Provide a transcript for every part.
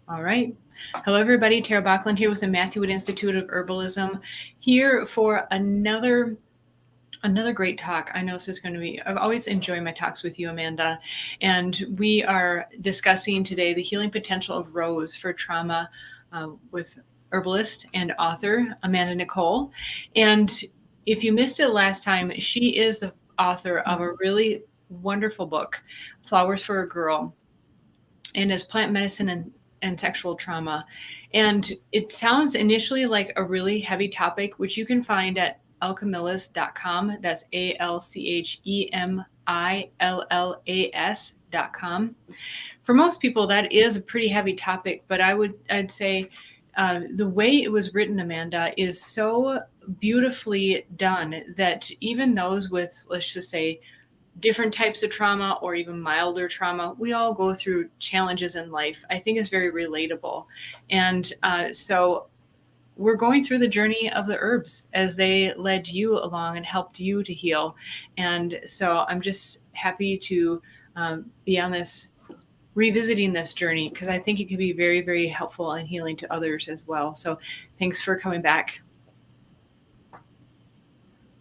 All right. Hello, everybody. Tara Bachland here with the Matthew Wood Institute of Herbalism, here for another great talk. I know this is going to be, I've always enjoyed my talks with you, Amanda. And we are discussing today the healing potential of rose for trauma with herbalist and author Amanda Nicole. And if you missed it last time, she is the author of a really wonderful book, Flowers for a Girl, and is plant medicine and sexual trauma. And it sounds initially like a really heavy topic, which you can find at alchemillas.com. That's ALCHEMILLAS.com. For most people, that is a pretty heavy topic, but I'd say the way it was written, Amanda, is so beautifully done that even those with, let's just say, different types of trauma or even milder trauma, we all go through challenges in life. I think is very relatable. And so we're going through the journey of the herbs as they led you along and helped you to heal. And so I'm just happy to be on this, revisiting this journey, because I think it can be very, very helpful and healing to others as well. So thanks for coming back.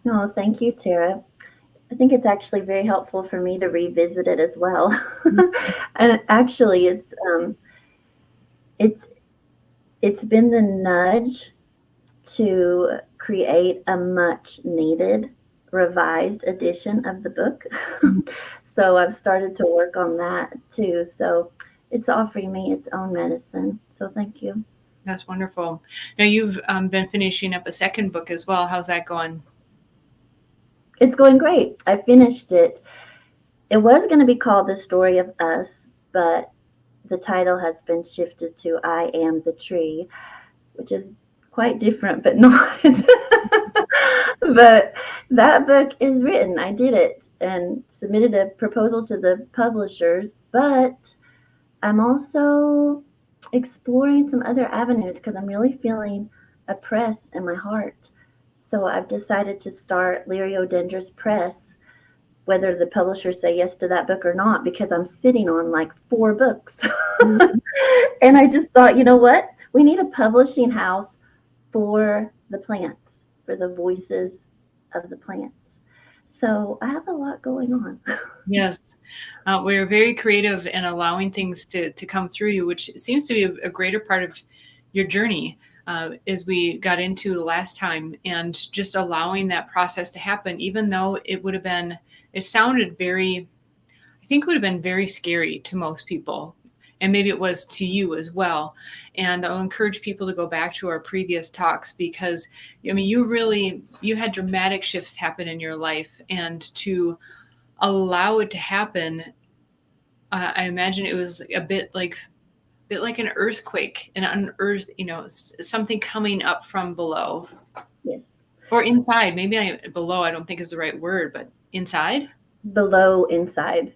No, thank you, Tara. I think it's actually very helpful for me to revisit it as well. And actually, it's been the nudge to create a much needed revised edition of the book. So I've started to work on that too. So it's offering me its own medicine. So thank you. That's wonderful. Now you've been finishing up a second book as well. How's that going? It's going great. I finished it. It was going to be called The Story of Us, but the title has been shifted to I Am the Tree, which is quite different, but not. But that book is written. I did it and submitted a proposal to the publishers, but I'm also exploring some other avenues because I'm really feeling a press in my heart. So I've decided to start Liriodendrus Press, whether the publishers say yes to that book or not, because I'm sitting on like 4 books. And I just thought, you know what? We need a publishing house for the plants, for the voices of the plants. So I have a lot going on. Yes. We're very creative in allowing things to come through you, which seems to be a greater part of your journey as we got into last time, and just allowing that process to happen, even though it sounded very, I think it would have been very scary to most people. And maybe it was to you as well. And I'll encourage people to go back to our previous talks, because, I mean, you had dramatic shifts happen in your life, and to allow it to happen, I imagine it was a bit like an earthquake, an unearth, something coming up from below. Yes. Or inside. Maybe below, I don't think is the right word, but inside? Below, inside.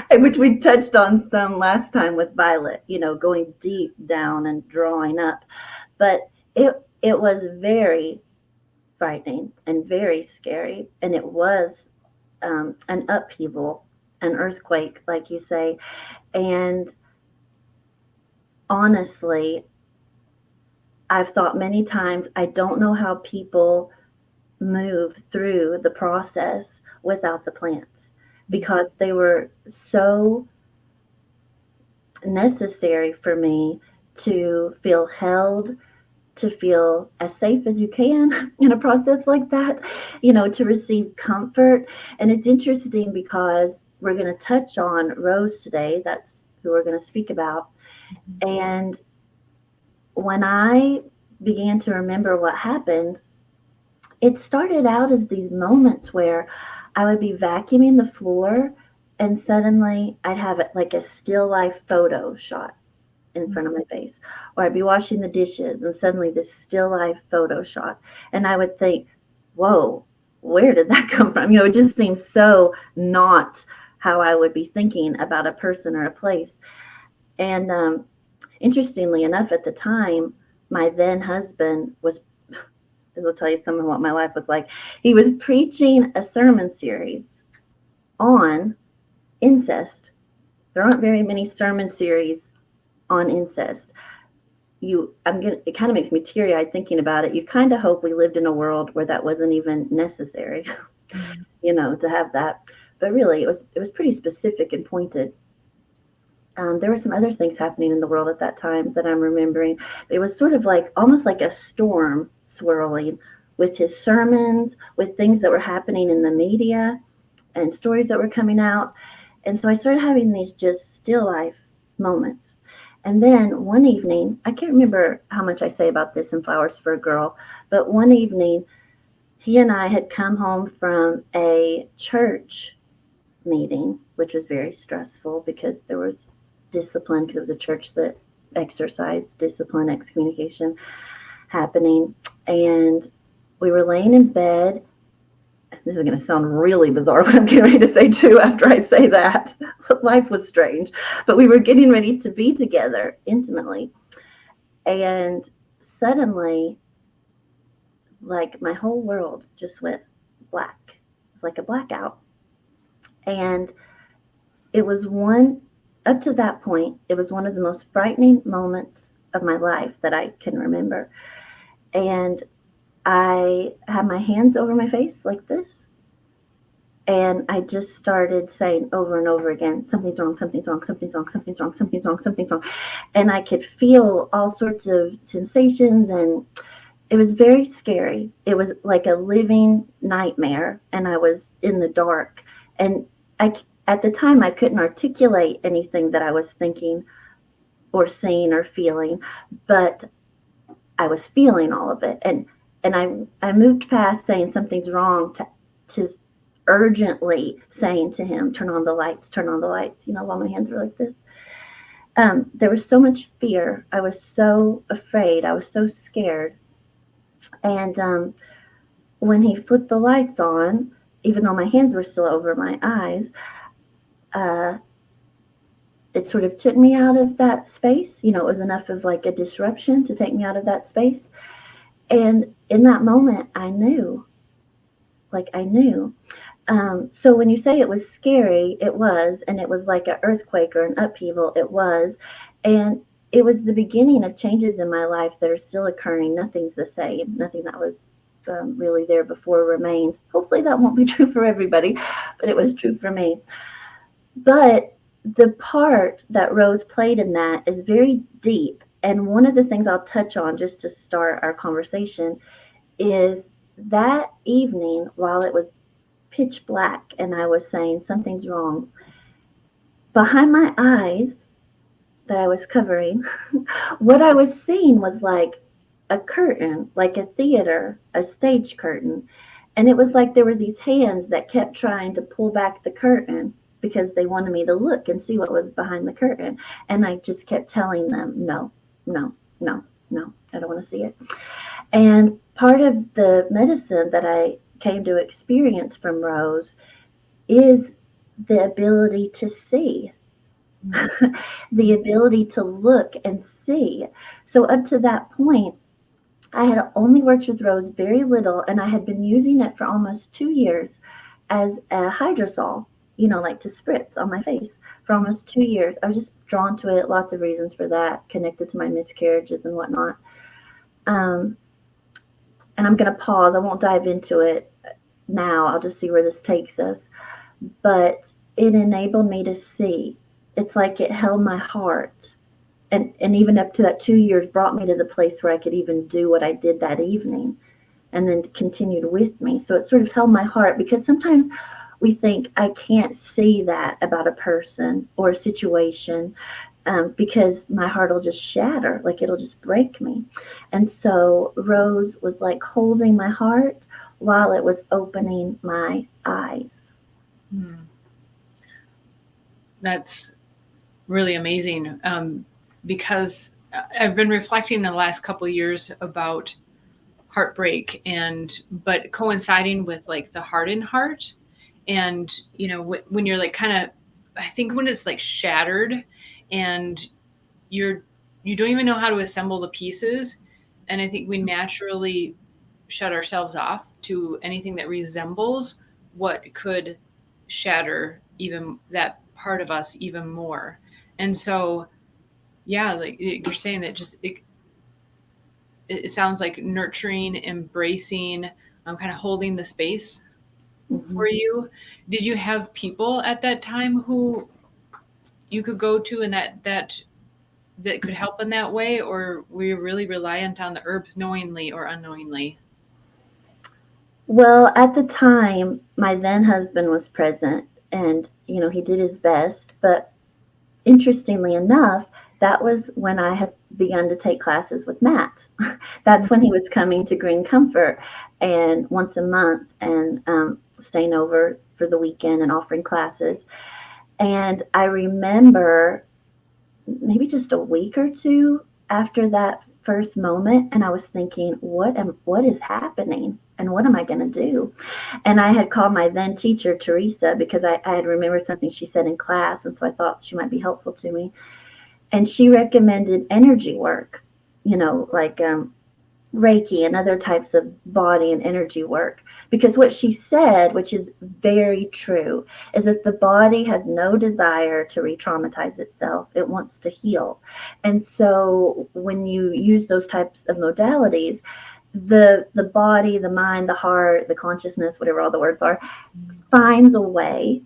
Which we touched on some last time with Violet, going deep down and drawing up. But it was very frightening and very scary. And it was an upheaval, an earthquake, like you say. And honestly, I've thought many times, I don't know how people move through the process without the plants, because they were so necessary for me to feel held, to feel as safe as you can in a process like that, to receive comfort. And it's interesting because we're going to touch on Rose today. That's who we're going to speak about. And when I began to remember what happened, it started out as these moments where I would be vacuuming the floor and suddenly I'd have it like a still life photo shot in front of my face. Or I'd be washing the dishes and suddenly this still life photo shot. And I would think, whoa, where did that come from? It just seems so not how I would be thinking about a person or a place. And interestingly enough, at the time, my then husband was, I'll tell you some of what my life was like. He was preaching a sermon series on incest. There aren't very many sermon series on incest. It kind of makes me teary eyed thinking about it. You kind of hope we lived in a world where that wasn't even necessary, Mhm. to have that. But really, it was pretty specific and pointed. There were some other things happening in the world at that time that I'm remembering. It was sort of like almost like a storm swirling with his sermons, with things that were happening in the media and stories that were coming out. And so I started having these just still life moments. And then one evening, I can't remember how much I say about this in Flowers for a Girl, but one evening, he and I had come home from a church meeting, which was very stressful because there was discipline, because it was a church that exercised discipline, excommunication happening. And we were laying in bed. This is going to sound really bizarre what I'm getting ready to say too after I say that. Life was strange. But we were getting ready to be together intimately. And suddenly, like my whole world just went black. It was like a blackout. And it was one, up to that point, it was one of the most frightening moments of my life that I can remember. And I had my hands over my face like this. And I just started saying over and over again, something's wrong, something's wrong, something's wrong, something's wrong, something's wrong, something's wrong. And I could feel all sorts of sensations, and it was very scary. It was like a living nightmare, and I was in the dark. And I, at the time, I couldn't articulate anything that I was thinking or seeing or feeling, but I was feeling all of it. And I moved past saying something's wrong to urgently saying to him, turn on the lights, while my hands were like this. There was so much fear. I was so afraid. I was so scared. And when he flipped the lights on, even though my hands were still over my eyes, uh, it sort of took me out of that space. It was enough of like a disruption to take me out of that space. And in that moment, I knew, like I knew. So when you say it was scary, it was, and it was like an earthquake or an upheaval, it was. And it was the beginning of changes in my life that are still occurring. Nothing's the same. Nothing that was really there before remains. Hopefully that won't be true for everybody, but it was true for me. But the part that Rose played in that is very deep. And one of the things I'll touch on just to start our conversation is that evening, while it was pitch black and I was saying something's wrong, behind my eyes that I was covering, what I was seeing was like a curtain, like a theater, a stage curtain. And it was like there were these hands that kept trying to pull back the curtain because they wanted me to look and see what was behind the curtain. And I just kept telling them, no, no, no, no, I don't want to see it. And part of the medicine that I came to experience from Rose is the ability to see, Mhm. the ability to look and see. So, up to that point, I had only worked with Rose very little, and I had been using it for almost 2 years as a hydrosol, like to spritz on my face for almost 2 years. I was just drawn to it, lots of reasons for that, connected to my miscarriages and whatnot. Um, and I'm going to pause. I won't dive into it now. I'll just see where this takes us. But it enabled me to see. It's like it held my heart. And even up to that 2 years brought me to the place where I could even do what I did that evening and then continued with me. So it sort of held my heart, because sometimes we think I can't see that about a person or a situation, because my heart will just shatter, like it'll just break me. And so Rose was like holding my heart while it was opening my eyes. Hmm. That's really amazing, because I've been reflecting the last couple of years about heartbreak, but coinciding with like the hardened heart. And when you're like kind of, I think when it's like shattered and you're you don't even know how to assemble the pieces. And I think we naturally shut ourselves off to anything that resembles what could shatter even that part of us even more. And so Yeah, like you're saying that just it sounds like nurturing, embracing, kind of holding the space for Mhm. you. Did you have people at that time who you could go to and that could help in that way, or were you really reliant on the herbs knowingly or unknowingly? Well, at the time, my then husband was present, and he did his best. But interestingly enough, that was when I had begun to take classes with Matt. That's when he was coming to Green Comfort and once a month and staying over for the weekend and offering classes. And I remember maybe just a week or two after that first moment, and I was thinking, what is happening and what am I going to do? And I had called my then teacher, Teresa, because I had remembered something she said in class, and so I thought she might be helpful to me. And she recommended energy work, like Reiki and other types of body and energy work. Because what she said, which is very true, is that the body has no desire to re traumatize itself, it wants to heal. And so when you use those types of modalities, the body, the mind, the heart, the consciousness, whatever all the words are, finds a way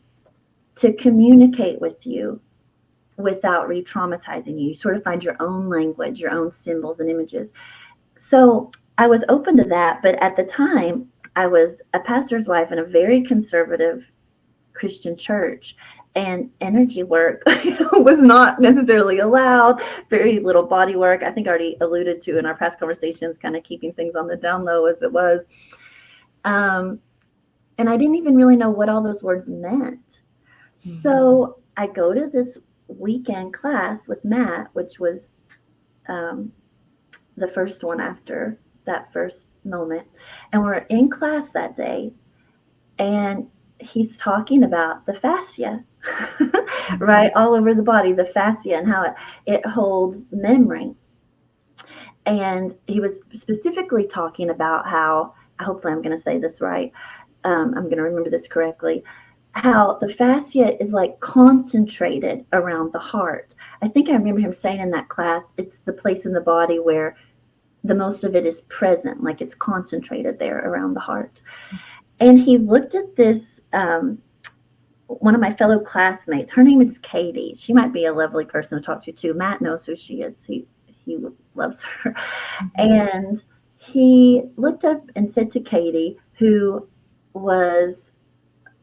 to communicate with you without re traumatizing you. You sort of find your own language, your own symbols and images. So I was open to that, but at the time, I was a pastor's wife in a very conservative Christian church, and energy work was not necessarily allowed. Very little body work. I think I already alluded to in our past conversations, kind of keeping things on the down low as it was. Um, and I didn't even really know what all those words meant. Mm-hmm. So I go to this weekend class with Matt, which was um, the first one after that first moment. And we're in class that day, and he's talking about the fascia, Mm-hmm. right? All over the body, the fascia, and how it holds memory. And he was specifically talking about how, hopefully, I'm going to say this right, I'm going to remember this correctly, how the fascia is like concentrated around the heart. I think I remember him saying in that class, it's the place in the body where the most of it is present, like it's concentrated there around the heart. And he looked at this, one of my fellow classmates. Her name is Katie. She might be a lovely person to talk to too. Matt knows who she is. He loves her. Mm-hmm. And he looked up and said to Katie, who was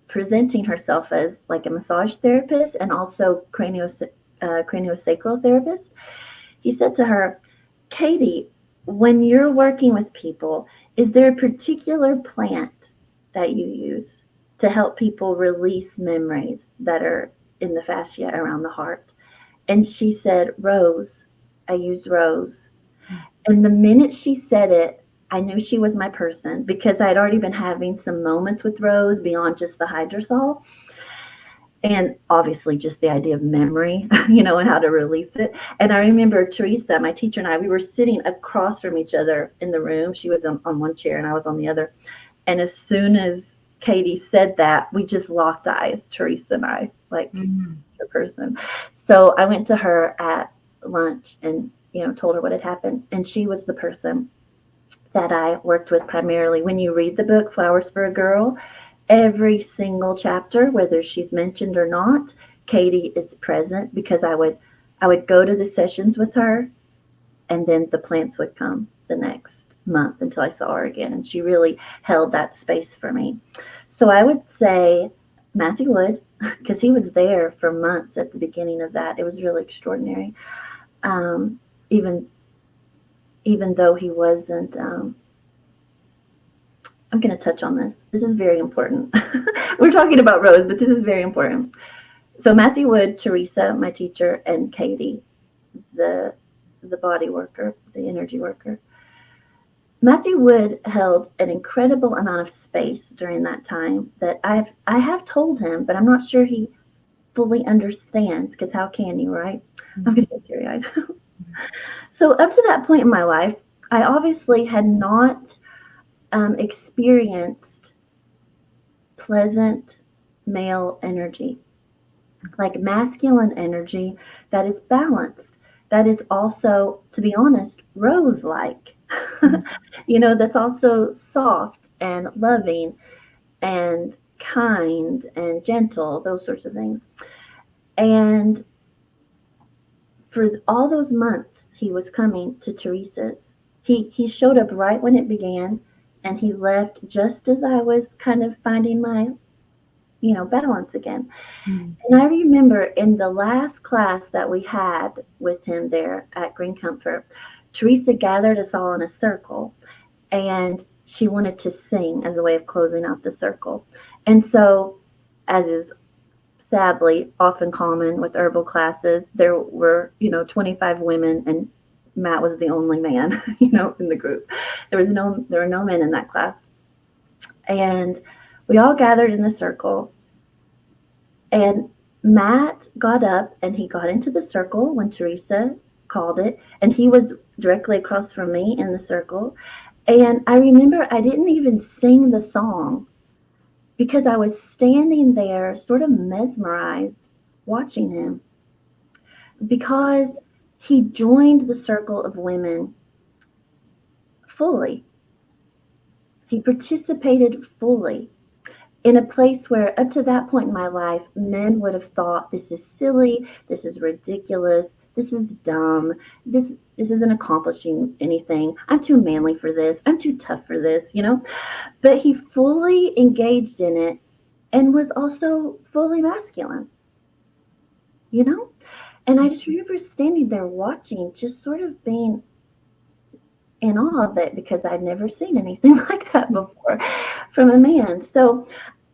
presenting herself as like a massage therapist and also craniosacral therapist. He said to her, Katie, when you're working with people, is there a particular plant that you use to help people release memories that are in the fascia around the heart? And she said, Rose. I use rose. And the minute she said it, I knew she was my person because I had already been having some moments with Rose beyond just the hydrosol. And obviously, just the idea of memory, and how to release it. And I remember Teresa, my teacher, and I, we were sitting across from each other in the room. She was on one chair and I was on the other. And as soon as Katie said that, we just locked eyes, Teresa and I, like Mm-hmm. a person. So I went to her at lunch and, told her what had happened. And she was the person that I worked with primarily. When you read the book, Flowers for a Girl, every single chapter, whether she's mentioned or not, Katie is present because I would go to the sessions with her, and then the plants would come the next month until I saw her again. And she really held that space for me. So I would say Matthew Wood, because he was there for months at the beginning of that. It was really extraordinary. Um, even even though he wasn't I'm going to touch on this. This is very important. We're talking about Rose, but this is very important. So Matthew Wood, Teresa, my teacher, and Katie, the the body worker, the energy worker. Matthew Wood held an incredible amount of space during that time that I have told him, but I'm not sure he fully understands because how can you, right? I'm Mm-hmm. going to get teary eyed. So up to that point in my life, I obviously had not experienced pleasant male energy, like masculine energy that is balanced. that is also, to be honest, rose like. That's also soft and loving and kind and gentle, those sorts of things. And for all those months he was coming to Teresa's, he showed up right when it began, and he left just as I was kind of finding my balance again. Mm. And I remember in the last class that we had with him there at Green Comfort, Teresa gathered us all in a circle, and she wanted to sing as a way of closing out the circle. And so, as is sadly often common with herbal classes, there were, 25 women, and Matt was the only man, in the group. There were no men in that class. And we all gathered in the circle, and Matt got up and he got into the circle when Teresa called it, and he was directly across from me in the circle. And I remember I didn't even sing the song because I was standing there sort of mesmerized watching him, because he joined the circle of women fully. He participated fully in a place where, up to that point in my life, men would have thought, this is silly, this is ridiculous, this is dumb, this isn't accomplishing anything. I'm too manly for this. I'm too tough for this. But he fully engaged in it and was also fully masculine, you know? And I just remember standing there watching, just sort of being in awe of it, because I'd never seen anything like that before from a man. So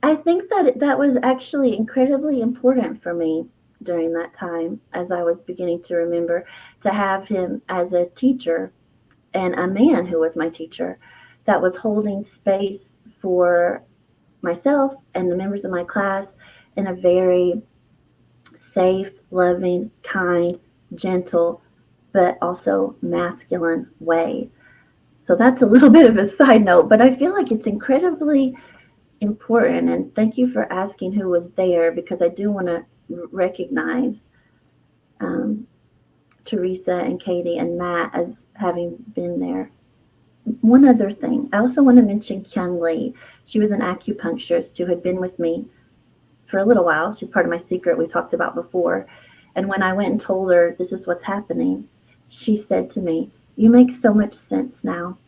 I think that that was actually incredibly important for me during that time, as I was beginning to remember, to have him as a teacher, and a man who was my teacher, that was holding space for myself and the members of my class in a very safe, loving, kind, gentle, but also masculine way. So that's a little bit of a side note, but I feel like it's incredibly important. And thank you for asking who was there, because I do want to recognize um, Teresa and Katie and Matt as having been there. One other thing, I also want to mention Kyung Lee. She was an acupuncturist who had been with me for a little while. She's part of my secret we talked about before. And when I went and told her this is what's happening, she said to me, "You make so much sense now."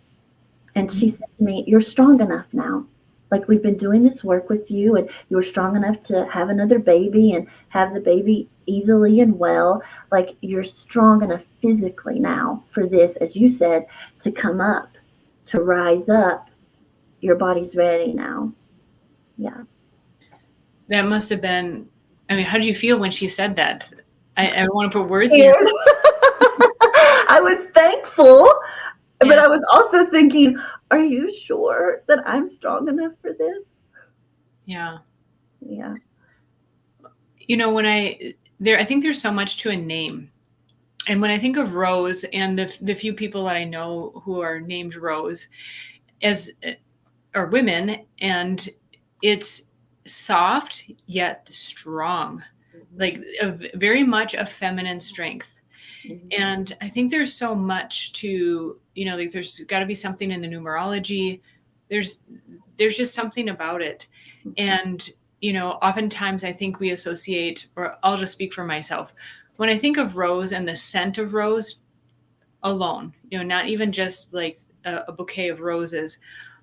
And she said to me, "You're strong enough now. Like, we've been doing this work with you, and you were strong enough to have another baby and have the baby easily and well. Like, you're strong enough physically now for this, as you said, to come up, to rise up. Your body's ready now." Yeah. That must have been, I mean, how did you feel when she said that? I don't want to put words in Scared. your. I was thankful, but Yeah. I was also thinking, are you sure that I'm strong enough for this? Yeah. Yeah. When I think there's so much to a name. And when I think of Rose and the few people that I know who are named Rose as are women, and it's soft yet strong, like very much a feminine strength. And I think there's so much to, like there's got to be something in the numerology. There's just something about it. And, oftentimes I think we associate, or I'll just speak for myself. When I think of rose and the scent of rose alone, not even just like a bouquet of roses,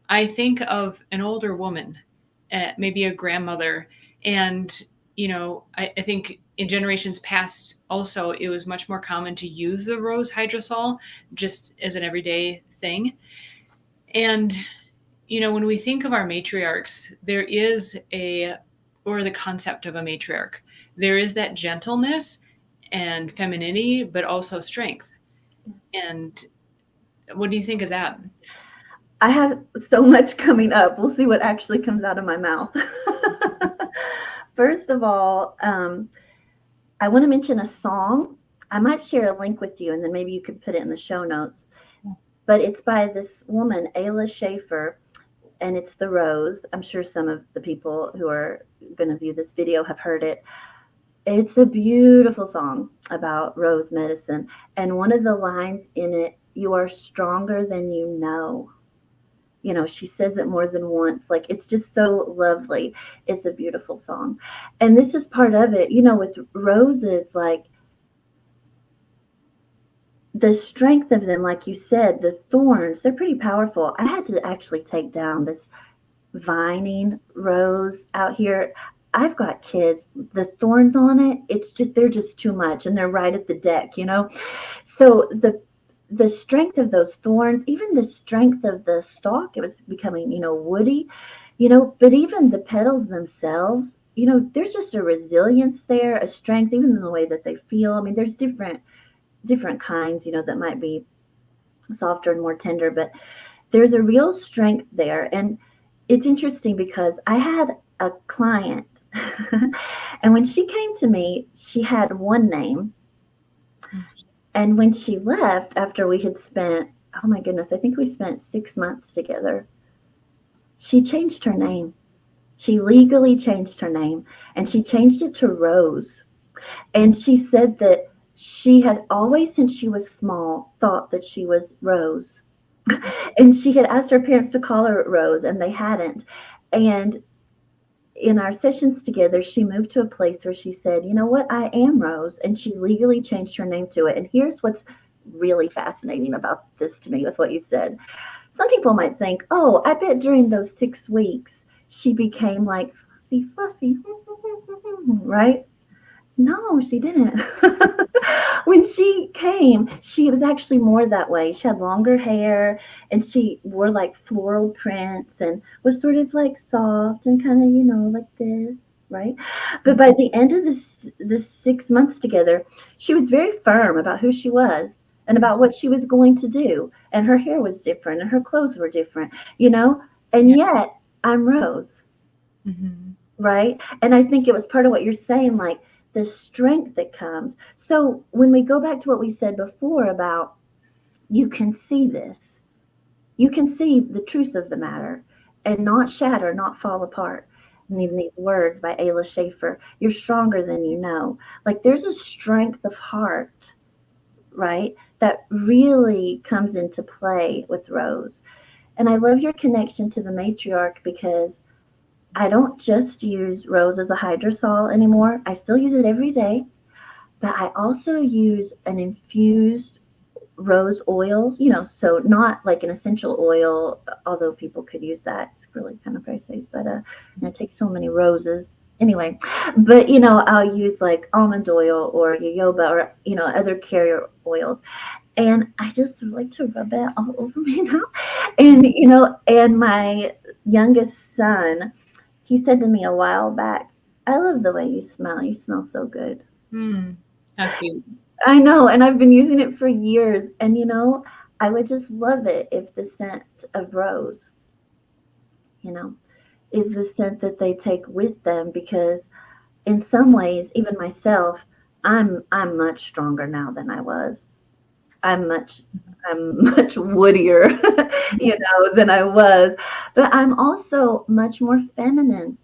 I think of an older woman, maybe a grandmother. And, I think in generations past also, it was much more common to use the rose hydrosol just as an everyday thing. And, when we think of our matriarchs, there is or the concept of a matriarch, there is that gentleness and femininity, but also strength. And what do you think of that? I have so much coming up. We'll see what actually comes out of my mouth. First of all, I want to mention a song. I might share a link with you, and then maybe you could put it in the show notes. But it's by this woman, Ayla Schaefer, and it's The Rose. I'm sure some of the people who are going to view this video have heard it. It's a beautiful song about rose medicine. And one of the lines in it, you are stronger than you know. You know, she says it more than once. Like, it's just so lovely. It's a beautiful song. And this is part of it, with roses, like the strength of them, like you said, the thorns, they're pretty powerful. I had to actually take down this vining rose out here. I've got kids, the thorns on it, they're just too much and they're right at the deck. So the strength of those thorns, even the strength of the stalk, it was becoming, woody, but even the petals themselves, there's just a resilience there, a strength, even in the way that they feel. I mean, there's different kinds, that might be softer and more tender, but there's a real strength there. And it's interesting because I had a client, and when she came to me, she had one name. And when she left, after we had spent, oh my goodness, I think we spent 6 months together, she changed her name. She legally changed her name, and she changed it to Rose. And she said that she had always, since she was small, thought that she was Rose. And she had asked her parents to call her Rose, and they hadn't. And in our sessions together, she moved to a place where she said, you know what, I am Rose. And she legally changed her name to it. And here's what's really fascinating about this to me with what you've said. Some people might think, oh, I bet during those 6 weeks she became like fluffy, fluffy, right? No, she didn't. When she came, she was actually more that way. She had longer hair and she wore like floral prints and was sort of like soft and kind of, like this, right? But by the end of this 6 months together, she was very firm about who she was and about what she was going to do. And her hair was different and her clothes were different. And Yeah. yet I'm Rose, right? And I think it was part of what you're saying, like the strength that comes. So when we go back to what we said before about you can see this, you can see the truth of the matter and not shatter, not fall apart. And even these words by Ayla Schaefer, you're stronger than you know. Like there's a strength of heart, right? That really comes into play with Rose. And I love your connection to the matriarch because I don't just use Rose as a hydrosol anymore. I still use it every day, but I also use an infused rose oils, so not like an essential oil, although people could use that. It's really kind of pricey, but it takes so many roses. Anyway, but I'll use like almond oil or jojoba or other carrier oils, and I just like to rub that all over me now. And my youngest son, he said to me a while back, I love the way you smell. You smell so good. How sweet. I know, and I've been using it for years. And I would just love it if the scent of rose, you know, is the scent that they take with them because in some ways, even myself, I'm much stronger now than I was. I'm much I'm much woodier, than I was. But I'm also much more feminine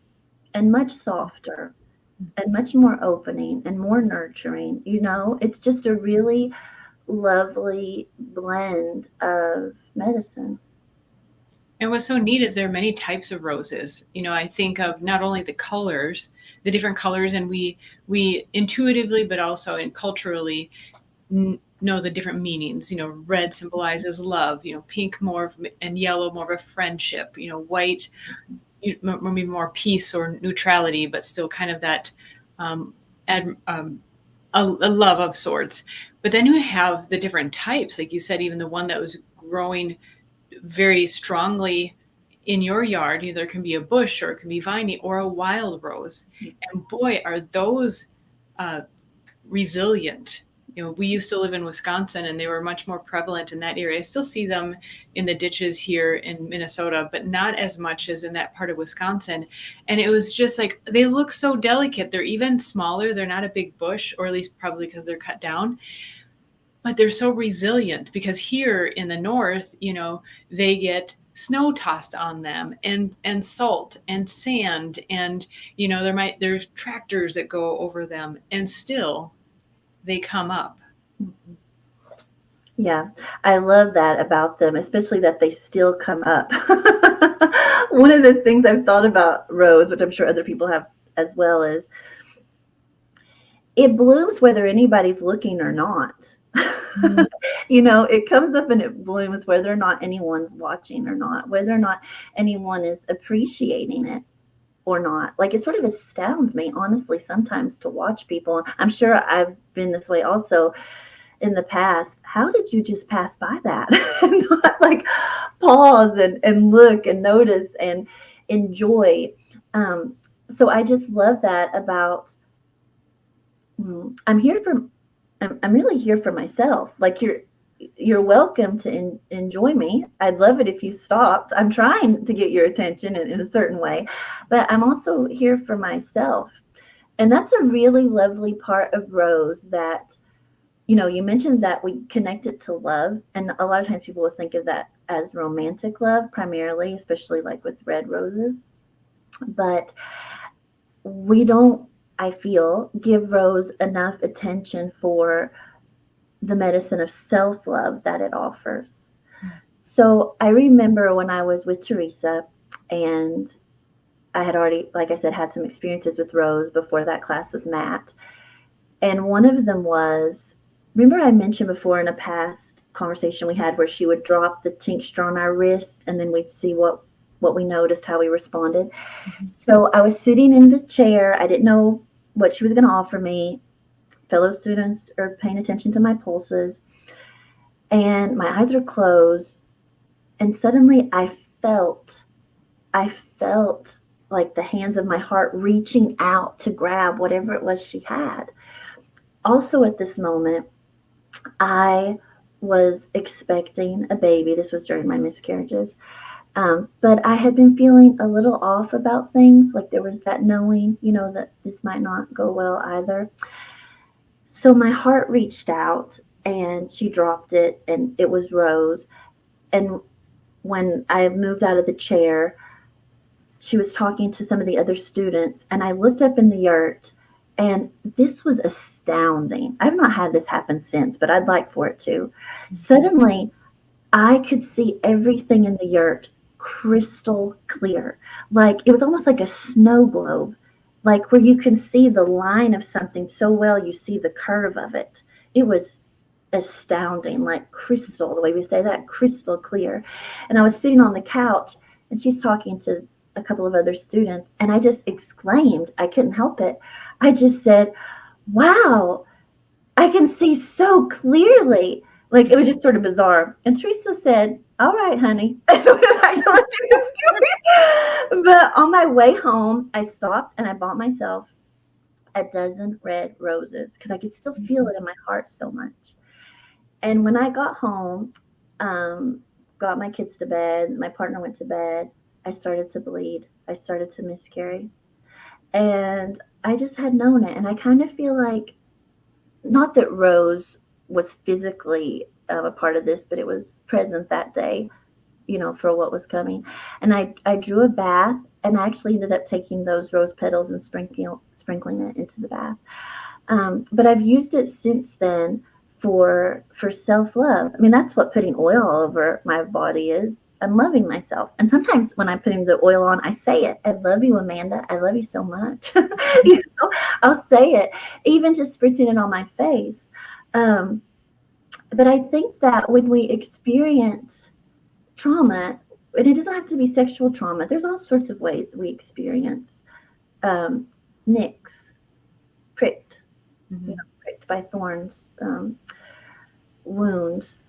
and much softer and much more opening and more nurturing. It's just a really lovely blend of medicine. And what's so neat is there are many types of roses. I think of not only the colors, the different colors, and we intuitively, but also in culturally, know the different meanings. Red symbolizes love. Pink and yellow more of a friendship. White, maybe more peace or neutrality, but still kind of that ad, a love of sorts. But then you have the different types, like you said, even the one that was growing very strongly in your yard. Either it can be a bush or it can be viney or a wild rose. And boy, are those resilient. We used to live in Wisconsin and they were much more prevalent in that area. I still see them in the ditches here in Minnesota, but not as much as in that part of Wisconsin. And it was just like, they look so delicate. They're even smaller. They're not a big bush, or at least probably because they're cut down, but they're so resilient because here in the north, they get snow tossed on them, and salt and sand, and there's tractors that go over them, and still they come up. Yeah, I love that about them, especially that they still come up. One of the things I've thought about rose, which I'm sure other people have as well, is it blooms whether anybody's looking or not. Mm. It comes up and it blooms whether or not anyone's watching or not, whether or not anyone is appreciating it or not. Like, it sort of astounds me, honestly, sometimes to watch people. I'm sure I've been this way also in the past. How did you just pass by that and not like pause and look and notice and enjoy? So I just love that about, I'm here for, I'm really here for myself. Like, you're welcome to enjoy me. I'd love it if you stopped. I'm trying to get your attention in a certain way, but I'm also here for myself. And that's a really lovely part of Rose that, you mentioned that we connect it to love. And a lot of times people will think of that as romantic love primarily, especially like with red roses. But we don't, I feel, give Rose enough attention for the medicine of self love that it offers. So I remember when I was with Teresa, and I had already, like I said, had some experiences with Rose before that class with Matt. And one of them was, remember I mentioned before in a past conversation we had where she would drop the tincture on our wrist and then we'd see what we noticed, how we responded. Mm-hmm. So I was sitting in the chair. I didn't know what she was going to offer me. Fellow students are paying attention to my pulses. And my eyes are closed. And suddenly I felt like the hands of my heart reaching out to grab whatever it was she had. Also at this moment, I was expecting a baby. This was during my miscarriages. But I had been feeling a little off about things. Like, there was that knowing, that this might not go well either. So my heart reached out and she dropped it, and it was Rose. And when I moved out of the chair, she was talking to some of the other students, and I looked up in the yurt, and this was astounding. I've not had this happen since, but I'd like for it to. Suddenly, I could see everything in the yurt crystal clear. Like, it was almost like a snow globe, like where you can see the line of something so well, you see the curve of it. It was astounding, like crystal, the way we say that, crystal clear. And I was sitting on the couch, and she's talking to a couple of other students, and I just exclaimed, I couldn't help it. I just said, wow, I can see so clearly. Like, it was just sort of bizarre. And Teresa said, all right, honey. I don't know what she was doing. But on my way home, I stopped and I bought myself a dozen red roses because I could still feel it in my heart so much. And when I got home, got my kids to bed, my partner went to bed, I started to bleed. I started to miscarry. And I just had known it. And I kind of feel like, not that Rose was physically a part of this, but it was present that day, for what was coming. And I drew a bath, and I actually ended up taking those rose petals and sprinkling it into the bath. But I've used it since then for self-love. I mean, that's what putting oil all over my body is. I'm loving myself. And sometimes when I'm putting the oil on, I say it. I love you, Amanda. I love you so much. I'll say it, even just spritzing it on my face. But I think that when we experience trauma, and it doesn't have to be sexual trauma, there's all sorts of ways we experience nicks, pricked, pricked by thorns, wounds.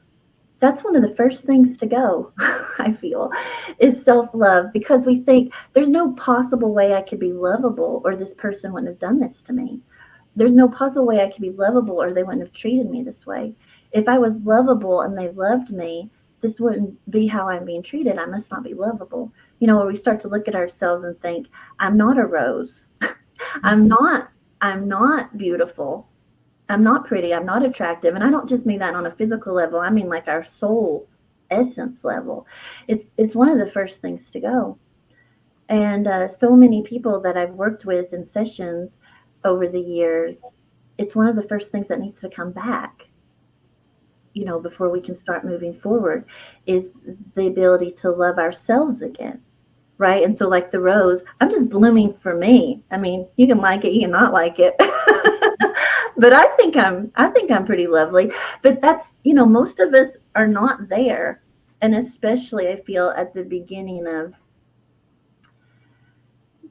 That's one of the first things to go, I feel, is self-love, because we think there's no possible way I could be lovable or this person wouldn't have done this to me. There's no possible way I could be lovable or they wouldn't have treated me this way. If I was lovable and they loved me, this wouldn't be how I'm being treated. I must not be lovable. Where we start to look at ourselves and think, I'm not a rose. I'm not beautiful. I'm not pretty. I'm not attractive. And I don't just mean that on a physical level. I mean, like, our soul essence level. It's one of the first things to go. And so many people that I've worked with in sessions over the years, it's one of the first things that needs to come back, before we can start moving forward, is the ability to love ourselves again. Right. And so, like the rose, I'm just blooming for me. I mean, you can like it, you can not like it. But I think I'm pretty lovely. But that's, most of us are not there. And especially I feel at the beginning of,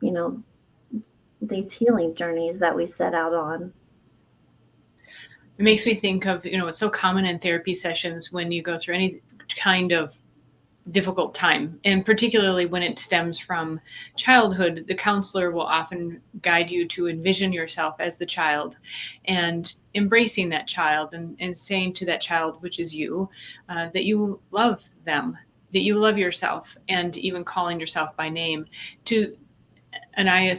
you know, these healing journeys that we set out on. It makes me think of, it's so common in therapy sessions when you go through any kind of difficult time, and particularly when it stems from childhood, the counselor will often guide you to envision yourself as the child and embracing that child, and saying to that child, which is you, that you love them, that you love yourself, and even calling yourself by name. And I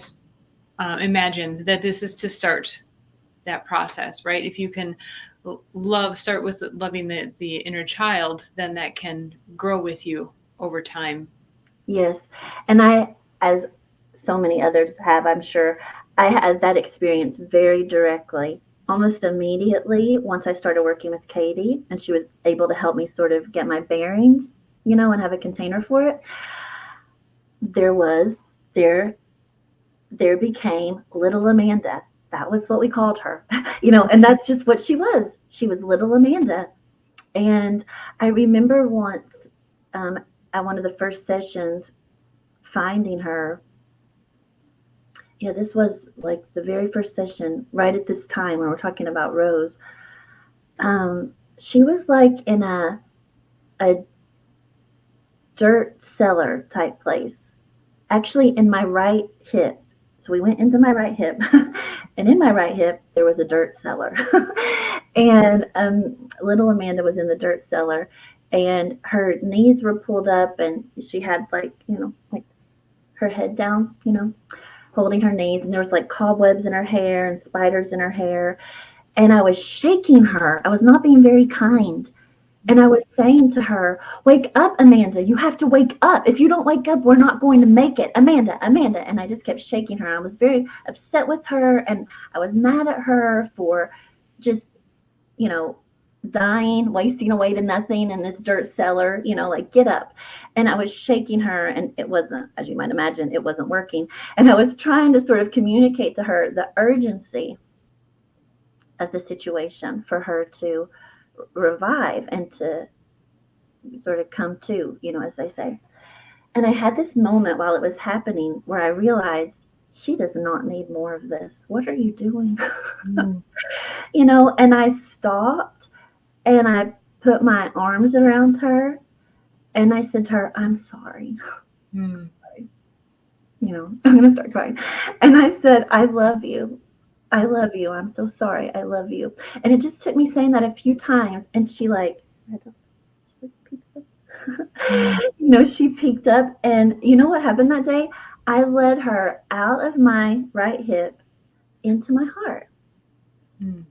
imagine that this is to start that process, right? If you can start with loving the inner child, then that can grow with you over time. Yes. And I, as so many others have, I'm sure, I had that experience very directly. Almost immediately, once I started working with Katie, and she was able to help me sort of get my bearings, and have a container for it, there was, there, there became little Amanda. That was what we called her, and that's just what she was. She was little Amanda. And I remember once, at one of the first sessions, finding her. Yeah, this was like the very first session, right at this time when we're talking about Rose. She was like in a dirt cellar type place, actually in my right hip. So we went into my right hip, and in my right hip there was a dirt cellar, and little Amanda was in the dirt cellar, and her knees were pulled up, and she had like her head down, holding her knees, and there was like cobwebs in her hair and spiders in her hair. And I was shaking her. I was not being very kind. And I was saying to her, "Wake up, Amanda. You have to wake up. If you don't wake up, we're not going to make it. Amanda, Amanda." And I just kept shaking her. I was very upset with her, and I was mad at her for just, you know, dying, wasting away to nothing in this dirt cellar, like get up. And I was shaking her, and it wasn't, as you might imagine, it wasn't working. And I was trying to sort of communicate to her the urgency of the situation for her to revive and to sort of come to, as they say. And I had this moment while it was happening where I realized she does not need more of this. What are you doing? Mm. And I stopped, and I put my arms around her, and I said to her, "I'm sorry." Mm. I'm going to start crying. And I said, "I love you. I love you. I'm so sorry. I love you." And it just took me saying that a few times. And she she peeked up. And you know what happened that day? I led her out of my right hip into my heart. Mm.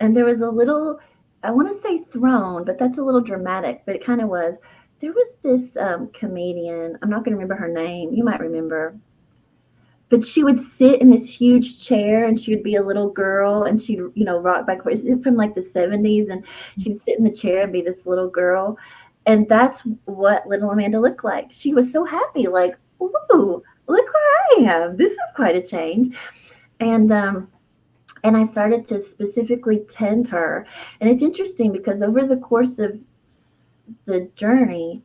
And there was a little, I want to say throne, but that's a little dramatic, but it kind of was. There was this comedian, I'm not going to remember her name. You might remember. But she would sit in this huge chair, and she would be a little girl, and she'd, rock back from like the 70s, and she'd sit in the chair and be this little girl. And that's what little Amanda looked like. She was so happy, like, "Ooh, look where I am. This is quite a change." And I started to specifically tend her. And it's interesting because over the course of the journey,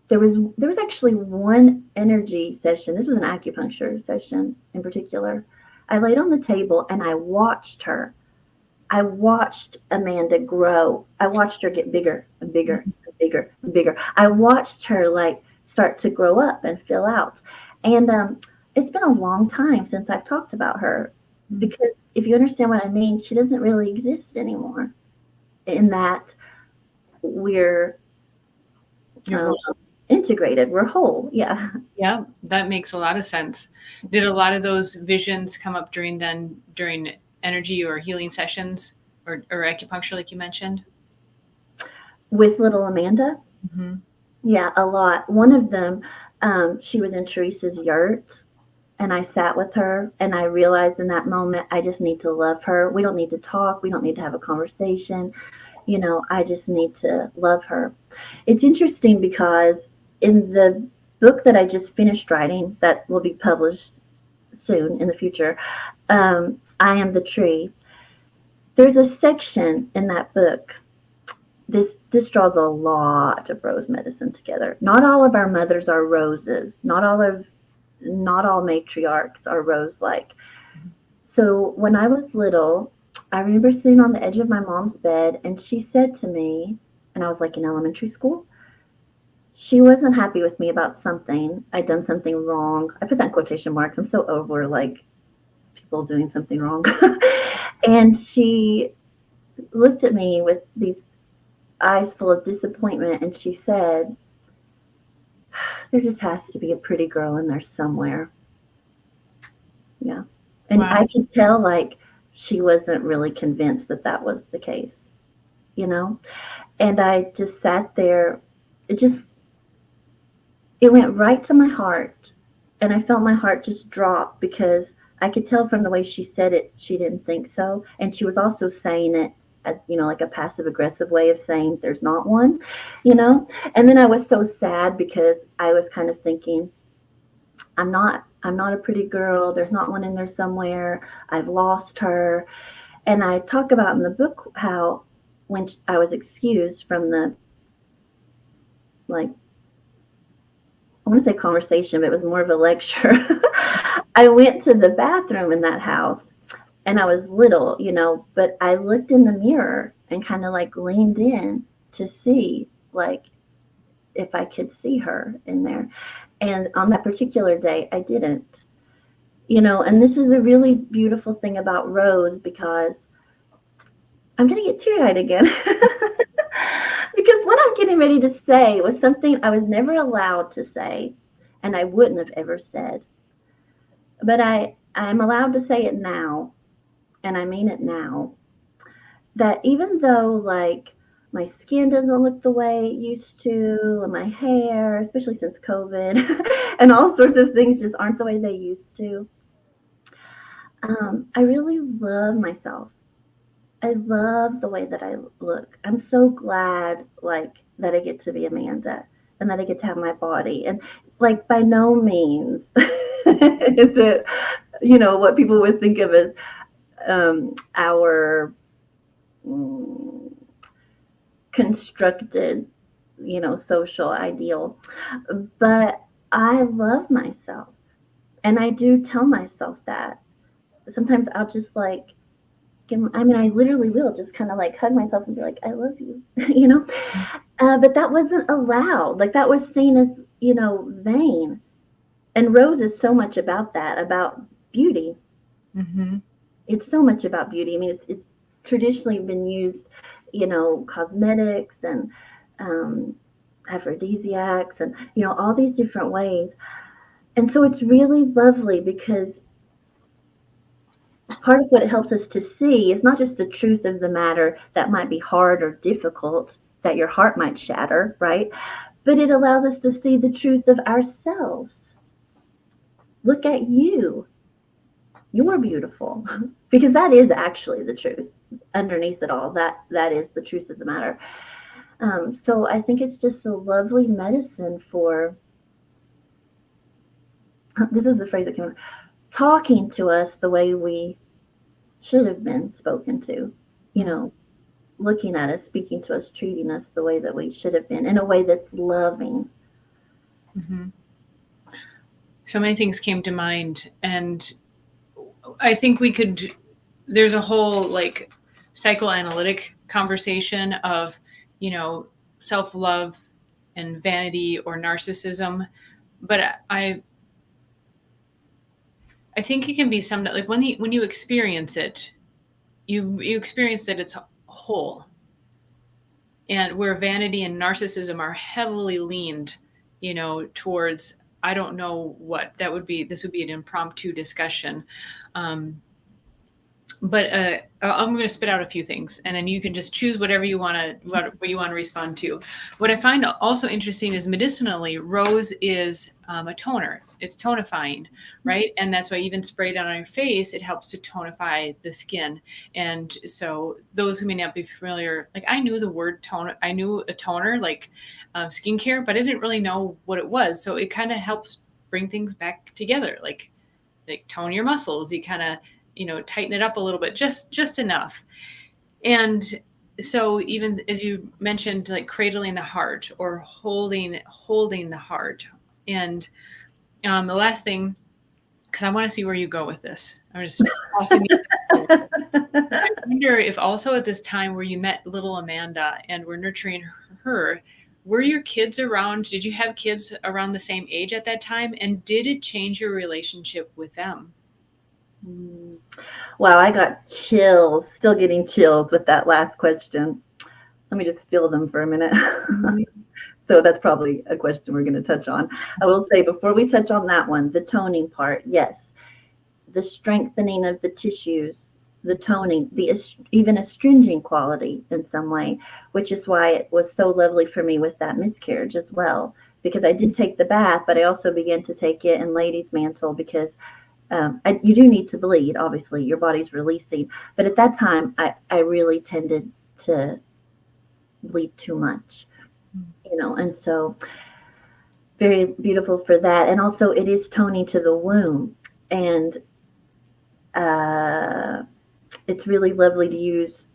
there was actually one energy session. This was an acupuncture session in particular. I laid on the table and I watched her. I watched Amanda grow. I watched her get bigger and bigger and bigger and bigger. I watched her start to grow up and fill out. And it's been a long time since I've talked about her, because if you understand what I mean, she doesn't really exist anymore, in that we're integrated. We're whole. Yeah. Yeah, that makes a lot of sense. Did a lot of those visions come up during energy or healing sessions or acupuncture, like you mentioned? With little Amanda? Hmm. Yeah, a lot. One of them, she was in Teresa's yurt, and I sat with her, and I realized in that moment, I just need to love her. We don't need to talk. We don't need to have a conversation. I just need to love her. It's interesting because in the book that I just finished writing, that will be published soon in the future, I Am the Tree, there's a section in that book. This draws a lot of rose medicine together. Not all of our mothers are roses. Not all matriarchs are rose like. So when I was little, I remember sitting on the edge of my mom's bed, and she said to me, and I was like in elementary school, she wasn't happy with me about something. I'd done something wrong. I put that in quotation marks. I'm so over like people doing something wrong. And she looked at me with these eyes full of disappointment, and she said, there just has to be a pretty girl in there somewhere. Yeah. And Wow. I could tell like she wasn't really convinced that that was the case, you know? And I just sat there. It just, it went right to my heart. And I felt my heart just drop because I could tell from the way she said it, she didn't think so. And she was also saying it as, like a passive aggressive way of saying there's not one, you know? And then I was so sad because I was kind of thinking, I'm not a pretty girl. There's not one in there somewhere. I've lost her. And I talk about in the book how when I was excused from the, like, I want to say conversation, but it was more of a lecture. I went to the bathroom in that house, and I was little, but I looked in the mirror and kind of like leaned in to see like if I could see her in there. And on that particular day, I didn't. And this is a really beautiful thing about Rose because I'm going to get teary eyed again. Because what I'm getting ready to say was something I was never allowed to say, and I wouldn't have ever said. But I'm allowed to say it now, and I mean it now. That even though, like, my skin doesn't look the way it used to, and my hair, especially since COVID, and all sorts of things just aren't the way they used to, I really love myself. I love the way that I look. I'm so glad, like, that I get to be Amanda and that I get to have my body. And, like, by no means is it, what people would think of as our mm, constructed, social ideal. But I love myself. And I do tell myself that. Sometimes I'll just, like, I literally will just kind of like hug myself and be like, I love you, you know? But that wasn't allowed. Like that was seen as, vain. And Rose is so much about that, about beauty. Hmm. It's so much about beauty. I mean, it's traditionally been used, cosmetics and um, aphrodisiacs and, all these different ways. And so it's really lovely because part of what it helps us to see is not just the truth of the matter that might be hard or difficult, that your heart might shatter, right? But it allows us to see the truth of ourselves. Look at you. You're beautiful. Because that is actually the truth. Underneath it all, that is the truth of the matter. So I think it's just a lovely medicine for, this is the phrase that came out, talking to us the way we should have been spoken to, looking at us, speaking to us, treating us the way that we should have been, in a way that's loving. Hmm. So many things came to mind, and I think there's a whole like psychoanalytic conversation of, self love and vanity or narcissism. But I think it can be summed up like when you experience it, you experience that it's whole, and where vanity and narcissism are heavily leaned, towards, I don't know what that would be. This would be an impromptu discussion. Um, but I'm going to spit out a few things, and then you can just choose whatever you want to what you want to respond to. What I find also interesting is medicinally, rose is a toner. It's tonifying, right? And that's why even sprayed on your face, it helps to tonify the skin. And so those who may not be familiar, like I knew the word tone, I knew a toner like skincare, but I didn't really know what it was. So it kind of helps bring things back together, like tone your muscles. You kind of tighten it up a little bit, just enough. And so even as you mentioned, like cradling the heart or holding the heart. And the last thing, because I want to see where you go with this, I'm just tossing you. I wonder if also at this time where you met little Amanda and were nurturing her, were your kids around? Did you have kids around the same age at that time? And did it change your relationship with them? Mm. Wow, I got chills, still getting chills with that last question. Let me just feel them for a minute. So that's probably a question we're going to touch on. I will say before we touch on that one, the toning part, yes, the strengthening of the tissues, the toning, the even astringent quality in some way, which is why it was so lovely for me with that miscarriage as well. Because I did take the bath, but I also began to take it in Lady's Mantle because you do need to bleed. Obviously, your body's releasing. But at that time, I really tended to bleed too much, and so very beautiful for that. And also, it is toning to the womb. And uh, it's really lovely to use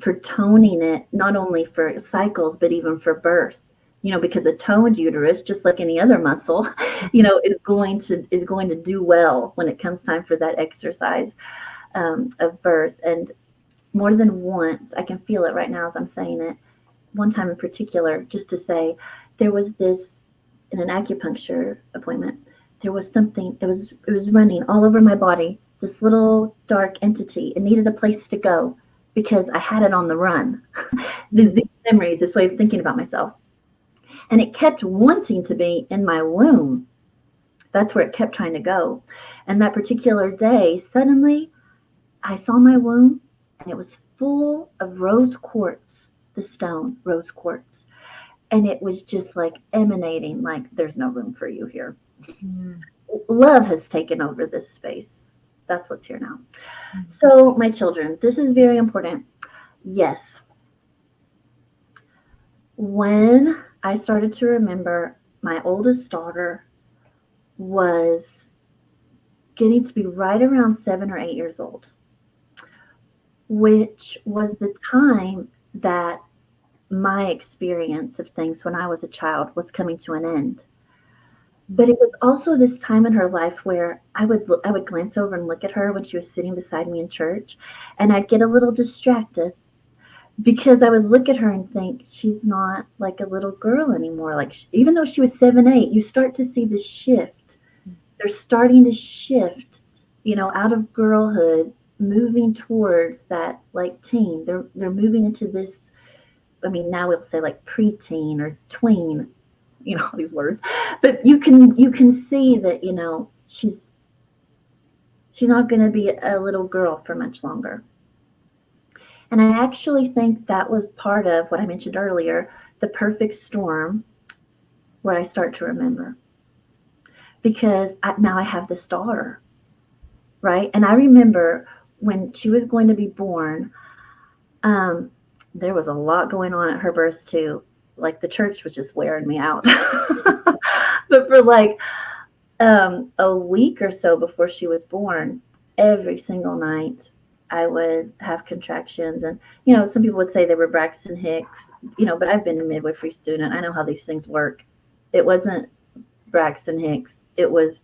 for toning it, not only for cycles, but even for birth. Because a toned uterus, just like any other muscle, is going to do well when it comes time for that exercise of birth. And more than once, I can feel it right now as I'm saying it. One time in particular, just to say, there was this in an acupuncture appointment. There was something. It was running all over my body. This little dark entity. It needed a place to go because I had it on the run. These memories, this way of thinking about myself, and it kept wanting to be in my womb. That's where it kept trying to go. And that particular day, suddenly, I saw my womb, and it was full of rose quartz, the stone, rose quartz. And it was just like emanating, like, there's no room for you here. Mm. Love has taken over this space. That's what's here now. So, my children, this is very important. Yes. When I started to remember, my oldest daughter was getting to be right around 7 or 8 years old, which was the time that my experience of things when I was a child was coming to an end. But it was also this time in her life where I would glance over and look at her when she was sitting beside me in church, and I'd get a little distracted because I would look at her and think she's not like a little girl anymore. Like even though she was 7, 8, you start to see the shift. They're starting to shift, out of girlhood, moving towards that like teen. They're moving into this. I mean, now we'll say like preteen or tween, all these words, but you can see that she's not going to be a little girl for much longer. And I actually think that was part of what I mentioned earlier, the perfect storm, where I start to remember. Because now I have this daughter, right? And I remember when she was going to be born, there was a lot going on at her birth too. Like the church was just wearing me out. But for like a week or so before she was born, every single night I would have contractions. And, some people would say they were Braxton Hicks, but I've been a midwifery student. I know how these things work. It wasn't Braxton Hicks. It was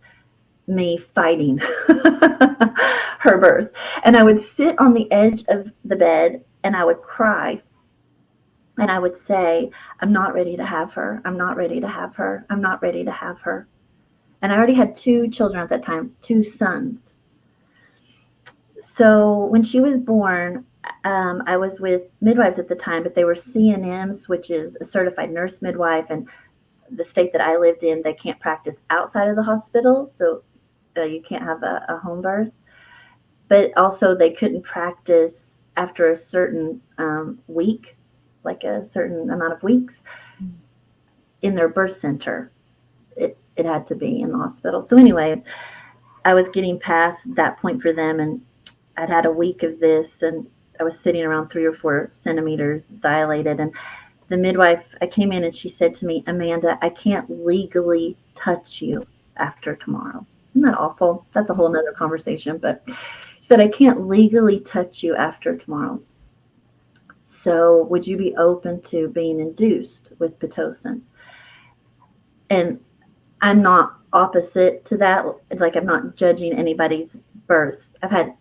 me fighting her birth. And I would sit on the edge of the bed and I would cry. And I would say, I'm not ready to have her. I'm not ready to have her. I'm not ready to have her. And I already had 2 children at that time, 2 sons. So when she was born, I was with midwives at the time, but they were CNMs, which is a certified nurse midwife. And the state that I lived in, they can't practice outside of the hospital. So you can't have a home birth. but also they couldn't practice after a certain week, like a certain amount of weeks in their birth center. It had to be in the hospital. So anyway, I was getting past that point for them, and I'd had a week of this, and I was sitting around 3 or 4 centimeters dilated. And the midwife, I came in and she said to me, Amanda, I can't legally touch you after tomorrow. Isn't that awful? That's a whole nother conversation. But she said, I can't legally touch you after tomorrow. So would you be open to being induced with Pitocin? And I'm not opposite to that. Like, I'm not judging anybody's births. I've had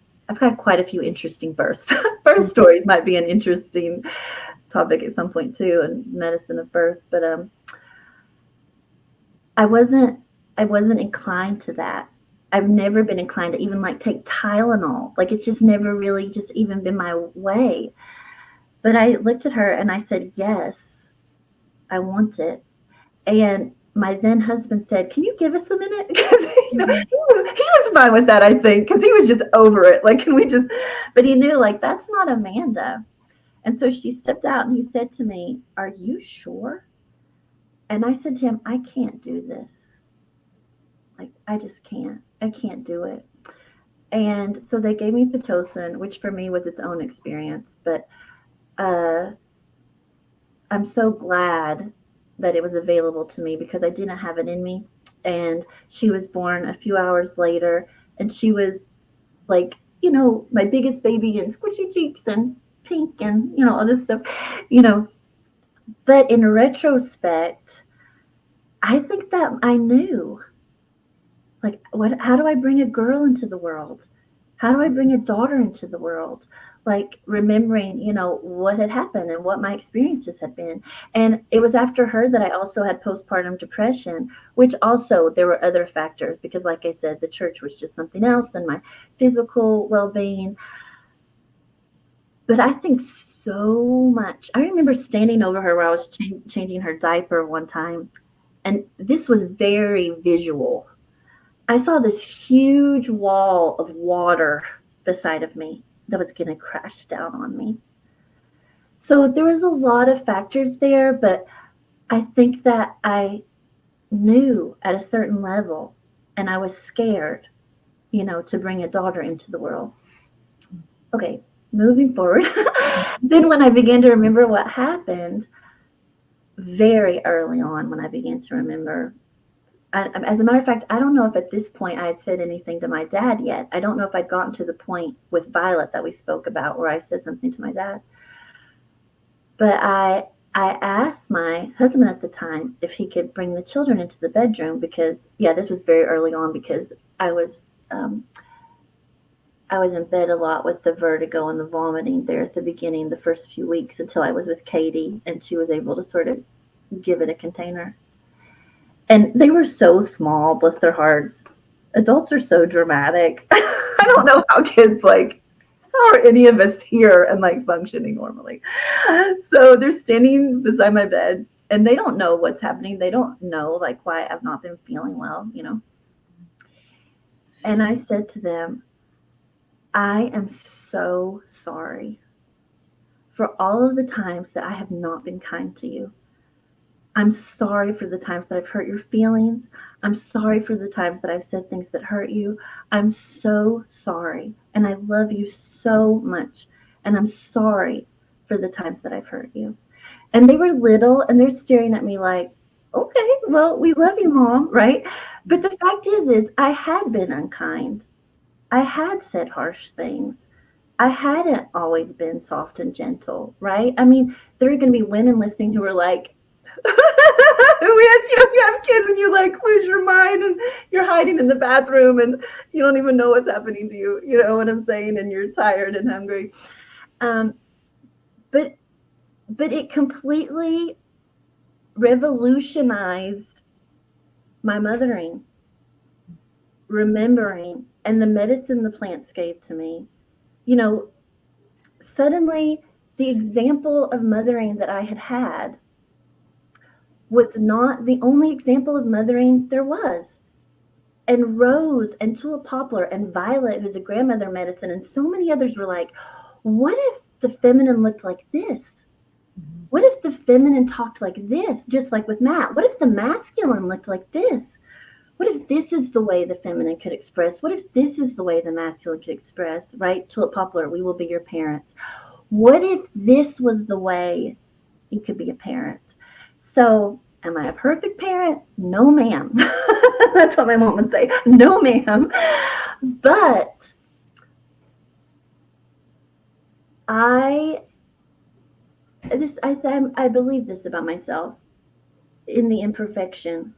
quite a few interesting births. Birth stories might be an interesting topic at some point too, and medicine of birth. But I wasn't I wasn't inclined to that. I've never been inclined to even like take Tylenol. Like, it's just never really just even been my way. But I looked at her and I said, yes, I want it. And my then husband said, can you give us a minute? Because he was fine with that, I think, because he was just over it. Like, can we just, but he knew, like, that's not Amanda. And so she stepped out and he said to me, are you sure? And I said to him, I can't do this. Like, I just can't. I can't do it. And so they gave me Pitocin, which for me was its own experience. But uh, I'm so glad that it was available to me because I didn't have it in me. And she was born a few hours later, and she was like, my biggest baby and squishy cheeks and pink and, all this stuff, you know. But in retrospect, I think that I knew, like, how do I bring a girl into the world? How do I bring a daughter into the world? Like, remembering, what had happened and what my experiences had been. And it was after her that I also had postpartum depression, which also there were other factors because, like I said, the church was just something else and my physical well being. But I think so much. I remember standing over her where I was changing her diaper one time, and this was very visual. I saw this huge wall of water beside of me that was going to crash down on me. So there was a lot of factors there, but I think that I knew at a certain level, and I was scared, to bring a daughter into the world. Okay, moving forward. Then when I began to remember what happened very early on, when I began to remember, as a matter of fact, I don't know if at this point I had said anything to my dad yet. I don't know if I'd gotten to the point with Violet that we spoke about where I said something to my dad. But I asked my husband at the time if he could bring the children into the bedroom because, yeah, this was very early on because I was in bed a lot with the vertigo and the vomiting there at the beginning, the first few weeks until I was with Katie and she was able to sort of give it a container. And they were so small, bless their hearts. Adults are so dramatic. I don't know how kids how are any of us here and functioning normally. So they're standing beside my bed and they don't know what's happening. They don't know why I've not been feeling well, And I said to them, I am so sorry for all of the times that I have not been kind to you. I'm sorry for the times that I've hurt your feelings. I'm sorry for the times that I've said things that hurt you. I'm so sorry. And I love you so much. And I'm sorry for the times that I've hurt you. And they were little and they're staring at me like, okay, well, we love you, Mom, right? But the fact is I had been unkind. I had said harsh things. I hadn't always been soft and gentle, right? I mean, there are going to be women listening who are like, you have kids and you lose your mind and you're hiding in the bathroom and you don't even know what's happening to you. You know what I'm saying? And you're tired and hungry. Um, but it completely revolutionized my mothering, remembering, and the medicine the plants gave to me. Suddenly the example of mothering that I had was not the only example of mothering there was. And Rose and Tulip Poplar and Violet, who's a grandmother medicine, and so many others were like, what if the feminine looked like this? Mhm. What if the feminine talked like this, just like with Matt? What if the masculine looked like this? What if this is the way the feminine could express? What if this is the way the masculine could express, right? Tulip Poplar, we will be your parents. What if this was the way you could be a parent? So, am I a perfect parent? No, ma'am. That's what my mom would say. No, ma'am. But I I believe this about myself in the imperfection.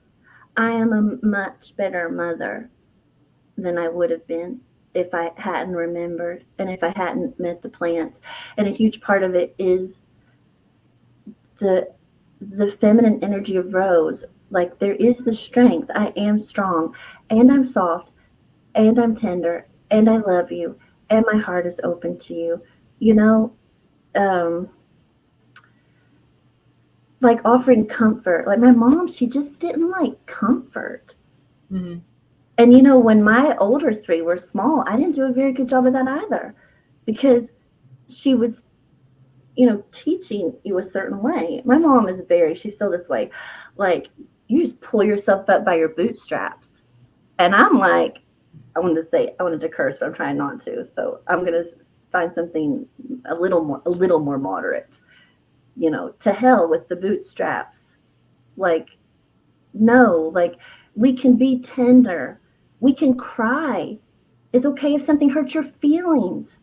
I am a much better mother than I would have been if I hadn't remembered and if I hadn't met the plants. And a huge part of it is the the feminine energy of Rose. Like there is the strength. I am strong and I'm soft and I'm tender and I love you and my heart is open to you. You know, um, like offering comfort. Like my mom, she just didn't like comfort. Mhm. And you know, when my older three were small, I didn't do a very good job of that either because she was, teaching you a certain way. My mom is she's still this way. Like, you just pull yourself up by your bootstraps. And I'm like, I wanted to curse, but I'm trying not to. So I'm going to find something a little more moderate. To hell with the bootstraps. Like, no, like we can be tender. We can cry. It's okay if something hurts your feelings.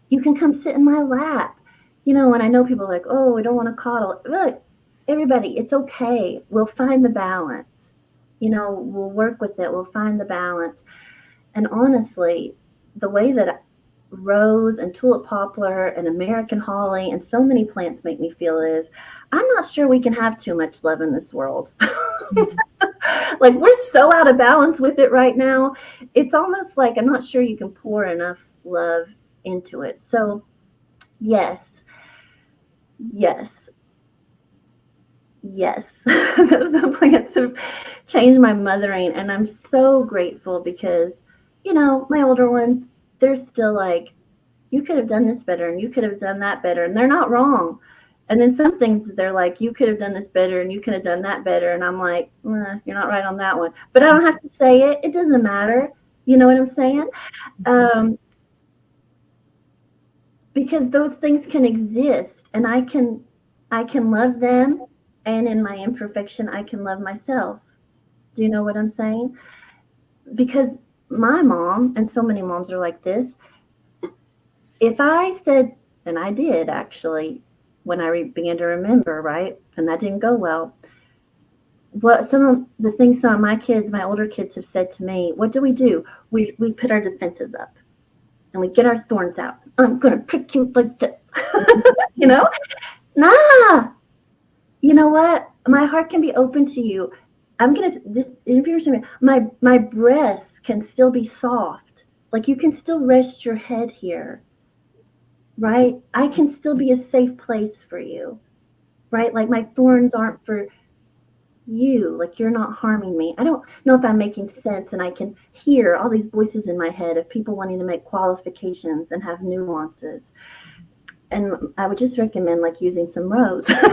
You can come sit in my lap. And I know people are like, oh, we don't want to coddle. Look, everybody, it's okay. We'll find the balance. We'll work with it. We'll find the balance. And honestly, the way that rose and tulip poplar and American holly and so many plants make me feel is I'm not sure we can have too much love in this world. Mhm. Like we're so out of balance with it right now. It's almost like I'm not sure you can pour enough love into it. So, yes, yes, yes. The plants have changed my mothering, and I'm so grateful because, my older ones, they're still like, you could have done this better and you could have done that better, and they're not wrong. And then some things they're like, you could have done this better and you could have done that better. And I'm like, you're not right on that one. But I don't have to say it. It doesn't matter. You know what I'm saying? Mhm. Um, because those things can exist and I can love them, and in my imperfection I can love myself. Do you know what I'm saying? Because my mom and so many moms are like this. If I said, and I did actually, when I began to remember, right, and that didn't go well, what some of the things some of my older kids have said to me, what do? We put our defenses up and we get our thorns out. I'm gonna prick you like this. you know? Nah. You know what? My heart can be open to you. I'm gonna this if you're saying my breasts can still be soft. Like you can still rest your head here, right? I can still be a safe place for you, right? Like my thorns aren't for you, like you're not harming me. I don't know if I'm making sense, and I can hear all these voices in my head of people wanting to make qualifications and have nuances. And I would just recommend like using some rose, because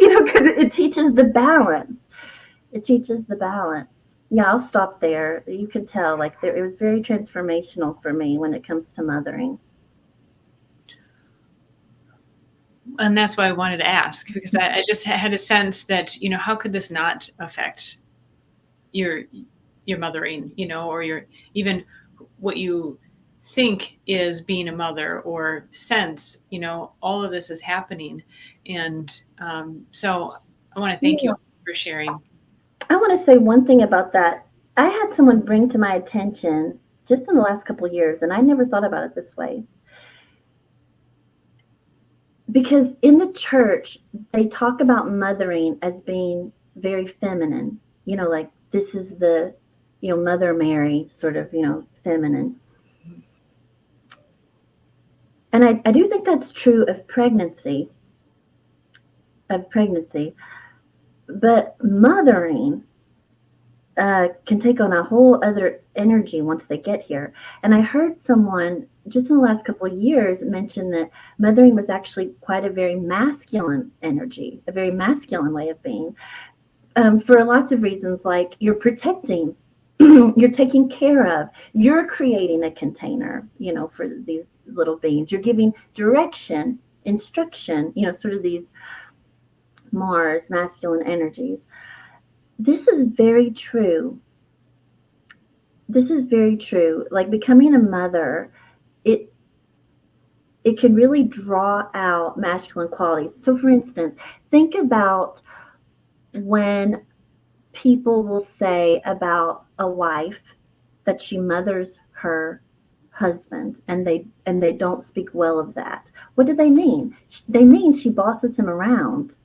it teaches the balance. It teaches the balance. Yeah, I'll stop there. You can tell, like, it was very transformational for me when it comes to mothering. And that's why I wanted to ask because I just had a sense that how could this not affect your your mothering, or your even what you think is being a mother or sense, all of this is happening. And so I want to thank you Yeah. for sharing. I want to say one thing about that. I had someone bring to my attention just in the last couple of years, and I never thought about it this way. Because in the church, they talk about mothering as being very feminine, like this is the, Mother Mary sort of, feminine. And I do think that's true of pregnancy, but mothering can take on a whole other energy once they get here. And I heard someone just in the last couple of years mention that mothering was actually quite a very masculine energy, a very masculine way of being, for lots of reasons, like you're protecting, you're taking care of, you're creating a container, for these little beings. You're giving direction, instruction, sort of these Mars masculine energies. This is very true. This is very true. Like becoming a mother, it it can really draw out masculine qualities. So for instance, think about when people will say about a wife that she mothers her husband, and they don't speak well of that. What do they mean? They mean she bosses him around.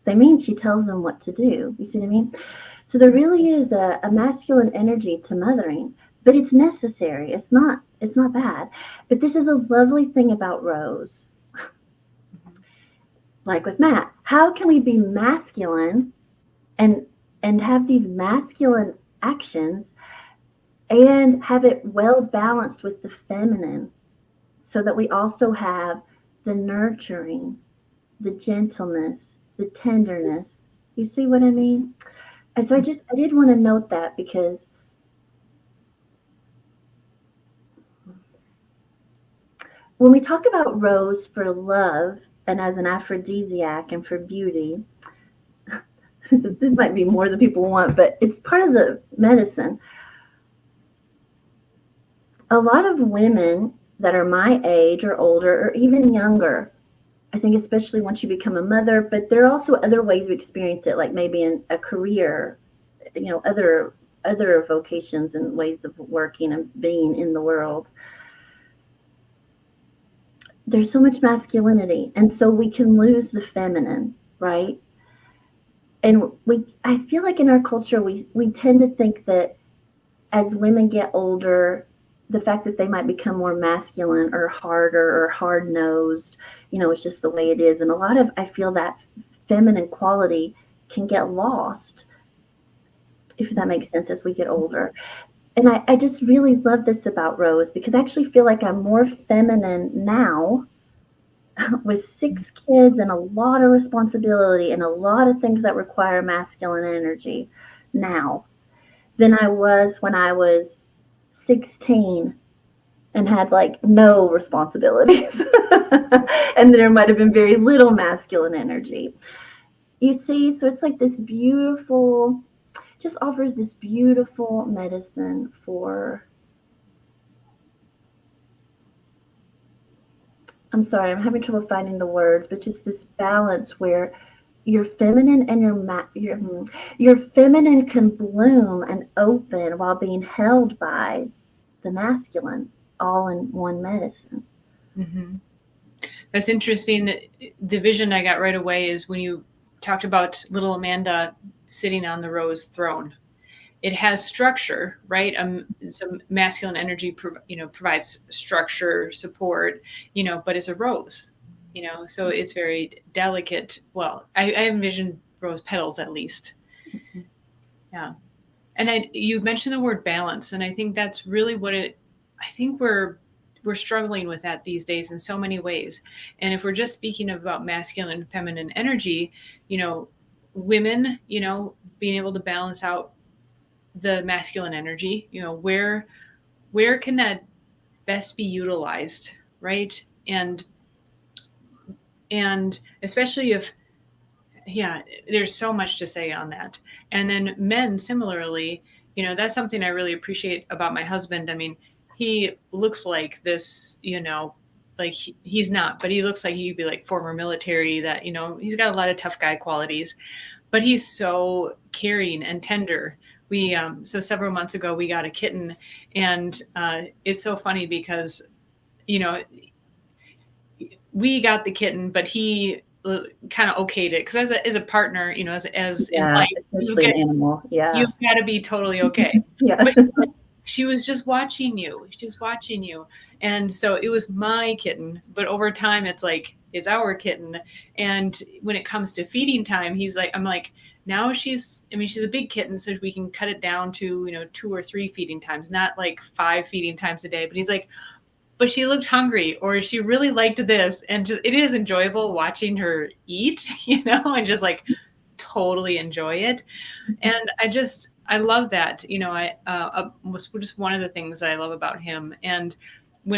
They mean she tells him what to do. You see what I mean? So there really is a masculine energy to mothering, but it's necessary. It's not bad. But this is a lovely thing about Rose. Like with Matt, how can we be masculine and have these masculine actions and have it well balanced with the feminine, so that we also have the nurturing, the gentleness, the tenderness. You see what I mean? And so I did want to note that, because when we talk about rose for love and as an aphrodisiac and for beauty, this might be more than people want, but it's part of the medicine. A lot of women that are my age or older or even younger, I think especially once you become a mother, but there are also other ways we experience it, like maybe in a career, other vocations and ways of working and being in the world. There's so much masculinity, and so we can lose the feminine, right? And I feel like in our culture we tend to think that as women get older, the fact that they might become more masculine or harder or hard nosed, it's just the way it is. And a lot of, I feel that feminine quality can get lost, if that makes sense, as we get older. And I just really love this about Rose, because I actually feel like I'm more feminine now with 6 kids and a lot of responsibility and a lot of things that require masculine energy now than I was when I was 16 and had like no responsibilities. And there might have been very little masculine energy. You see, so it's like this beautiful, just offers this beautiful medicine for, I'm sorry, I'm having trouble finding the words, but just this balance where your feminine and your feminine can bloom and open while being held by the masculine, all in one medicine. Mm-hmm. That's interesting. The vision I got right away is when you talked about little Amanda sitting on the rose throne. It has structure, right? Some masculine energy, provides structure, support, but it's a rose, so it's very delicate. Well, I envision rose petals at least. Mm-hmm. Yeah. And you mentioned the word balance, and I think that's really I think we're struggling with that these days in so many ways. And if we're just speaking about masculine and feminine energy, women, being able to balance out the masculine energy, where can that best be utilized, right? And especially if, yeah, there's so much to say on that. And then men similarly, that's something I really appreciate about my husband. I mean, he looks like this, like he's not, but he looks like he'd be like former military, that, he's got a lot of tough guy qualities, but he's so caring and tender. So several months ago we got a kitten, and it's so funny because, we got the kitten, but he kind of okayed it, because as a partner, as in life, especially an animal, you've got to be totally okay. Yeah. But she was just watching you. She's watching you. And so it was my kitten, but over time it's like, it's our kitten. And when it comes to feeding time, I'm like, Now she's a big kitten, so we can cut it down to, 2 or 3 feeding times, not like 5 feeding times a day. But he's like, but she looked hungry, or she really liked this. And just, it is enjoyable watching her eat, and just like totally enjoy it. And I love that. I was just one of the things that I love about him. And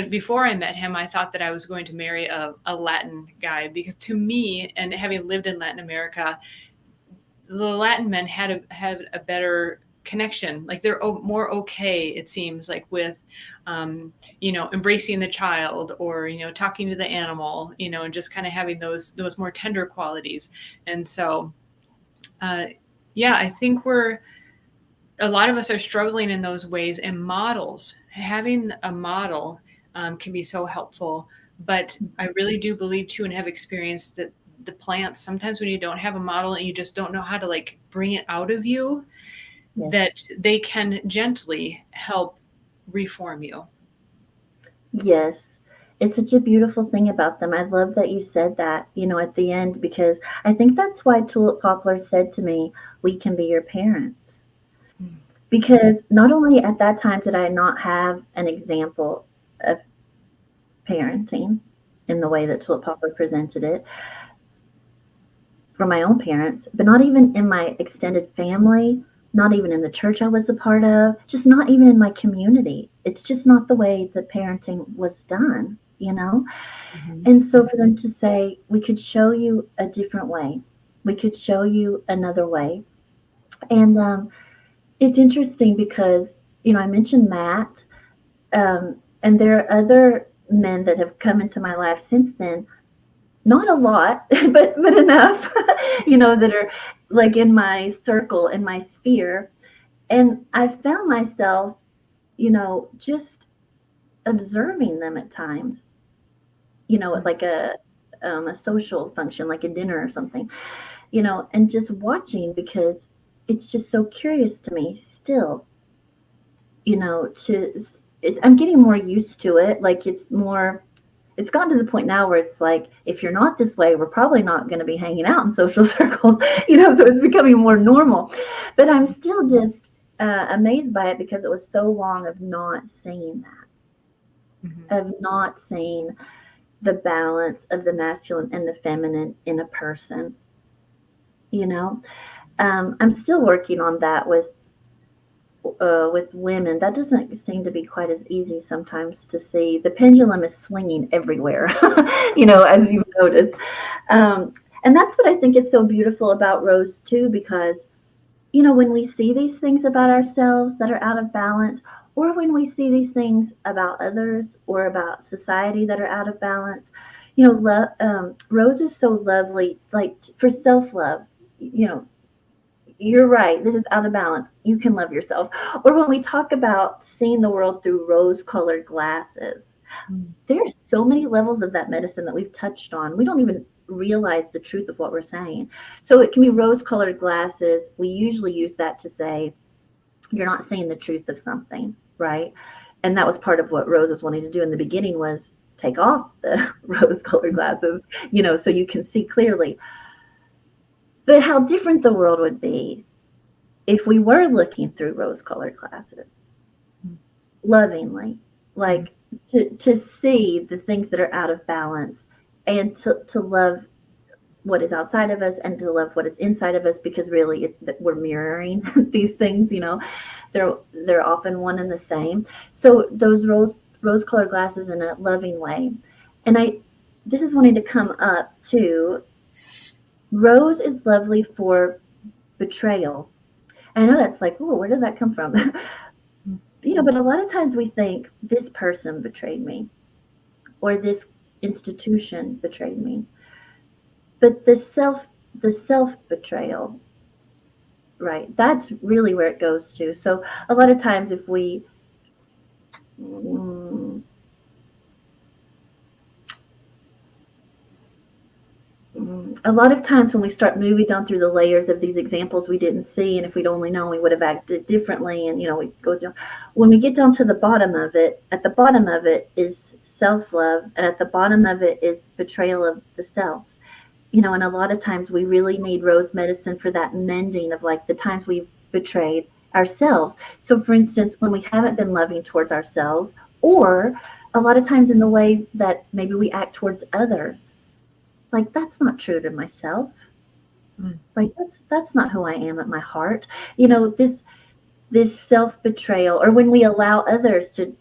before I met him, I thought that I was going to marry a Latin guy, because to me, and having lived in Latin America, the Latin men had a better connection. Like they're more okay, it seems like, with embracing the child, or talking to the animal, and just kind of having those more tender qualities. And so uh, yeah, I think a lot of us are struggling in those ways, and models, having a model, can be so helpful. But I really do believe too, and have experienced, that the plants, sometimes when you don't have a model and you just don't know how to like bring it out of you, Yes. that they can gently help reform you. Yes. It's such a beautiful thing about them. I love that you said that, at the end, because I think that's why Tulip Poplar said to me, "We can be your parents." Mm. Because not only at that time did I not have an example of parenting in the way that Tulip Poplar presented it from my own parents, but not even in my extended family, not even in the church I was a part of, just not even in my community. It's just not the way that parenting was done. Mhm. And so for them to say, we could show you a different way, we could show you another way. And it's interesting because, I mentioned Matt, and there are other men that have come into my life since then. Not a lot, but enough, that are like in my circle, in my sphere. And I found myself, just observing them at times, at like a social function, like a dinner or something, and just watching, because it's just so curious to me still, I'm getting more used to it. Like it's gotten to the point now where it's like, if you're not this way, we're probably not going to be hanging out in social circles, so it's becoming more normal. But I'm still just amazed by it, because it was so long of not seeing Mhm. that, of not seeing the balance of the masculine and the feminine in a person, you know. I'm still working on that with women. That doesn't seem to be quite as easy sometimes to see. The pendulum is swinging everywhere, as you've noticed. And that's what I think is so beautiful about Rose, too, because, when we see these things about ourselves that are out of balance, or when we see these things about others or about society that are out of balance, Rose is so lovely, like for self love. You know, you're right, this is out of balance. You can love yourself. Or when we talk about seeing the world through rose colored glasses, Mm. there's so many levels of that medicine that we've touched on. We don't even realize the truth of what we're saying. So it can be rose colored glasses. We usually use that to say, you're not seeing the truth of something, right? And that was part of what Rose was wanting to do in the beginning, was take off the rose colored glasses, so you can see clearly. But how different the world would be if we were looking through rose colored glasses, lovingly, Mhm. like to see the things that are out of balance, and to love what is outside of us, and to love what is inside of us, because really we're mirroring these things. They're often one and the same. So those rose colored glasses in a loving way. And this is wanting to come up too. Rose is lovely for betrayal. I know that's like, oh, where did that come from? But a lot of times we think, this person betrayed me, or this institution betrayed me. But the self betrayal, right? That's really where it goes to. So a lot of times, if we mm, a lot of times when we start moving down through the layers of these examples we didn't see, and if we'd only known, we would have acted differently. And we go down. When we get down to the bottom of it, at the bottom of it is self love, and at the bottom of it is betrayal of the self. And a lot of times we really need rose medicine for that mending of like the times we've betrayed ourselves. So, for instance, when we haven't been loving towards ourselves, or a lot of times in the way that maybe we act towards others, like that's not true to myself. Mm. Right? That's not who I am at my heart. This self betrayal, or when we allow others to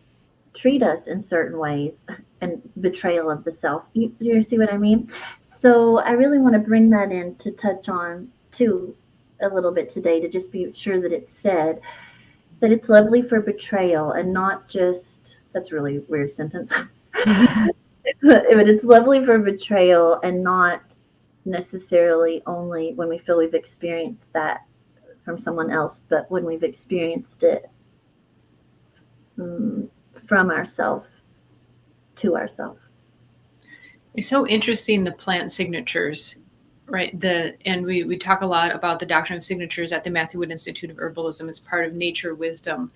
treat us in certain ways, and betrayal of the self. You see what I mean? So I really want to bring that in to touch on too a little bit today, to just be sure that it's said that it's lovely for betrayal and not just, that's a really weird sentence. But it's lovely for betrayal and not necessarily only when we feel we've experienced that from someone else, but when we've experienced it mm, from ourselves to ourselves. It's so interesting, the plant signatures, right? And we talk a lot about the doctrine of signatures at the Matthew Wood Institute of Herbalism as part of nature wisdom.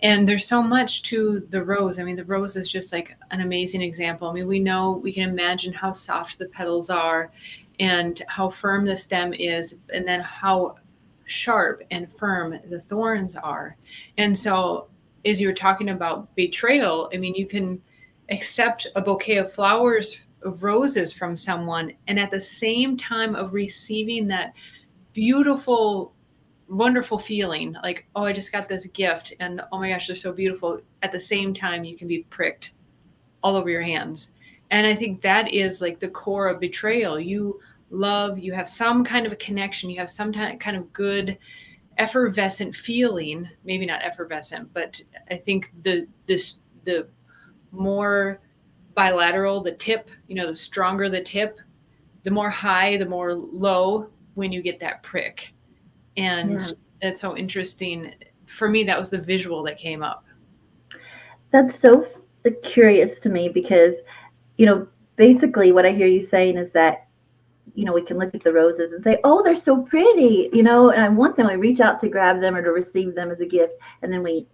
And there's so much to the rose. I mean, the rose is just like an amazing example. I mean, we can imagine how soft the petals are and how firm the stem is, and then how sharp and firm the thorns are. And so, as you were talking about betrayal, I mean, you can accept a bouquet of flowers, of roses from someone, and at the same time of receiving that beautiful, wonderful feeling like, oh, I just got this gift and oh my gosh, they're so beautiful. At the same time, you can be pricked all over your hands. And I think that is like the core of betrayal. You have some kind of a connection, you have some kind of good effervescent feeling, maybe not effervescent, but I think the more bilateral the tip, the stronger the tip, the more high, the more low when you get that prick. And Yeah. it's so interesting. For me, that was the visual that came up. That's so curious to me because, you know, basically what I hear you saying is that, we can look at the roses and say, oh, they're so pretty, and I want them. I reach out to grab them or to receive them as a gift. And then we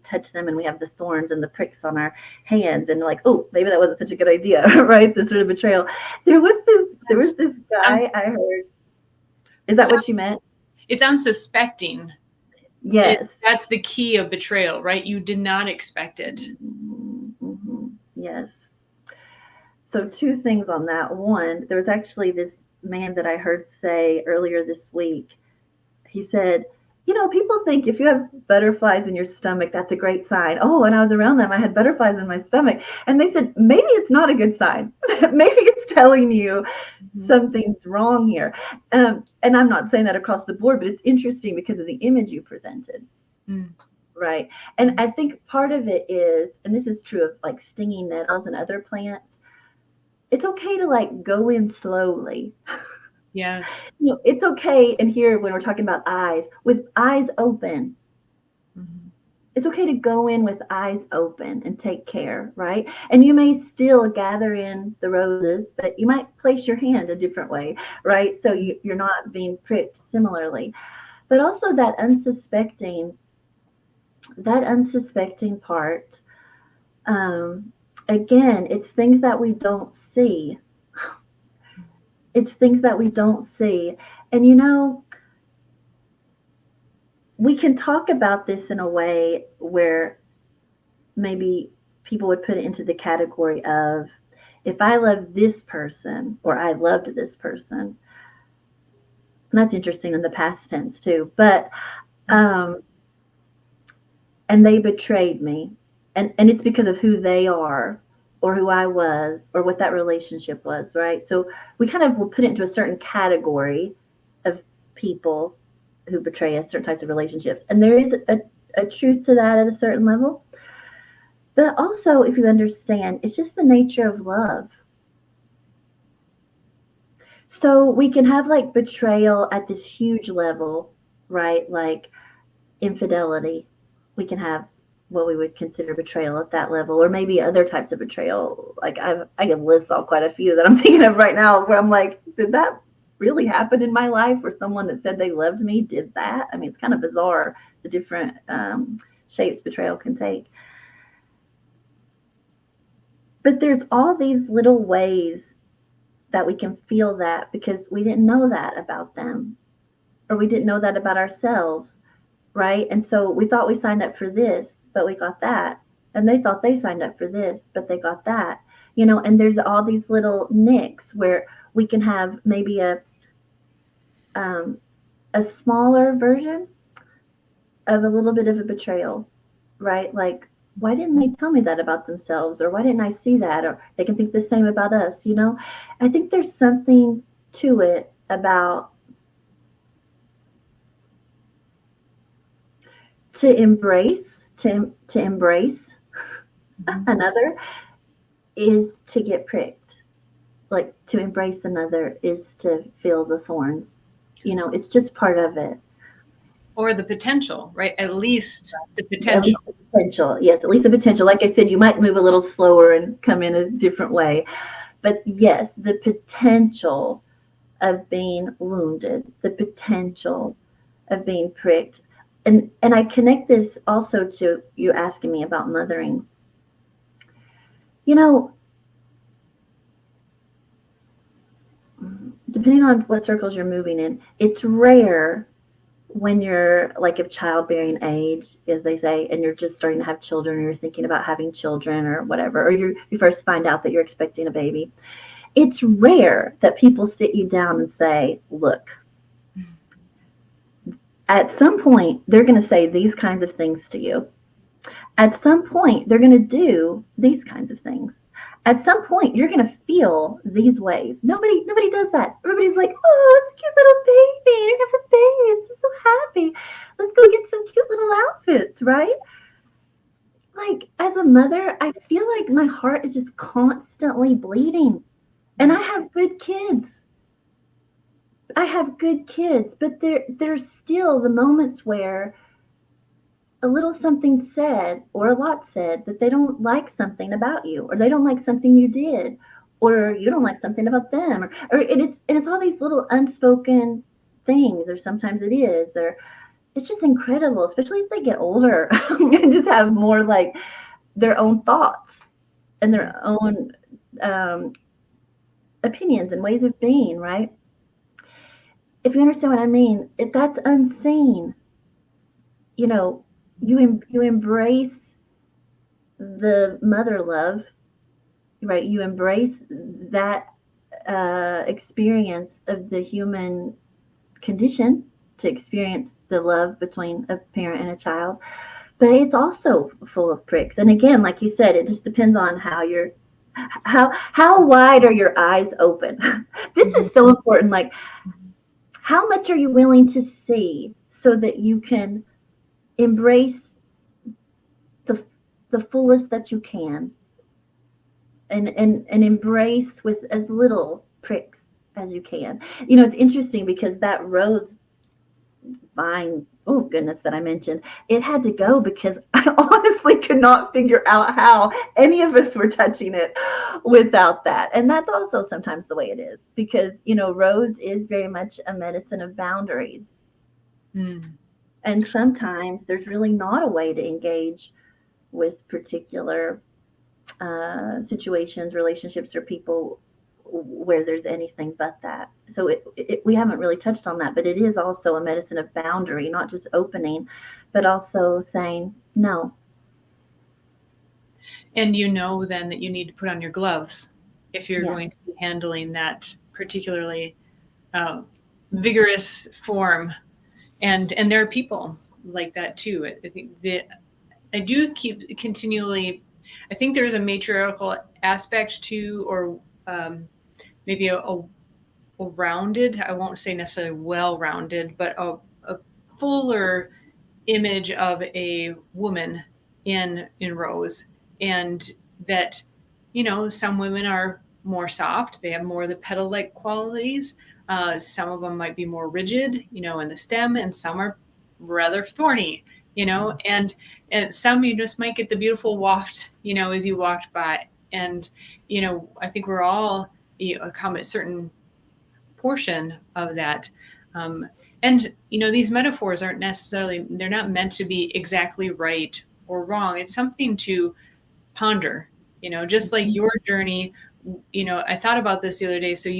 touch them and we have the thorns and the pricks on our hands and like, oh, maybe that wasn't such a good idea, right? This sort of betrayal. There was this Sounds, guy I heard. Is that what you meant? it's unsuspecting. Yes. That's the key of betrayal, right? You did not expect it. Mm-hmm. Yes. So two things on that. One, there was actually this man that I heard say earlier this week. He said, people think if you have butterflies in your stomach, that's a great sign. Oh, when I was around them, I had butterflies in my stomach. And they said, maybe it's not a good sign. Maybe it's telling you something's wrong here. And I'm not saying that across the board, but it's interesting because of the image you presented. Mm. Right. And I think part of it is, and this is true of like stinging nettles and other plants, it's okay to like go in slowly. Yes. It's okay. And here, when we're talking about eyes, with eyes open, Mm-hmm. it's okay to go in with eyes open and take care, right? And you may still gather in the roses, but you might place your hand a different way, right? So you're not being pricked similarly. But also that unsuspecting part, again, it's things that we don't see. It's things that we don't see. And we can talk about this in a way where maybe people would put it into the category of, if I love this person or I loved this person. And that's interesting in the past tense too. But and they betrayed me. And it's because of who they are or who I was or what that relationship was, right? So we kind of will put it into a certain category of people who betray us, certain types of relationships. And there is a truth to that at a certain level. But also, if you understand, it's just the nature of love. So we can have like betrayal at this huge level, right? Like infidelity. We can have what we would consider betrayal at that level, or maybe other types of betrayal. Like I can list off quite a few that I'm thinking of right now where I'm like, did that really happen in my life where someone that said they loved me did that? I mean, it's kind of bizarre the different shapes betrayal can take. But there's all these little ways that we can feel that because we didn't know that about them, or we didn't know that about ourselves, right? And so we thought we signed up for this, but we got that. And they thought they signed up for this, but they got that. And there's all these little nicks where we can have maybe um, a smaller version of a little bit of a betrayal, right? Like, why didn't they tell me that about themselves? Or why didn't I see that? Or they can think the same about us. I think there's something to it about to embrace another is to get pricked. Like, to embrace another is to feel the thorns. It's just part of it. Or the potential, right? At least the At potential. least the potential. Yes, at least the potential. Like I said, you might move a little slower and come in a different way. But yes, the potential of being wounded, the potential of being pricked. And I connect this also to you asking me about mothering. You know, depending on what circles you're moving in, it's rare when you're like of childbearing age, as they say, and you're just starting to have children, or you're thinking about having children or whatever, or you first find out that you're expecting a baby. It's rare that people sit you down and say, look, at some point, they're going to say these kinds of things to you. At some point, they're going to do these kinds of things. At some point, you're going to feel these ways. Nobody does that. Everybody's like, oh, it's a cute little baby. You're going to have a baby. It's so happy. Let's go get some cute little outfits, right? Like, as a mother, I feel like my heart is just constantly bleeding. And I have good kids. But there's still the moments where a little something said or a lot said that they don't like something about you, or they don't like something you did, or you don't like something about them, or it's all these little unspoken things, or sometimes it is, or it's just incredible, especially as they get older and just have more like their own thoughts and their own um, opinions and ways of being, right? If you understand what I mean, that's unseen. You know, you embrace the mother love, right? You embrace that experience of the human condition, to experience the love between a parent and a child. But it's also full of pricks. And again, like you said, it just depends on how wide are your eyes open. This is so important. Like, how much are you willing to see so that you can embrace the the fullest that you can, and embrace with as little pricks as you can. It's interesting because that rose vine, oh goodness, that I mentioned, it had to go because I honestly could not figure out how any of us were touching it without that. And that's also sometimes the way it is, because rose is very much a medicine of boundaries. And sometimes there's really not a way to engage with particular situations, relationships, or people where there's anything but that. So we haven't really touched on that, but it is also a medicine of boundary, not just opening, but also saying no. And then that you need to put on your gloves if you're going to be handling that particularly vigorous form. And there are people like that too. I think that I do keep continually, I think there's a matriarchal aspect to, or maybe a rounded, I won't say necessarily well-rounded, but a fuller image of a woman in Rose. And that, some women are more soft. They have more of the petal-like qualities. Some of them might be more rigid, in the stem, and some are rather thorny, and some you just might get the beautiful waft, as you walked by. And, I think we're all come at certain portion of that. And, these metaphors aren't necessarily, they're not meant to be exactly right or wrong. It's something to ponder, just like your journey I thought about this the other day. So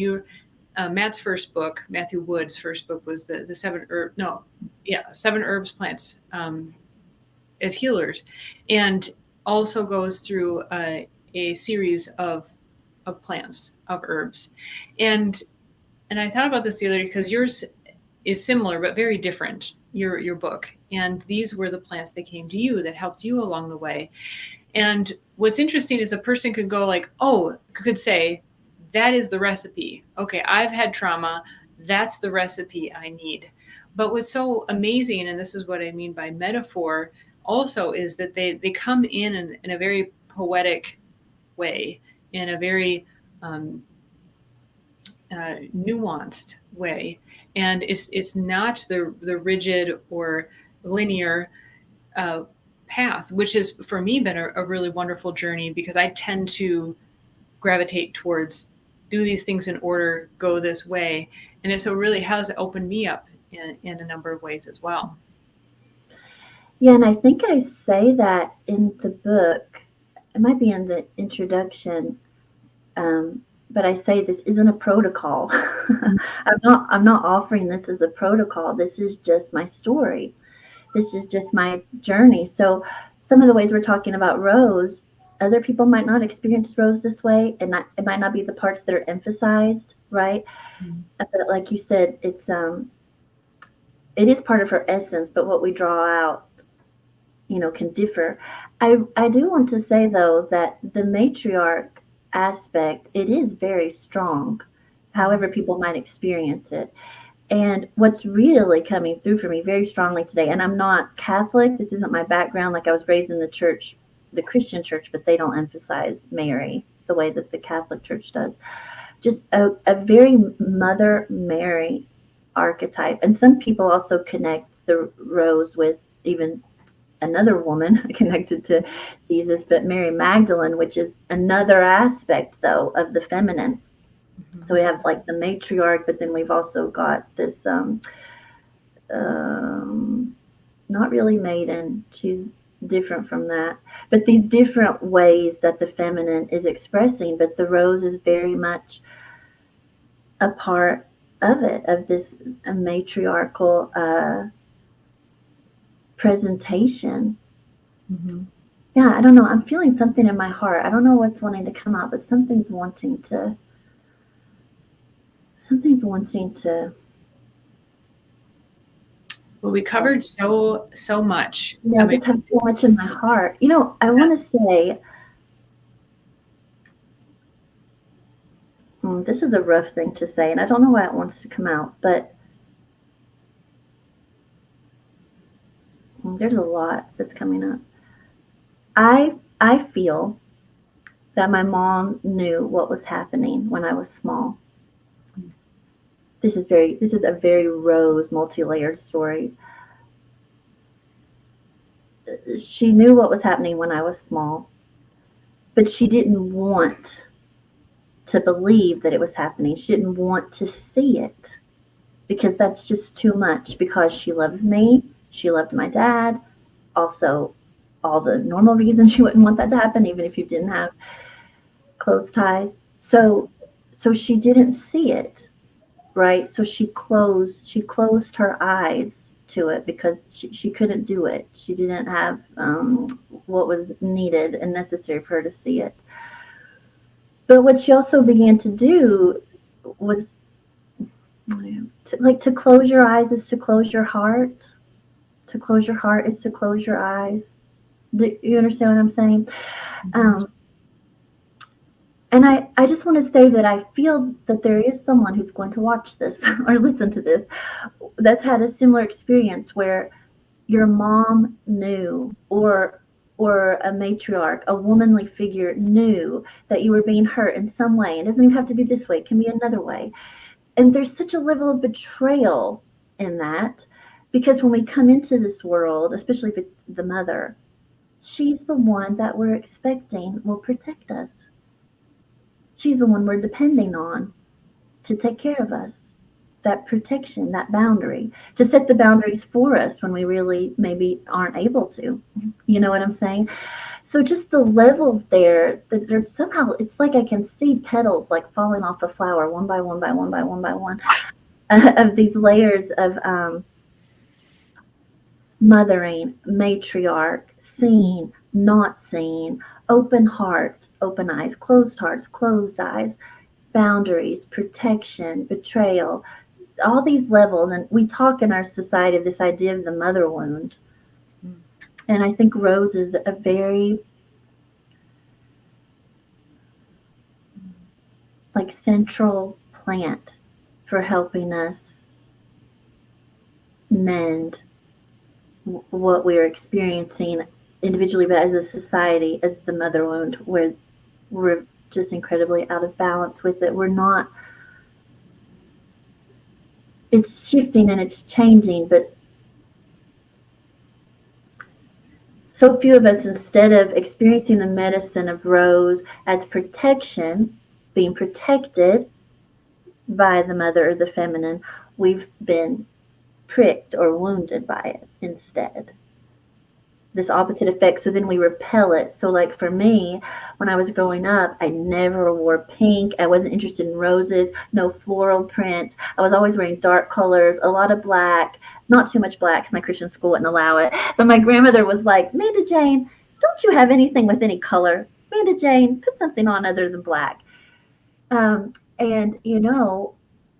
Matt's first book, Matthew Wood's first book, was the seven herbs plants as healers, and also goes through a series of plants, of herbs, and I thought about this the other day because yours is similar but very different. Your book, and these were the plants that came to you that helped you along the way. And what's interesting is a person could go like, oh, could say, that is the recipe. Okay, I've had trauma. That's the recipe I need. But what's so amazing, and this is what I mean by metaphor, also is that they come in a very poetic way, in a very nuanced way, and it's not the rigid or linear uh, path, which has for me been a really wonderful journey, because I tend to gravitate towards do these things in order, go this way, and it so really has opened me up in a number of ways as well. Yeah, and I think I say that in the book. It might be in the introduction, but I say this isn't a protocol. I'm not offering this as a protocol. This is just my story. This is just my journey. So some of the ways we're talking about Rose, other people might not experience Rose this way, and it might not be the parts that are emphasized, right? Mm-hmm. But like you said, it is part of her essence, but what we draw out, can differ. I do want to say though that the matriarch aspect, it is very strong, however people might experience it. And what's really coming through for me very strongly today, and I'm not Catholic, this isn't my background, like I was raised in the church, the Christian church, but they don't emphasize Mary the way that the Catholic Church does. Just a very Mother Mary archetype. And some people also connect the rose with even another woman connected to Jesus, but Mary Magdalene, which is another aspect, though, of the feminine. So we have like the matriarch, but then we've also got this not really maiden. She's different from that. But these different ways that the feminine is expressing, but the rose is very much a part of it, of this matriarchal presentation. Mm-hmm. Yeah, I don't know. I'm feeling something in my heart. I don't know what's wanting to come out, but something's wanting to. Well, we covered so much. Yeah, I I mean, just have so much in my heart. I want to say, this is a rough thing to say, and I don't know why it wants to come out, but there's a lot that's coming up. I feel that my mom knew what was happening when I was small. This is a very Rose multi-layered story. She knew what was happening when I was small, but she didn't want to believe that it was happening. She didn't want to see it because that's just too much, because she loves me. She loved my dad. Also, all the normal reasons you wouldn't want that to happen, even if you didn't have close ties. So she didn't see it, right? So she closed her eyes to it because she couldn't do it. She didn't have what was needed and necessary for her to see it. But what she also began to do was to close your eyes is to close your heart. To close your heart is to close your eyes. Do you understand what I'm saying? Um, and I just want to say that I feel that there is someone who's going to watch this or listen to this that's had a similar experience where your mom knew, or a matriarch, a womanly figure knew that you were being hurt in some way. It doesn't even have to be this way, it can be another way. And there's such a level of betrayal in that, because when we come into this world, especially if it's the mother, she's the one that we're expecting will protect us. She's the one we're depending on to take care of us. That protection, that boundary, to set the boundaries for us when we really maybe aren't able to. You know what I'm saying? So just the levels there, that are somehow, it's like I can see petals like falling off a flower one by one by one by one by one, of these layers of mothering, matriarch, seen, not seen, open hearts, open eyes, closed eyes, boundaries, protection, betrayal, all these levels. And we talk in our society of this idea of the mother wound. Mm. And I think rose is a very like central plant for helping us mend what we're experiencing individually, but as a society, as the mother wound, where we're just incredibly out of balance with it. We're not, it's shifting and it's changing, but so few of us, instead of experiencing the medicine of rose as protection, being protected by the mother or the feminine, we've been pricked or wounded by it instead. This opposite effect. So then we repel it. So, like for me, when I was growing up, I never wore pink. I wasn't interested in roses, no floral prints. I was always wearing dark colors, a lot of black, not too much black because my Christian school wouldn't allow it. But my grandmother was like, Amanda Jane, don't you have anything with any color? Amanda Jane, put something on other than black. And,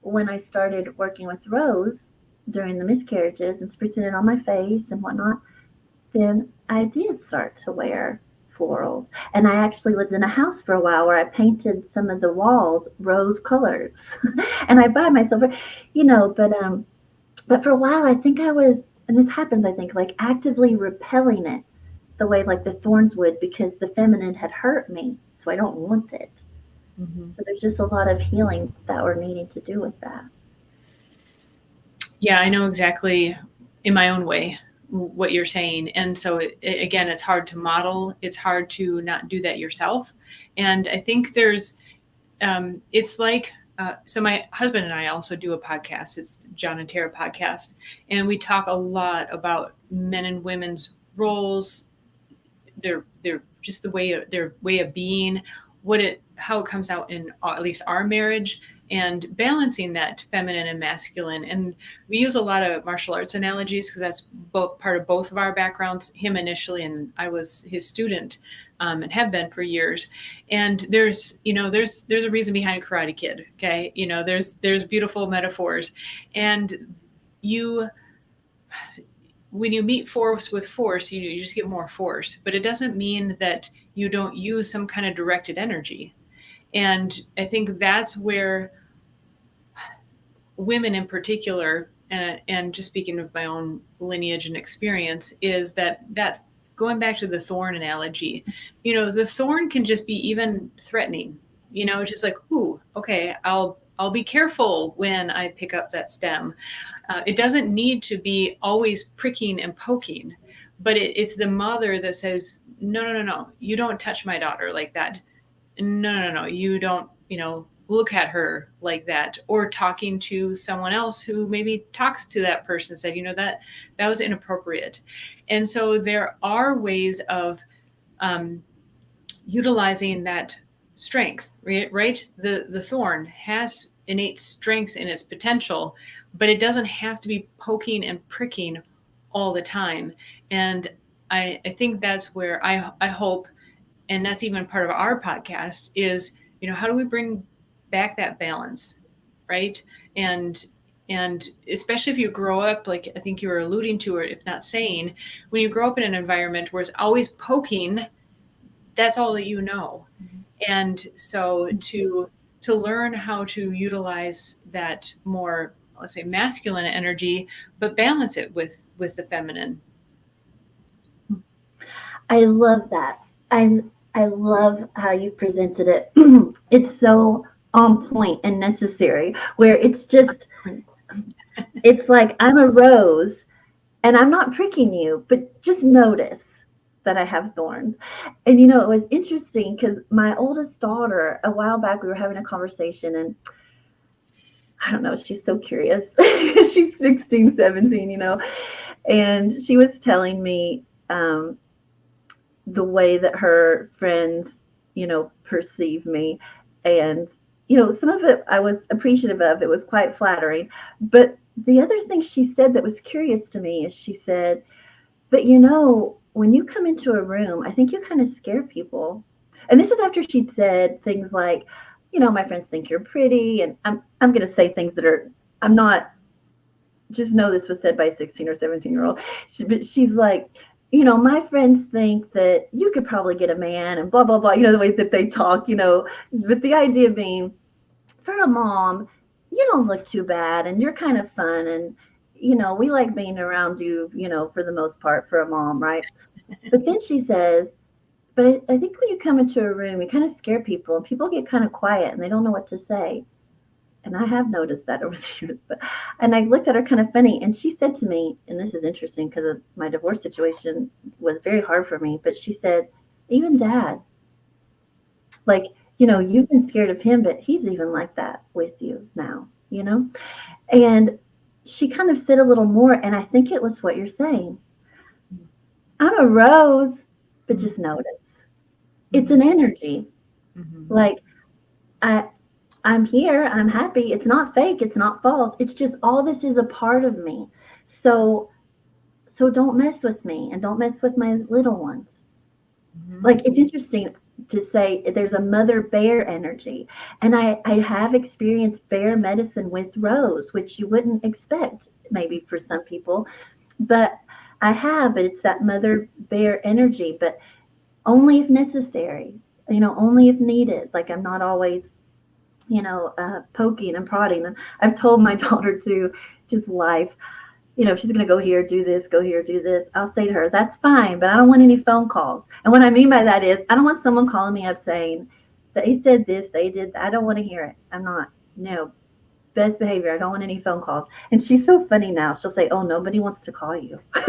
when I started working with Rose during the miscarriages and spritzing it on my face and whatnot, then I did start to wear florals. And I actually lived in a house for a while where I painted some of the walls rose colors. And I buy myself, but for a while I think I was, and this happens, I think, like actively repelling it the way like the thorns would, because the feminine had hurt me. So I don't want it. Mm-hmm. So there's just a lot of healing that we're needing to do with that. Yeah, I know exactly in my own way what you're saying. And so, again, it's hard to model. It's hard to not do that yourself. And I think it's like, so my husband and I also do a podcast. It's John and Tara podcast. And we talk a lot about men and women's roles, their just their way of being, how it comes out in at least our marriage, and balancing that feminine and masculine. And we use a lot of martial arts analogies because that's both part of both of our backgrounds. Him initially, and I was his student, and have been for years. And there's a reason behind Karate Kid. Okay, there's beautiful metaphors, and you when you meet force with force, you just get more force. But it doesn't mean that you don't use some kind of directed energy. And I think that's where women in particular, and just speaking of my own lineage and experience, is that going back to the thorn analogy, the thorn can just be even threatening. It's just like, ooh, okay, I'll be careful when I pick up that stem. It doesn't need to be always pricking and poking, but it's the mother that says, no, no, no, no, you don't touch my daughter like that. No, no, no, you don't, look at her like that. Or talking to someone else who maybe talks to that person and said, that was inappropriate. And so there are ways of utilizing that strength, right? The thorn has innate strength in its potential, but it doesn't have to be poking and pricking all the time. And I think that's where I hope, and that's even part of our podcast, is, how do we bring back that balance, right? And especially if you grow up, like I think you were alluding to, or if not saying, when you grow up in an environment where it's always poking, that's all that you know. And so to learn how to utilize that more, let's say, masculine energy, but balance it with the feminine. I love that. I love how you presented it. It's so on point and necessary, where it's like I'm a rose and I'm not pricking you, but just notice that I have thorns. And it was interesting because my oldest daughter, a while back, we were having a conversation, and I don't know, she's so curious. She's 16, 17, and she was telling me, the way that her friends, perceive me. And, some of it I was appreciative of. It was quite flattering. But the other thing she said that was curious to me is she said, but when you come into a room, I think you kind of scare people. And this was after she'd said things like, my friends think you're pretty. And I'm going to say things that are, I'm not, just know this was said by a 16 or 17-year-old. But she's like, my friends think that you could probably get a man and blah, blah, blah, the way that they talk, but the idea being, for a mom, you don't look too bad and you're kind of fun. And, we like being around you, for the most part for a mom, right? But then she says, but I think when you come into a room, you kind of scare people and people get kind of quiet and they don't know what to say. And I have noticed that over the years. And I looked at her kind of funny, and she said to me, and this is interesting because my divorce situation was very hard for me, but she said, even Dad, like, you've been scared of him, but he's even like that with you now, And she kind of said a little more, and I think it was what you're saying. I'm a rose, but just notice. It's an energy. Like, I'm here, I'm happy. It's not fake, it's not false. It's just all this is a part of me. So don't mess with me and don't mess with my little ones. Like, it's interesting to say there's a mother bear energy. And I have experienced bear medicine with rose, which you wouldn't expect maybe for some people. But I have, but it's that mother bear energy, but only if necessary, only if needed. Like, I'm not always poking and prodding. And I've told my daughter to just life, she's going to go here, do this, go here, do this. I'll say to her, that's fine, but I don't want any phone calls. And what I mean by that is I don't want someone calling me up saying that he said this, they did that. I don't want to hear it. I'm not, best behavior. I don't want any phone calls. And she's so funny now. She'll say, oh, nobody wants to call you. But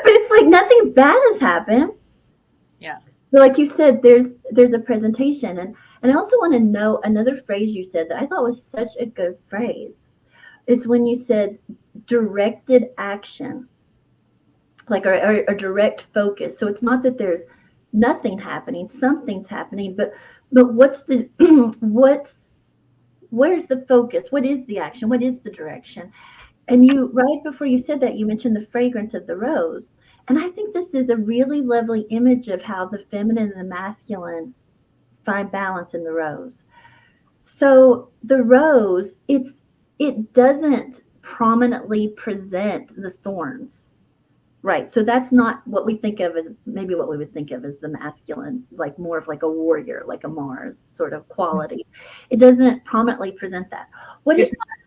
it's like nothing bad has happened. Yeah. But like you said, there's a presentation. And I also want to know another phrase you said that I thought was such a good phrase. Is when you said directed action, like a direct focus. So it's not that there's nothing happening, something's happening, but what's the where's the focus? What is the action? What is the direction? And you, right before you said that, you mentioned the fragrance of the rose. And I think this is a really lovely image of how the feminine and the masculine find balance in the rose. So the rose, it doesn't prominently present the thorns, right? So that's not what we think of as maybe what we would think of as the masculine, like more of like a warrior, like a Mars sort of quality. It doesn't prominently present that.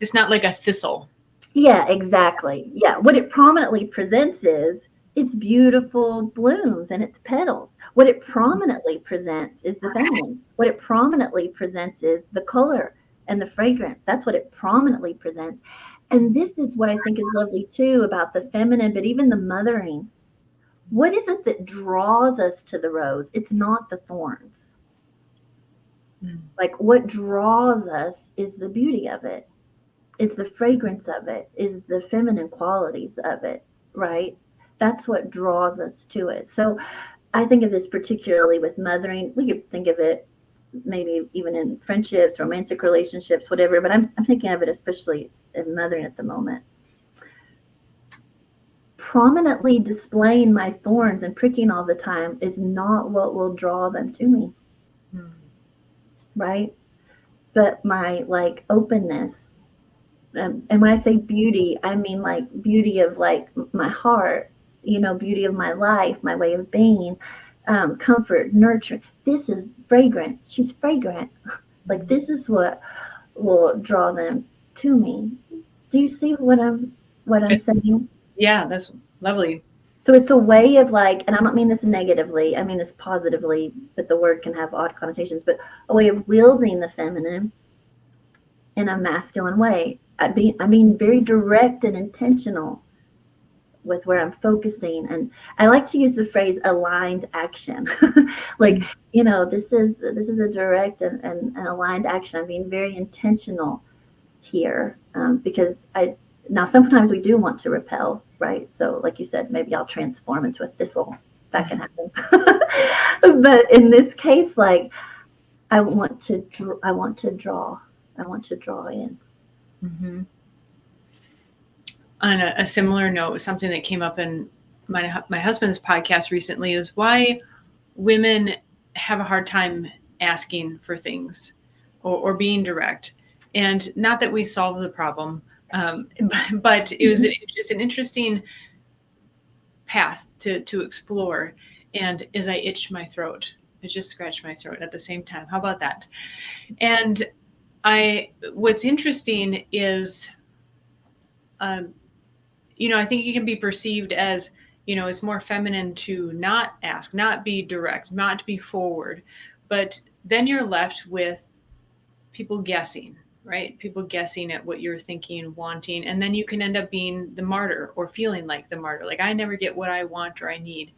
It's not like a thistle. Yeah, exactly. Yeah, what it prominently presents is its beautiful blooms and its petals. What it prominently presents is the feminine. What it prominently presents is the color and the fragrance. That's what it prominently presents. And this is what I think is lovely too about the feminine, but even the mothering. What is it that draws us to the rose? It's not the thorns. Like, what draws us is the beauty of it, is the fragrance of it, is the feminine qualities of it, right? That's what draws us to it. So I think of this particularly with mothering. We could think of it maybe even in friendships, romantic relationships, whatever, but I'm thinking of it especially in mothering at the moment. Prominently displaying my thorns and pricking all the time is not what will draw them to me. Right? But my like openness, and when I say beauty, I mean like beauty of like my heart, beauty of my life, my way of being, comfort, nurture. This is fragrance. She's fragrant. Like, this is what will draw them to me. Do you see what I'm saying? Yeah, that's lovely. So it's a way of like, and I don't mean this negatively, I mean this positively, but the word can have odd connotations, but a way of wielding the feminine in a masculine way. I mean very direct and intentional with where I'm focusing. And I like to use the phrase aligned action. Like, this is a direct and aligned action. I'm being very intentional here, because now sometimes we do want to repel, right? So like you said, maybe I'll transform into a thistle, That can happen. But in this case, like, I want to I want to draw. I want to draw in. Mm-hmm. On a similar note, something that came up in my husband's podcast recently is why women have a hard time asking for things or being direct. And not that we solve the problem, but it was just an interesting path to explore. And as I itched my throat, I just scratched my throat at the same time. How about that? And what's interesting is, I think it can be perceived as, it's more feminine to not ask, not be direct, not be forward. But then you're left with people guessing, right? People guessing at what you're thinking, wanting. And then you can end up being the martyr or feeling like the martyr. Like, I never get what I want or I need.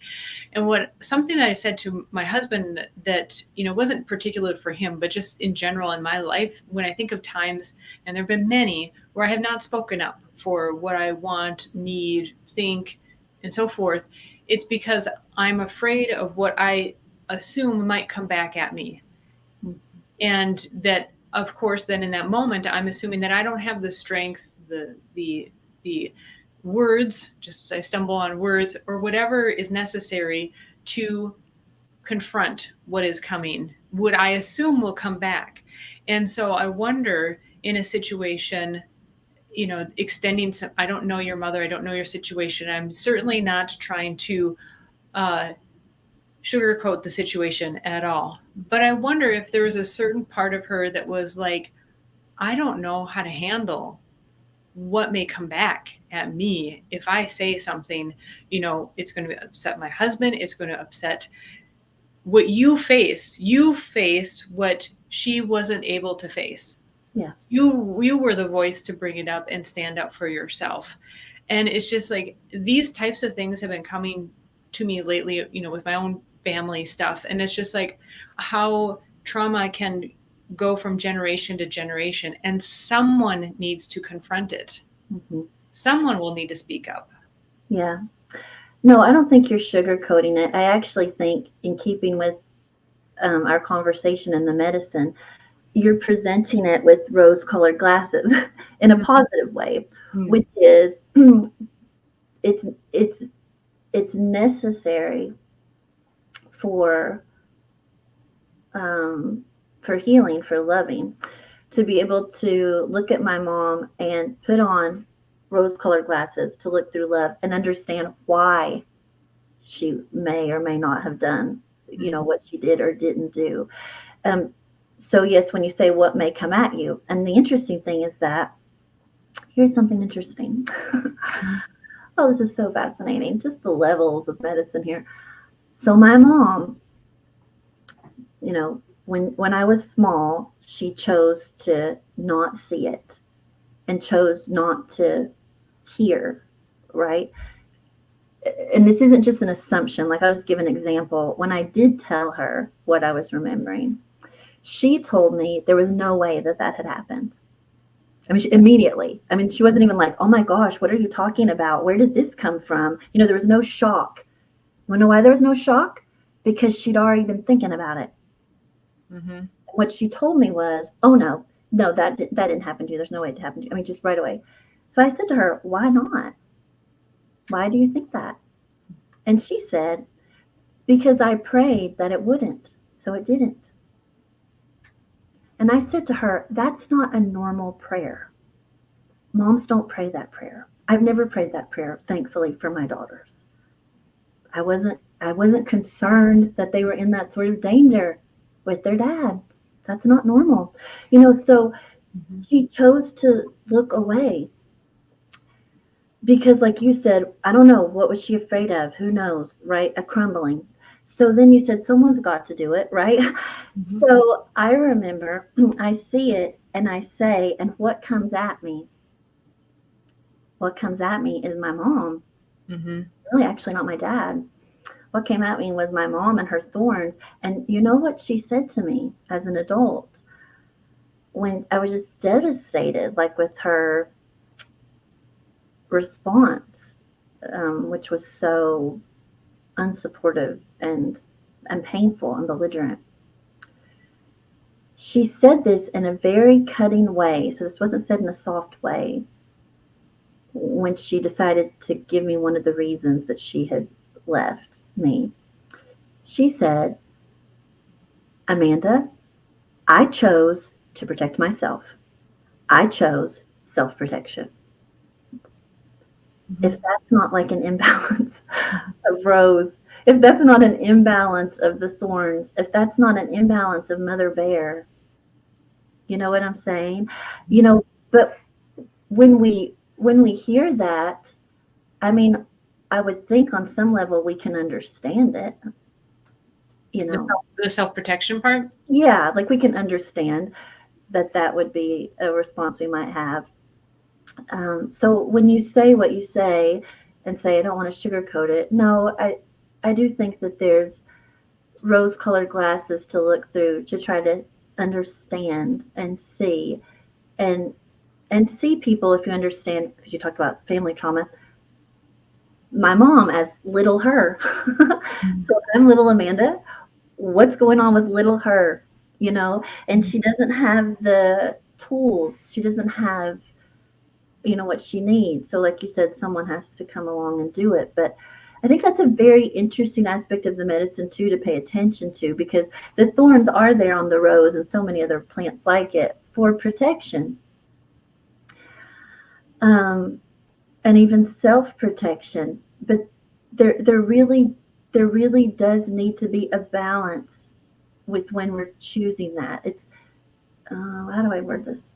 And something that I said to my husband that, wasn't particular for him, but just in general in my life, when I think of times, and there've been many, where I have not spoken up for what I want, need, think, and so forth, it's because I'm afraid of what I assume might come back at me. And that, of course, then in that moment, I'm assuming that I don't have the strength, the words, just I stumble on words or whatever is necessary to confront what is coming, what I assume will come back. And so I wonder, in a situation, extending some, I don't know your mother, I don't know your situation. I'm certainly not trying to sugarcoat the situation at all. But I wonder if there was a certain part of her that was like, I don't know how to handle what may come back at me if I say something. It's going to upset my husband. It's going to upset what you faced. You faced what she wasn't able to face. Yeah. You were the voice to bring it up and stand up for yourself. And it's just like these types of things have been coming to me lately, with my own family stuff. And it's just like how trauma can go from generation to generation, and someone needs to confront it. Mm-hmm. Someone will need to speak up. Yeah. No, I don't think you're sugarcoating it. I actually think, in keeping with our conversation and the medicine, you're presenting it with rose-colored glasses in a positive way, which is it's necessary for healing, for loving, to be able to look at my mom and put on rose-colored glasses to look through love and understand why she may or may not have done, what she did or didn't do. So yes, when you say what may come at you, and the interesting thing is that, here's something interesting. Oh, this is so fascinating. Just the levels of medicine here. So my mom, when I was small, she chose to not see it and chose not to hear, right? And this isn't just an assumption. Like, I'll just give an example. When I did tell her what I was remembering, she told me there was no way that had happened. I mean, immediately. I mean, she wasn't even like, oh my gosh, what are you talking about? Where did this come from? There was no shock. You want to know why there was no shock? Because she'd already been thinking about it. Mm-hmm. What she told me was, oh no, that didn't happen to you. There's no way it happened to you. I mean, just right away. So I said to her, why not? Why do you think that? And she said, because I prayed that it wouldn't, so it didn't. And I said to her, that's not a normal prayer. Moms don't pray that prayer. I've never prayed that prayer, thankfully, for my daughters. I wasn't concerned that they were in that sort of danger with their dad. That's not normal. So she chose to look away. Because, like you said, I don't know, what was she afraid of? Who knows, right? A crumbling. So then you said someone's got to do it, right? Mm-hmm. So I remember I see it and I say, and what comes at me? What comes at me is my mom. Mm-hmm. Really, actually, not my dad. What came at me was my mom and her thorns. And you know what she said to me as an adult? When I was just devastated, like, with her response, which was so unsupportive and painful and belligerent. She said this in a very cutting way, so this wasn't said in a soft way, when she decided to give me one of the reasons that she had left me. She said, Amanda, I chose to protect myself. I chose self protection. Mm-hmm. If that's not like an imbalance of Rose, if that's not an imbalance of the thorns, if that's not an imbalance of Mother Bear, you know what I'm saying? You know, but when we hear that, I mean, I would think on some level we can understand it, you know. The self-protection part? Yeah, like we can understand that that would be a response we might have. So when you say what you say and say, I don't want to sugarcoat it, no, I do think that there's rose colored glasses to look through to try to understand and see and see people, if you understand, because you talked about family trauma, my mom as little her. So I'm little Amanda. What's going on with little her? You know, and she doesn't have the tools. She doesn't have, what she needs. So, like you said, someone has to come along and do it. But I think that's a very interesting aspect of the medicine, too, to pay attention to, because the thorns are there on the rose and so many other plants like it for protection. Um, and even self-protection. But there really does need to be a balance with when we're choosing that. It's how do I word this?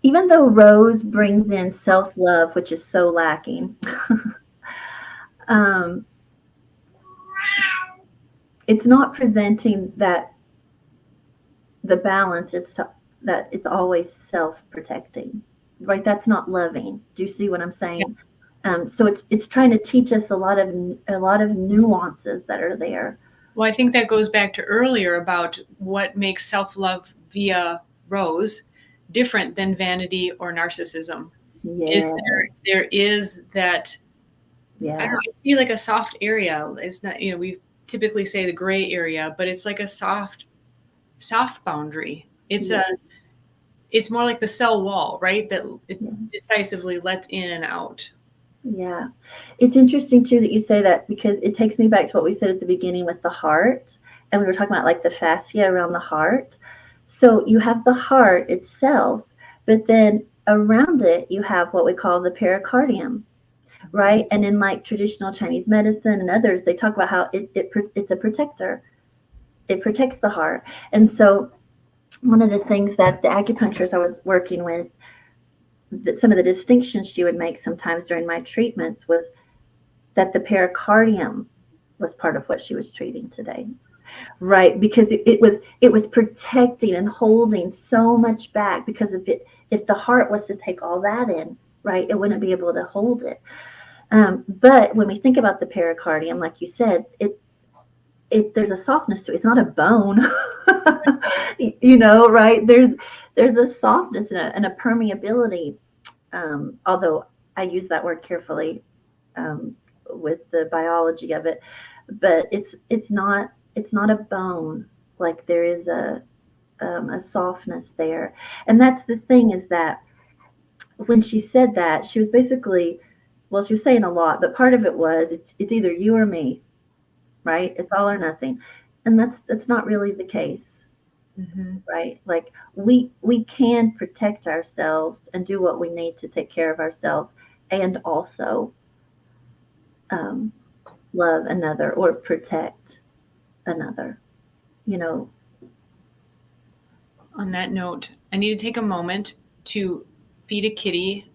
Even though rose brings in self-love, which is so lacking, um, it's not presenting that the balance is that it's always self-protecting, right? That's not loving. Do you see what I'm Yeah. saying? So it's trying to teach us a lot of nuances that are there. Well, I think that goes back to earlier about what makes self-love via rose different than vanity or narcissism. Is Yeah, there is that, I don't know, yeah, I see like a soft area. It's not, we typically say the gray area, but it's like a soft boundary. yeah, It's more like the cell wall, right? That it yeah. decisively lets in and out. Yeah. It's interesting too that you say that, because it takes me back to what we said at the beginning with the heart. And we were talking about like the fascia around the heart. So you have the heart itself, but then around it, you have what we call the pericardium, right? And in like traditional Chinese medicine and others, they talk about how it's a protector. It protects the heart. And so one of the things that the acupuncturist I was working with, some of the distinctions she would make sometimes during my treatments was that the pericardium was part of what she was treating today, right? Because it was protecting and holding so much back, because if the heart was to take all that in, right, it wouldn't be able to hold it. But when we think about the pericardium, like you said, there's a softness to it. It's not a bone, right? There's a softness and a permeability. Although I use that word carefully, um, with the biology of it, but it's not a bone. Like there is a softness there, and that's the thing, is that when she said that, she was basically, well, she was saying a lot, but part of it was it's either you or me, right? It's all or nothing, and that's not really the case, Mm-hmm. right? Like we can protect ourselves and do what we need to take care of ourselves, and also um, love another or protect another, you know. On that note, I need to take a moment to feed a kitty.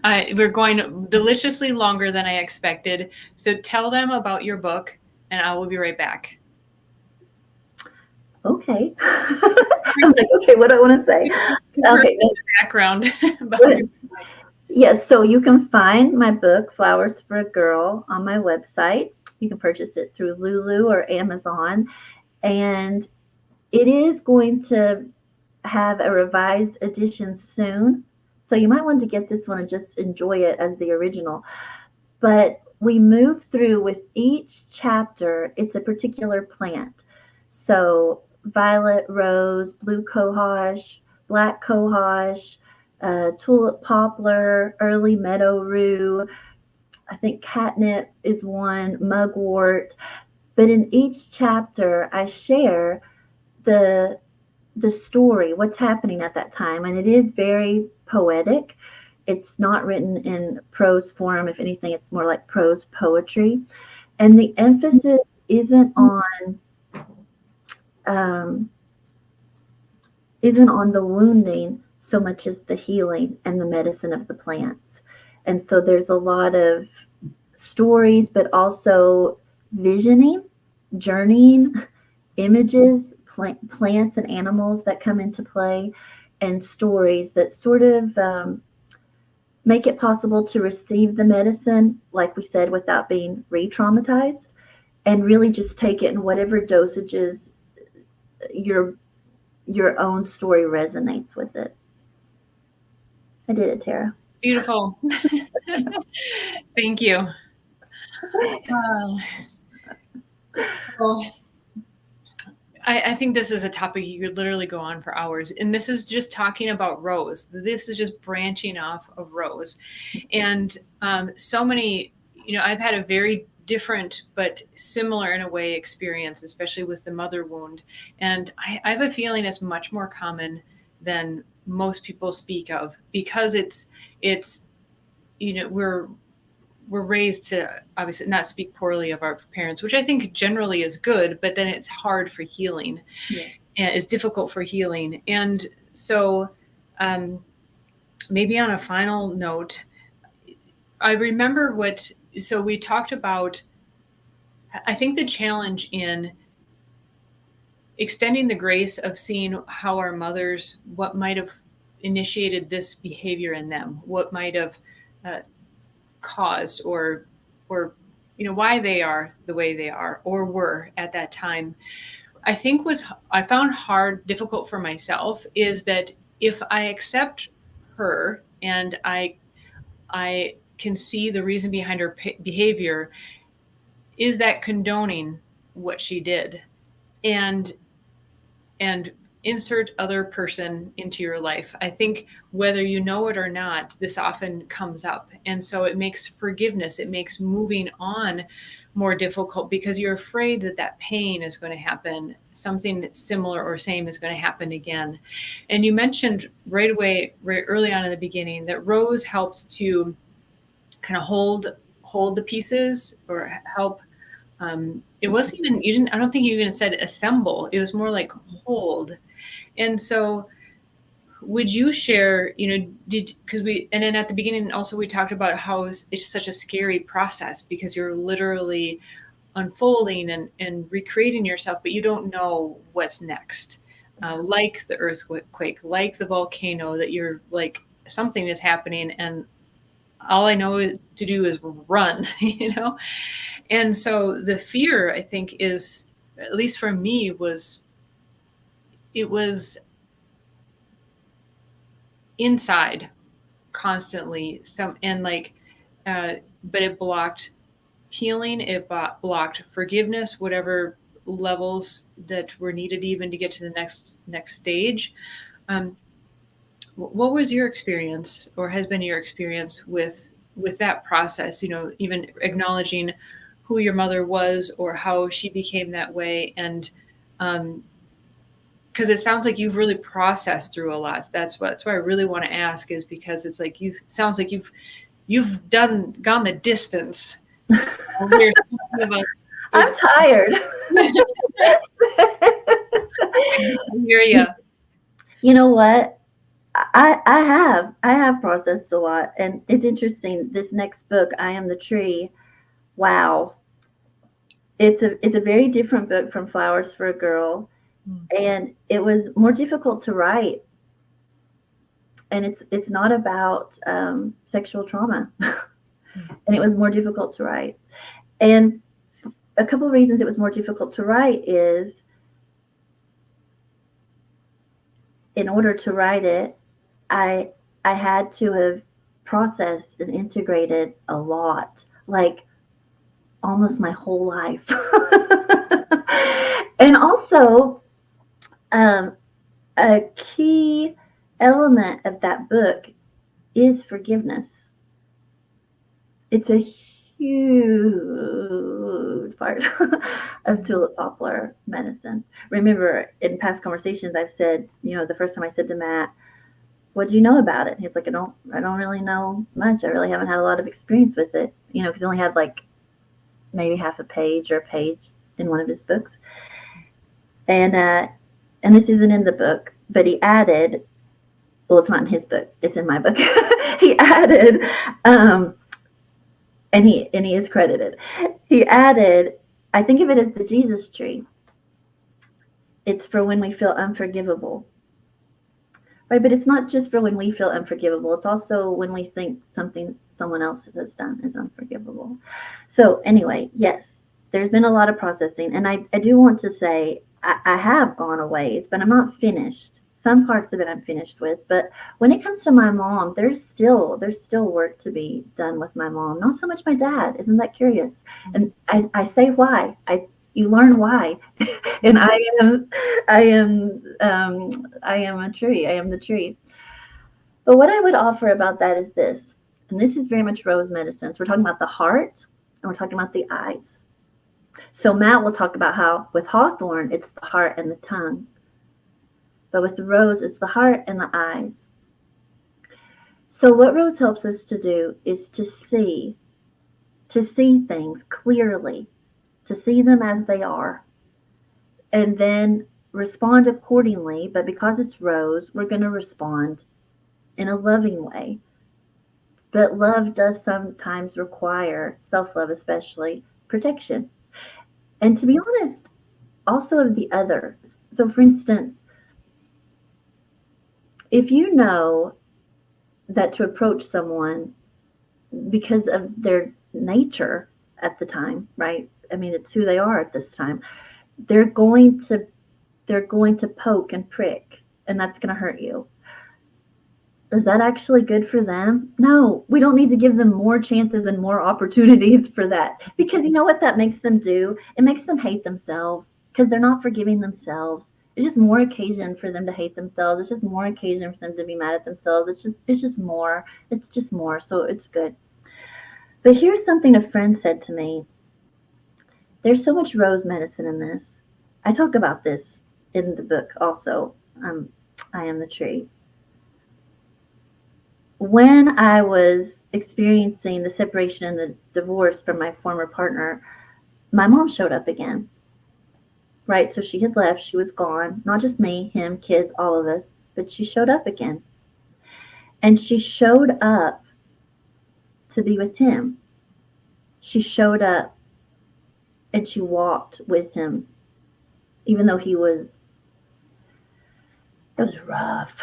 We're going deliciously longer than I expected. So tell them about your book, and I will be right back. Okay. I'm like, okay, what do I want to say? Okay, Background. good. Yes, so you can find my book, Flowers for a Girl, on my website. You can purchase it through Lulu or Amazon. And it is going to have a revised edition soon. So you might want to get this one and just enjoy it as the original. but we move through with each chapter, it's a particular plant. So violet rose, blue cohosh, black cohosh, tulip poplar, early meadow rue. I think catnip is one, mugwort. But in each chapter, I share the the story, what's happening at that time, and it is very poetic. It's not written in prose form. If anything, it's more like prose poetry, and the emphasis isn't on um, isn't on the wounding so much as the healing and the medicine of the plants. And so there's a lot of stories, but also visioning, journeying, images, plants and animals that come into play, and stories that sort of make it possible to receive the medicine, like we said, without being re traumatized, and really just take it in whatever dosages your your own story resonates with it. I did it, Tara. Beautiful. Thank you. Uh, so I think this is a topic you could literally go on for hours. And this is just talking about rose. This is just branching off of rose. And so many, I've had a very different but similar in a way experience, especially with the mother wound. And I have a feeling it's much more common than most people speak of, because it's we're raised to obviously not speak poorly of our parents, which I think generally is good, but then it's hard for healing. Yeah. And it's difficult for healing. And so um, maybe on a final note, I remember so we talked about, I think the challenge in extending the grace of seeing how our mothers, what might have initiated this behavior in them, what might have uh, caused or why they are the way they are or were at that time. I think what I found difficult for myself is that if I accept her and I can see the reason behind her behavior, is that condoning what she did? And and insert other person into your life. I think whether you know it or not, this often comes up. And so it makes forgiveness, it makes moving on more difficult, because you're afraid that that pain is going to happen. Something similar or same is going to happen again. And you mentioned right away, right early on in the beginning, that Rose helped to kind of hold the pieces or help. It wasn't even, you didn't, I don't think you even said assemble. It was more like hold. And so would you share, because and then at the beginning also we talked about how it's such a scary process, because you're literally unfolding and recreating yourself, but you don't know what's next. Like the earthquake, like the volcano, that you're like, something is happening and all I know to do is run, And so the fear, I think, is, at least for me, it was inside constantly, and like but it blocked healing, it blocked forgiveness, whatever levels that were needed even to get to the next stage. um, what was your experience, or has been your experience with that process, even acknowledging who your mother was or how she became that way? And um, because it sounds like you've really processed through a lot. That's why I really want to ask, is because it's like sounds like you've gone the distance. We're talking about I'm tired. I hear you. You know what? I have processed a lot, and it's interesting. This next book, I Am the Tree. Wow, it's a very different book from Flowers for a Girl, and it was more difficult to write. And it's not about sexual trauma, and it was more difficult to write. And a couple of reasons it was more difficult to write is, in order to write it, I I had to have processed and integrated a lot like almost my whole life. And also, um, a key element of that book is forgiveness. It's a huge part of Mhm. tulip poplar medicine. Remember, in past conversations, I've said, the first time I said to Matt, "What do you know about it?" He's like, "I don't really know much. I really haven't had a lot of experience with it." Because he only had like maybe half a page or a page in one of his books, and this isn't in the book, but he added. Well, it's not in his book. It's in my book. He added, um, and he is credited. He added, I think of it as the Jesus tree. It's for when we feel unforgivable, right? But it's not just for when we feel unforgivable. It's also when we think something someone else has done is unforgivable. So anyway, yes, there's been a lot of processing, and I do want to say I have gone a ways, but I'm not finished. Some parts of it I'm finished with, but when it comes to my mom, there's still work to be done with my mom. Not so much my dad. Isn't that curious? And I say why. You learn why, and I am a tree. I am the tree. But what I would offer about that is this, and this is very much rose medicine. So we're talking about the heart and we're talking about the eyes. So Matt will talk about how with hawthorn, it's the heart and the tongue. But with the rose, it's the heart and the eyes. So what rose helps us to do is to see things clearly, to see them as they are, and then respond accordingly. But because it's rose, we're going to respond in a loving way. But love does sometimes require, self love especially, protection. And to be honest, also of the other. So, for instance, if you know that to approach someone because of their nature at the time, right? I mean, it's who they are at this time. They're going to they're going to poke and prick, and that's going to hurt you. Is that actually good for them? No, we don't need to give them more chances and more opportunities for that. Because you know what that makes them do? It makes them hate themselves because they're not forgiving themselves. It's just more occasion for them to hate themselves. It's just more occasion for them to be mad at themselves. It's just more. It's just more. So it's good. But here's something a friend said to me. There's so much rose medicine in this. I talk about this in the book also. I am the tree. When I was experiencing the separation and the divorce from my former partner, my mom showed up again, right? So she had left, she was gone, not just me, him, kids, all of us, but she showed up again. And she showed up to be with him. She showed up and she walked with him, even though it was rough.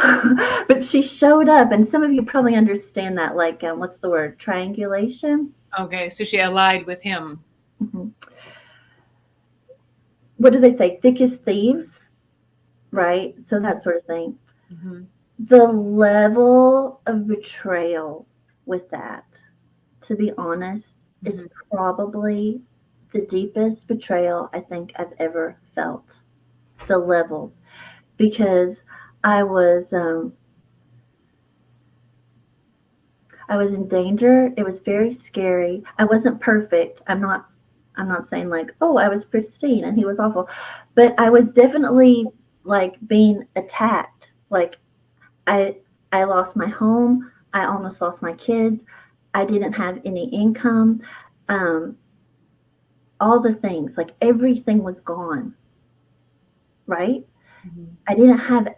But she showed up, and some of you probably understand that, like, what's the word? Triangulation? Okay, so she allied with him. Mhm. What do they say? Thick as thieves, right? So that sort of thing. Hmm. The level of betrayal with that, to be honest, is Hmm. probably the deepest betrayal I think I've ever felt. The level, because I was um, I was in danger. It was very scary. I wasn't perfect. I'm not saying like, oh, I was pristine and he was awful, but I was definitely like being attacked. Like I I lost my home. I almost lost my kids. I didn't have any income. Um, all the things, like everything was gone, right? Hmm. I didn't have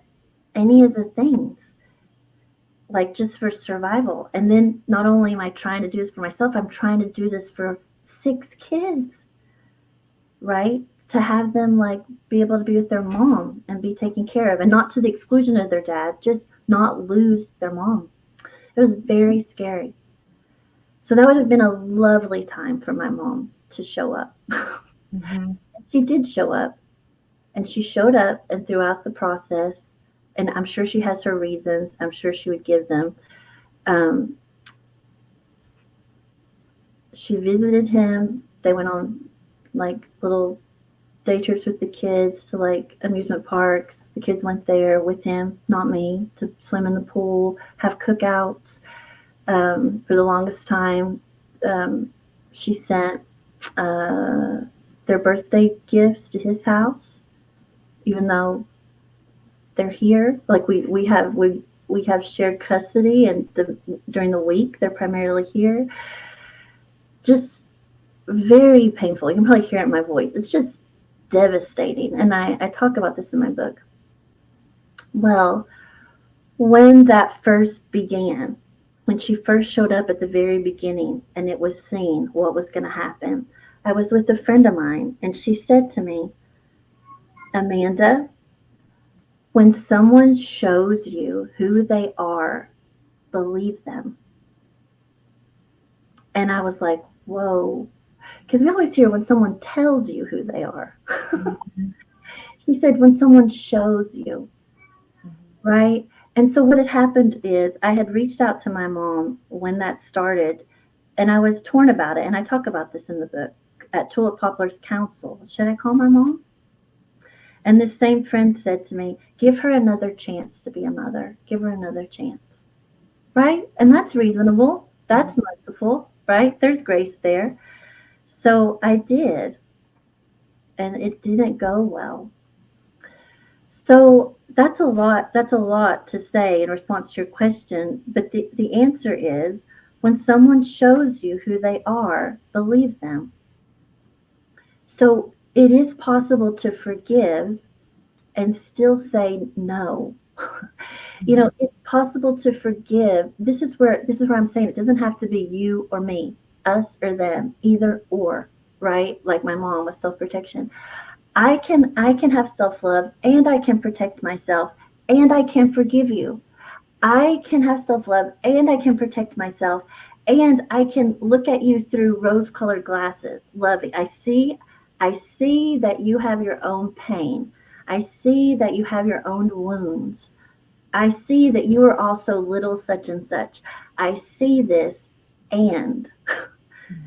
any of the things, like just for survival. And then not only am I trying to do this for myself, I'm trying to do this for 6 kids, right? To have them like be able to be with their mom and be taken care of, and not to the exclusion of their dad, just not lose their mom. It was very scary. So that would have been a lovely time for my mom to show up. Hmm. She did show up, and she showed up, and throughout the process, and I'm sure she has her reasons, I'm sure she would give them. Um, She visited him. They went on like little day trips with the kids to like amusement parks. The kids went there with him, not me, to swim in the pool, have cookouts. For the longest time, um, she sent uh, their birthday gifts to his house, even though they're here. Like we have shared custody, and during the week they're primarily here. Just very painful. You can probably hear it in my voice. It's just devastating, and I talk about this in my book. Well, when that first began, when she first showed up at the very beginning and it was seen what was going to happen, I was with a friend of mine and she said to me, Amanda, when someone shows you who they are, believe them. And I was like, whoa. Because we always hear when someone tells you who they are. Mhm. She said, when someone shows you, Mhm. right? And so what had happened is I had reached out to my mom when that started, and I was torn about it. And I talk about this in the book at Tulip Poplar's council. Should I call my mom? And this same friend said to me, give her another chance to be a mother. Give her another chance. Right? And that's reasonable. That's merciful, right? There's grace there. So I did, and it didn't go well. So that's a lot. That's a lot to say in response to your question. But the answer is when someone shows you who they are, believe them. So it is possible to forgive and still say no. You know, Mhm. it's possible to forgive. This is where I'm saying it doesn't have to be you or me, us or them, either or, right? Like my mom with self-protection. I can have self-love and I can protect myself and I can forgive you. I can have self-love and I can protect myself and I can look at you through rose-colored glasses. Loving. I see that you have your own pain. I see that you have your own wounds. I see that you are also little such and such. I see this and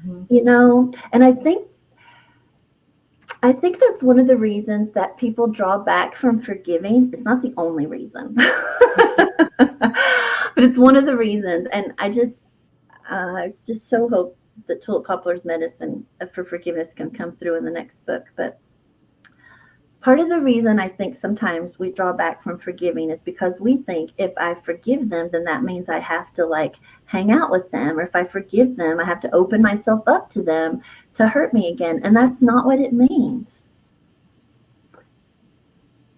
Mhm. and I think that's one of the reasons that people draw back from forgiving. It's not the only reason, but it's one of the reasons. And I just so hope that Tulip Poplar's medicine for forgiveness can come through in the next book. But part of the reason I think sometimes we draw back from forgiving is because we think if I forgive them, then that means I have to like hang out with them. Or if I forgive them, I have to open myself up to them to hurt me again. And that's not what it means.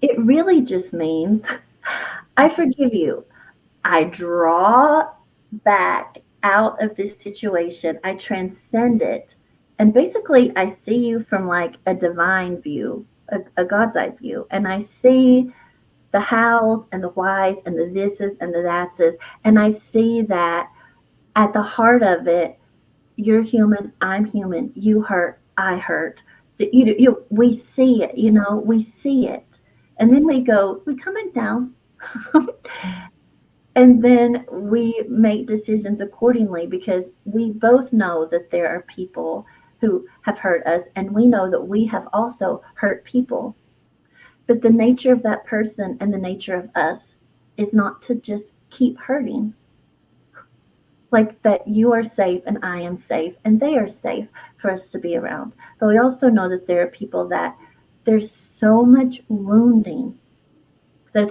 It really just means I forgive you. I draw back out of this situation. I transcend it. And basically, I see you from like a divine view, a God's eye view. And I see the hows and the whys and the thises and the thatses. And I see that at the heart of it, you're human, I'm human, you hurt, I hurt. We see it, we see it. And then we go, we coming down. And then we make decisions accordingly because we both know that there are people who have hurt us, and we know that we have also hurt people. But the nature of that person and the nature of us is not to just keep hurting. Like that you are safe and I am safe and they are safe for us to be around. But we also know that there are people that there's so much wounding that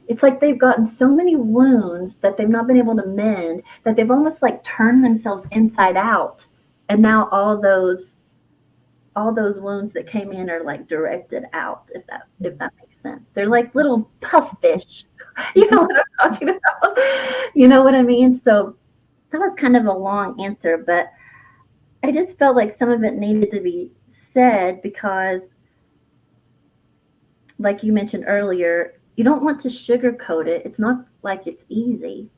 it's like they've gotten so many wounds that they've not been able to mend, that they've almost like turned themselves inside out. And now all those wounds that came in are like directed out, if that makes sense. They're like little puff fish. You know what I'm talking about? You know what I mean? So that was kind of a long answer, but I just felt like some of it needed to be said because, like you mentioned earlier, you don't want to sugarcoat it. It's not like it's easy.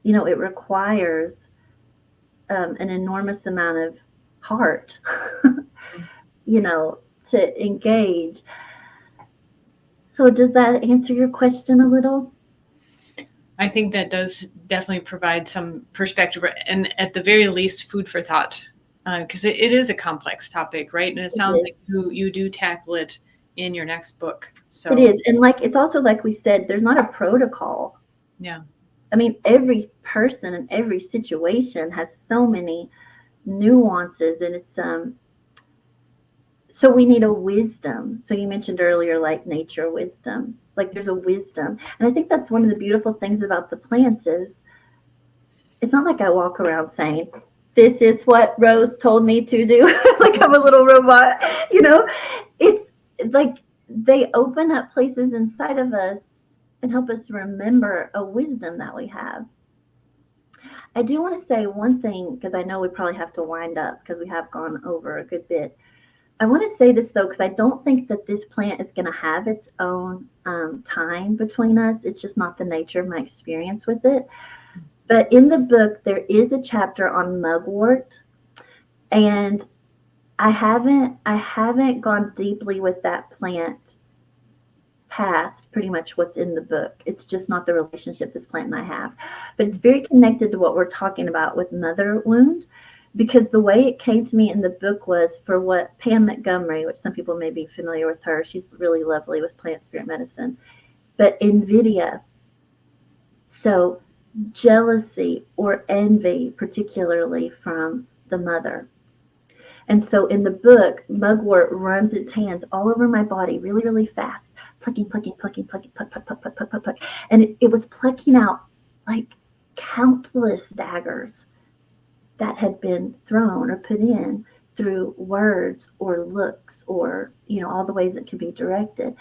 It requires an enormous amount of heart, you know, to engage. So, does that answer your question a little? I think that does definitely provide some perspective, and at the very least, food for thought, because it is a complex topic, right? And it It sounds is. like you do tackle it in your next book. It So is. And like it's also like we said, there's not a protocol. yeah, I mean, every person and every situation has so many nuances, and it's so we need a wisdom. So you mentioned earlier, like nature wisdom. Like there's a wisdom, and I think that's one of the beautiful things about the plants is it's not like I walk around saying, "This is what Rose told me to do," like I'm a little robot. You know, it's like they open up places inside of us and help us remember a wisdom that we have. I do want to say one thing because I know we probably have to wind up because we have gone over a good bit. I want to say this though, because I don't think that this plant is going to have its own time between us. It's just not the nature of my experience with it. But in the book, there is a chapter on mugwort, and I haven't gone deeply with that plant past pretty much what's in the book. It's just not the relationship this plant and I have. But it's very connected to what we're talking about with mother wound because the way it came to me in the book was for what Pam Montgomery, which some people may be familiar with her, she's really lovely with plant spirit medicine, but NVIDIA. So jealousy or envy, particularly from the mother. And so in the book, mugwort runs its hands all over my body really, really fast, plucking, plucking, plucking, plucking, pluck, pluck, pluck, pluck, pluck, pluck, pluck. And it was plucking out like countless daggers that had been thrown or put in through words or looks or, all the ways it can be directed.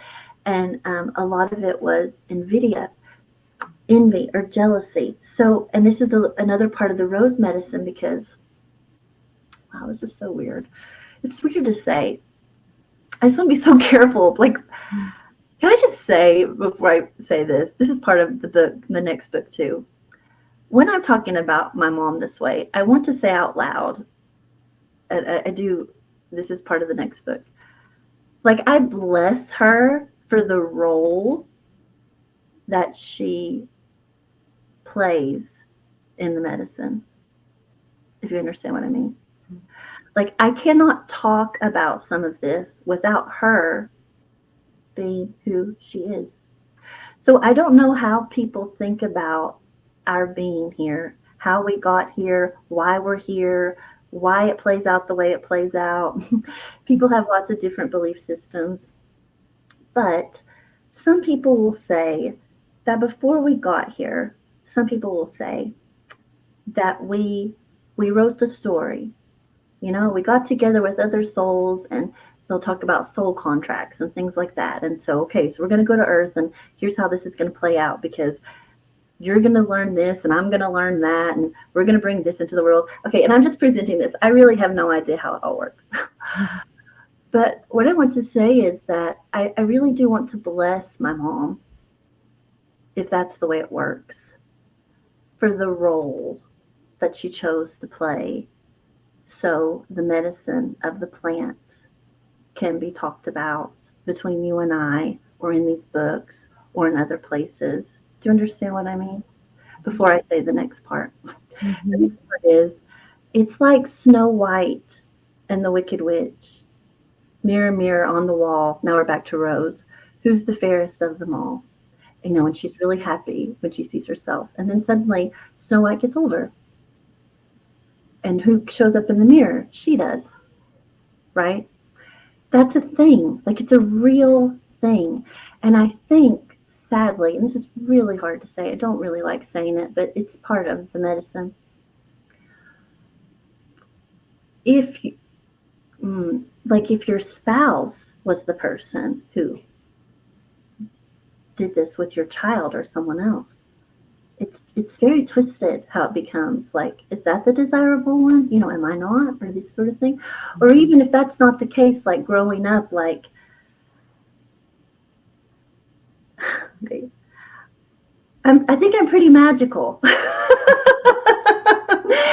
And a lot of it was NVIDIA, envy or jealousy. So, and this is another part of the rose medicine because, wow, this is so weird. It's weird to say. I just want to be so careful. Like, can I just say before I say this? This is part of the book, the next book too. When I'm talking about my mom this way, I want to say out loud, I do, this is part of the next book. Like, I bless her for the role that she plays in the medicine, if you understand what I mean. Like, I cannot talk about some of this without her being who she is. So I don't know how people think about our being here, how we got here, why we're here, why it plays out the way it plays out. People have lots of different belief systems. But some people will say that before we got here, some people will say that we wrote the story. We got together with other souls and they'll talk about soul contracts and things like that. And so, okay, so we're going to go to Earth and here's how this is going to play out because you're going to learn this and I'm going to learn that and we're going to bring this into the world. Okay, and I'm just presenting this. I really have no idea how it all works. But what I want to say is that I really do want to bless my mom, if that's the way it works, for the role that she chose to play so the medicine of the plants can be talked about between you and I, or in these books, or in other places. Do you understand what I mean? Before I say the next part. The next part is, it's like Snow White and the Wicked Witch. Mirror, mirror on the wall. Now we're back to Rose. Who's the fairest of them all? And she's really happy when she sees herself. And then suddenly Snow White gets older. And who shows up in the mirror? She does. Right? That's a thing. Like, it's a real thing. And I think, sadly, and this is really hard to say, I don't really like saying it, but it's part of the medicine. If you, like, if your spouse was the person who did this with your child or someone else, it's very twisted how it becomes. Like, is that the desirable one? Am I not? Or this sort of thing. Or even if that's not the case, like growing up, like, okay, I think I'm pretty magical.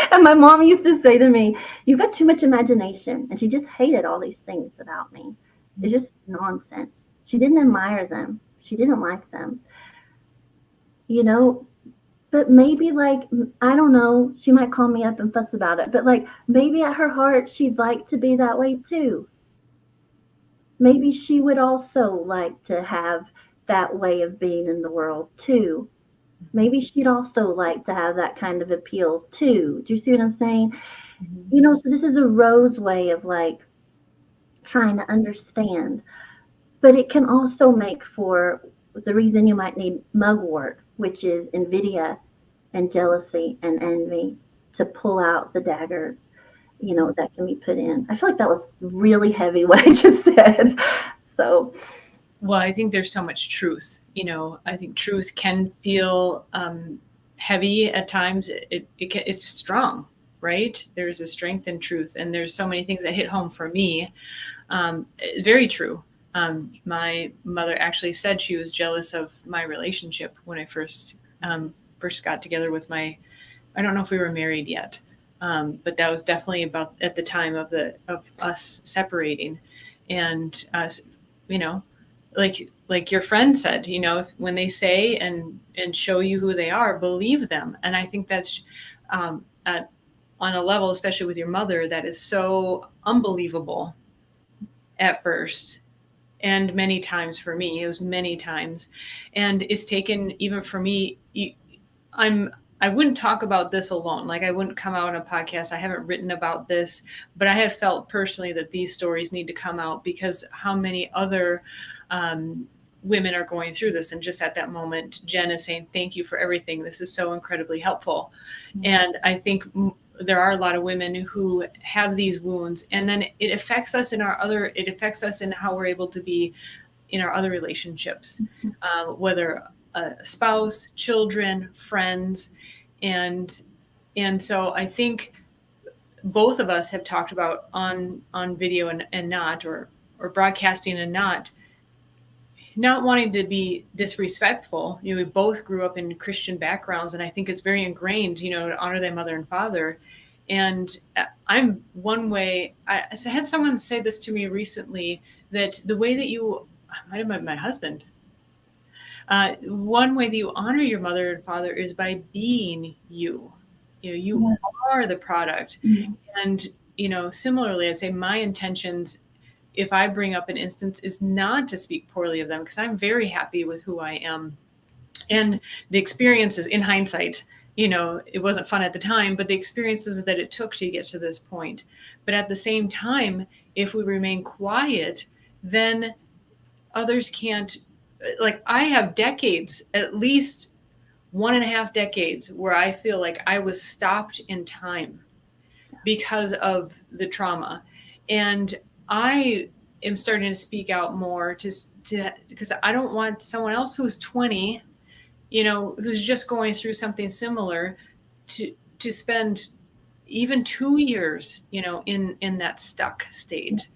And my mom used to say to me, "You've got too much imagination." And she just hated all these things about me. It's just nonsense. She didn't admire them. She didn't like them. You know, but maybe like I don't know, she might call me up and fuss about it, but like maybe at her heart she'd like to be that way too. Maybe she would also like to have that way of being in the world too. Maybe she'd also like to have that kind of appeal too. Do you see what I'm saying? Mhm. You know, so this is a Rose way of like trying to understand, but it can also make for the reason you might need mugwort, which is invidia and jealousy and envy to pull out the daggers, you know, that can be put in. I feel like that was really heavy what I just said. So, Well, I think there's so much truth. I think truth can feel heavy at times. It's strong, right? There's a strength in truth, and there's so many things that hit home for me. Very true. My mother actually said she was jealous of my relationship when I first got together with my. I don't know if we were married yet, but that was definitely about at the time of us separating, and you know, like your friend said, when they say and show you who they are, believe them. And I think that's at, on a level, especially with your mother, that is so unbelievable at first, and many times for me, it was many times, and it's taken even for me. I'm I wouldn't talk about this alone. Like I wouldn't come out on a podcast. I haven't written about this, but I have felt personally that these stories need to come out because how many other women are going through this. And just at that moment, Jen is saying, "Thank you for everything. This is so incredibly helpful." And I think there are a lot of women who have these wounds, and then it affects us in how we're able to be in our other relationships, whether a spouse, children, friends, and and so I think both of us have talked about on video and not or broadcasting and not wanting to be disrespectful. We both grew up in Christian backgrounds, and I think it's very ingrained, to honor their mother and father. And I'm one way. I had someone say this to me recently that the way that you might have met my husband. One way that you honor your mother and father is by being you. You yeah. are the product. Mhm. And similarly, I'd say my intentions, if I bring up an instance, is not to speak poorly of them because I'm very happy with who I am. And the experiences in hindsight, it wasn't fun at the time, but the experiences that it took to get to this point. But at the same time, if we remain quiet, then others can't. Like I have decades, at least 1.5 decades, where I feel like I was stopped in time because of the trauma. And I am starting to speak out more to because I don't want someone else who's 20, who's just going through something similar to spend even 2 years, in that stuck state.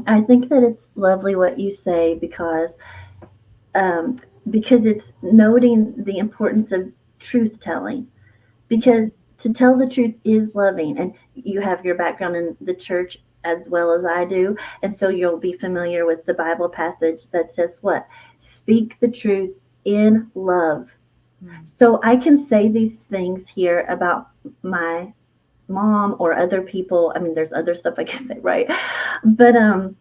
I think that it's lovely what you say um, because it's noting the importance of truth telling. Because to tell the truth is loving, and you have your background in the church as well as I do, and so you'll be familiar with the Bible passage that says what? Speak the truth in love. Mm. So I can say these things here about my mom or other people. I mean, there's other stuff I can say, right? But and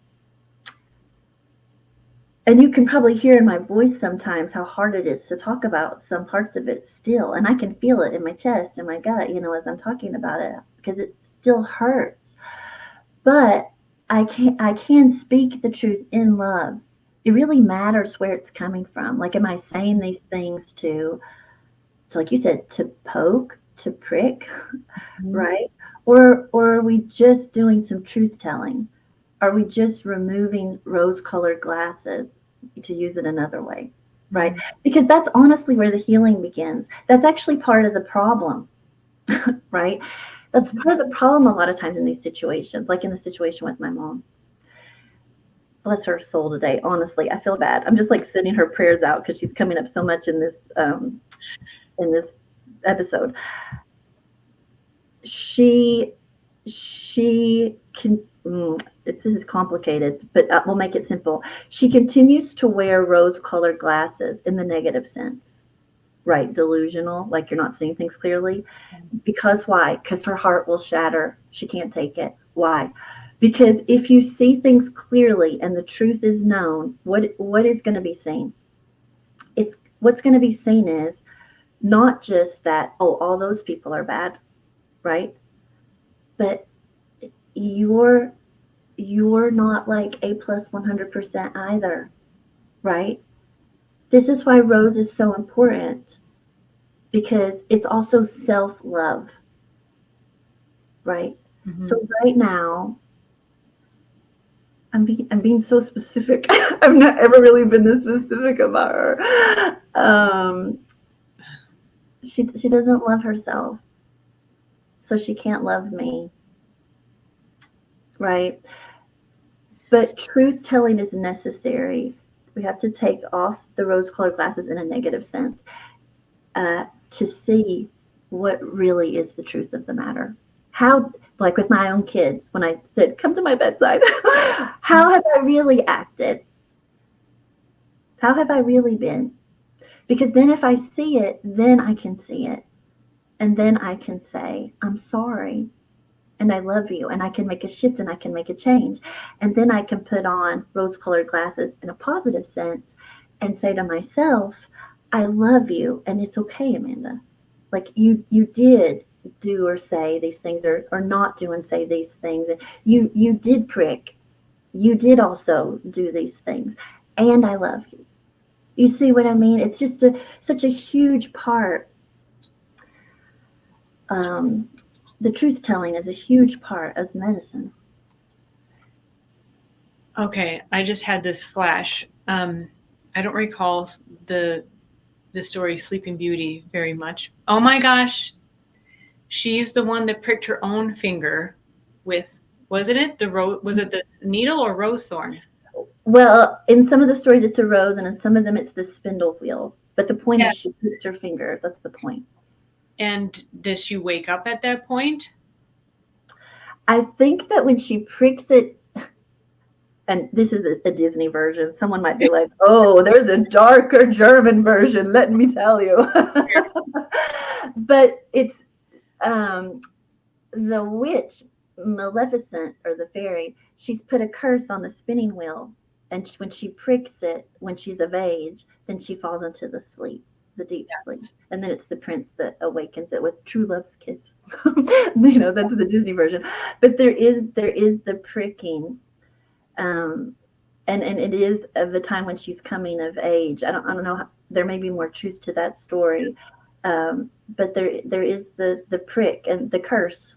you can probably hear in my voice sometimes how hard it is to talk about some parts of it still, and I can feel it in my chest and my gut, as I'm talking about it because it still hurts. But I can speak the truth in love. It really matters where it's coming from. Like, am I saying these things to like you said, to poke, to prick, Mhm. right? Or are we just doing some truth telling? Are we just removing rose-colored glasses, to use it another way, right? Mhm. Because that's honestly where the healing begins. That's actually part of the problem, right? That's part of the problem a lot of times in these situations, like in the situation with my mom. Bless her soul today. Honestly, I feel bad. I'm just like sending her prayers out because she's coming up so much in this episode. She she can this is complicated, but we'll make it simple. She continues to wear rose colored glasses in the negative sense. right? Delusional, like you're not seeing things clearly. Because why? Because her heart will shatter. She can't take it. Why? Because if you see things clearly and the truth is known, what is going to be seen? It's what's going to be seen is not just that, oh, all those people are bad, right? But you're you're not like A plus 100% either, right? This is why Rose is so important because it's also self love, right? Mm-hmm. So right now, I'm being so specific. I've not ever really been this specific about her. She doesn't love herself, so she can't love me, right? But truth telling is necessary. We have to take off the rose colored glasses in a negative sense to see what really is the truth of the matter. How, like with my own kids, when I said, come to my bedside, how have I really acted? How have I really been? Because then if I see it, then I can see it. And then I can say, I'm sorry and I love you, and I can make a shift and I can make a change. And then I can put on rose colored glasses in a positive sense and say to myself, I love you and it's okay, Amanda. Like you did do or say these things or not do and say these things. You did prick. You did also do these things. And I love you. You see what I mean? It's just such a huge part. Um, the truth telling is a huge part of medicine. Okay, I just had this flash. I don't recall the story Sleeping Beauty very much. Oh my gosh, she's the one that pricked her own finger with, wasn't it was it the needle or rose thorn? Well, in some of the stories, it's a rose, and in some of them, it's the spindle wheel. But the point Yeah. is, she hits her finger. That's the point. And does she wake up at that point? I think that when she pricks it, and this is a Disney version, someone might be like, oh, there's a darker German version, let me tell you. But it's um, the witch, Maleficent, or the fairy, she's put a curse on the spinning wheel. And when she pricks it, when she's of age, then she falls into the sleep, the deep sleep. And then it's the prince that awakens it with true love's kiss. That's the Disney version. But there is the pricking, um, and it is of the time when she's coming of age. I don't know. There may be more truth to that story, but there is the prick and the curse.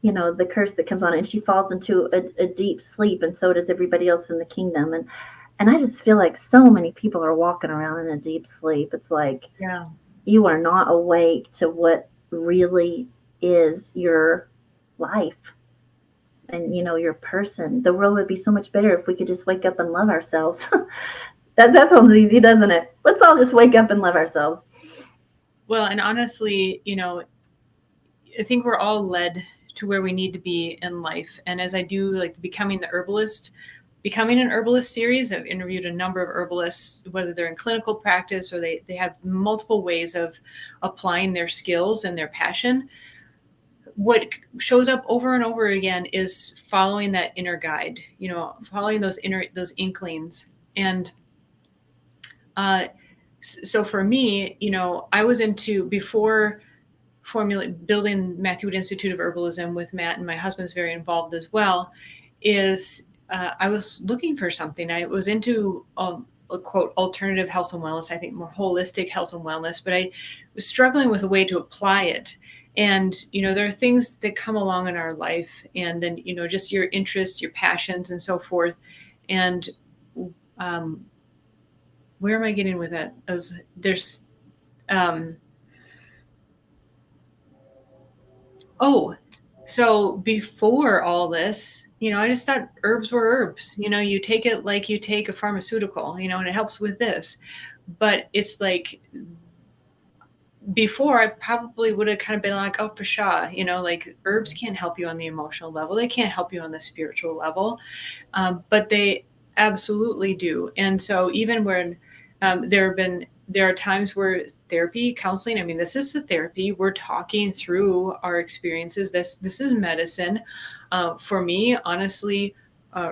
The curse that comes on it, and she falls into a deep sleep, and so does everybody else in the kingdom. And I just feel like so many people are walking around in a deep sleep. It's like Yeah. you are not awake to what really is your life and your person. The world would be so much better if we could just wake up and love ourselves. That sounds easy, doesn't it? Let's all just wake up and love ourselves. Well, and honestly, I think we're all led to where we need to be in life. And as I do like the becoming an herbalist series, I've interviewed a number of herbalists, whether they're in clinical practice or they have multiple ways of applying their skills and their passion. What shows up over and over again is following that inner guide, following those inklings. And so for me, I was into before building Matthew Wood Institute of Herbalism with Matt, and my husband's very involved as well, is I was looking for something. I was into a quote alternative health and wellness, I think more holistic health and wellness, but I was struggling with a way to apply it. And there are things that come along in our life, and then just your interests, your passions, and so forth. And where am I getting with that? There's so before all this, I just thought herbs were herbs. You take it like you take a pharmaceutical, and it helps with this. But it's like before, I probably would have kind of been like, oh, pshaw, like herbs can't help you on the emotional level. They can't help you on the spiritual level. But they absolutely do. And so even when there have been there are times where therapy, counseling, I mean, this is a therapy. We're talking through our experiences. This is medicine. For me, honestly,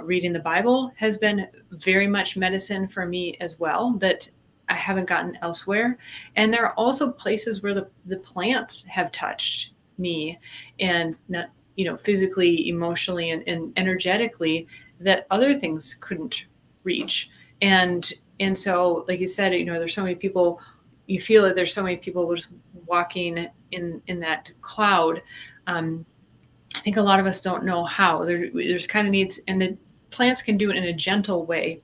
reading the Bible has been very much medicine for me as well, that I haven't gotten elsewhere. And there are also places where the plants have touched me, and not, physically, emotionally, and energetically, that other things couldn't reach. And so, like you said, there's so many people, you feel that there's so many people walking in that cloud. um, I think a lot of us don't know how. There's kind of needs, and the plants can do it in a gentle way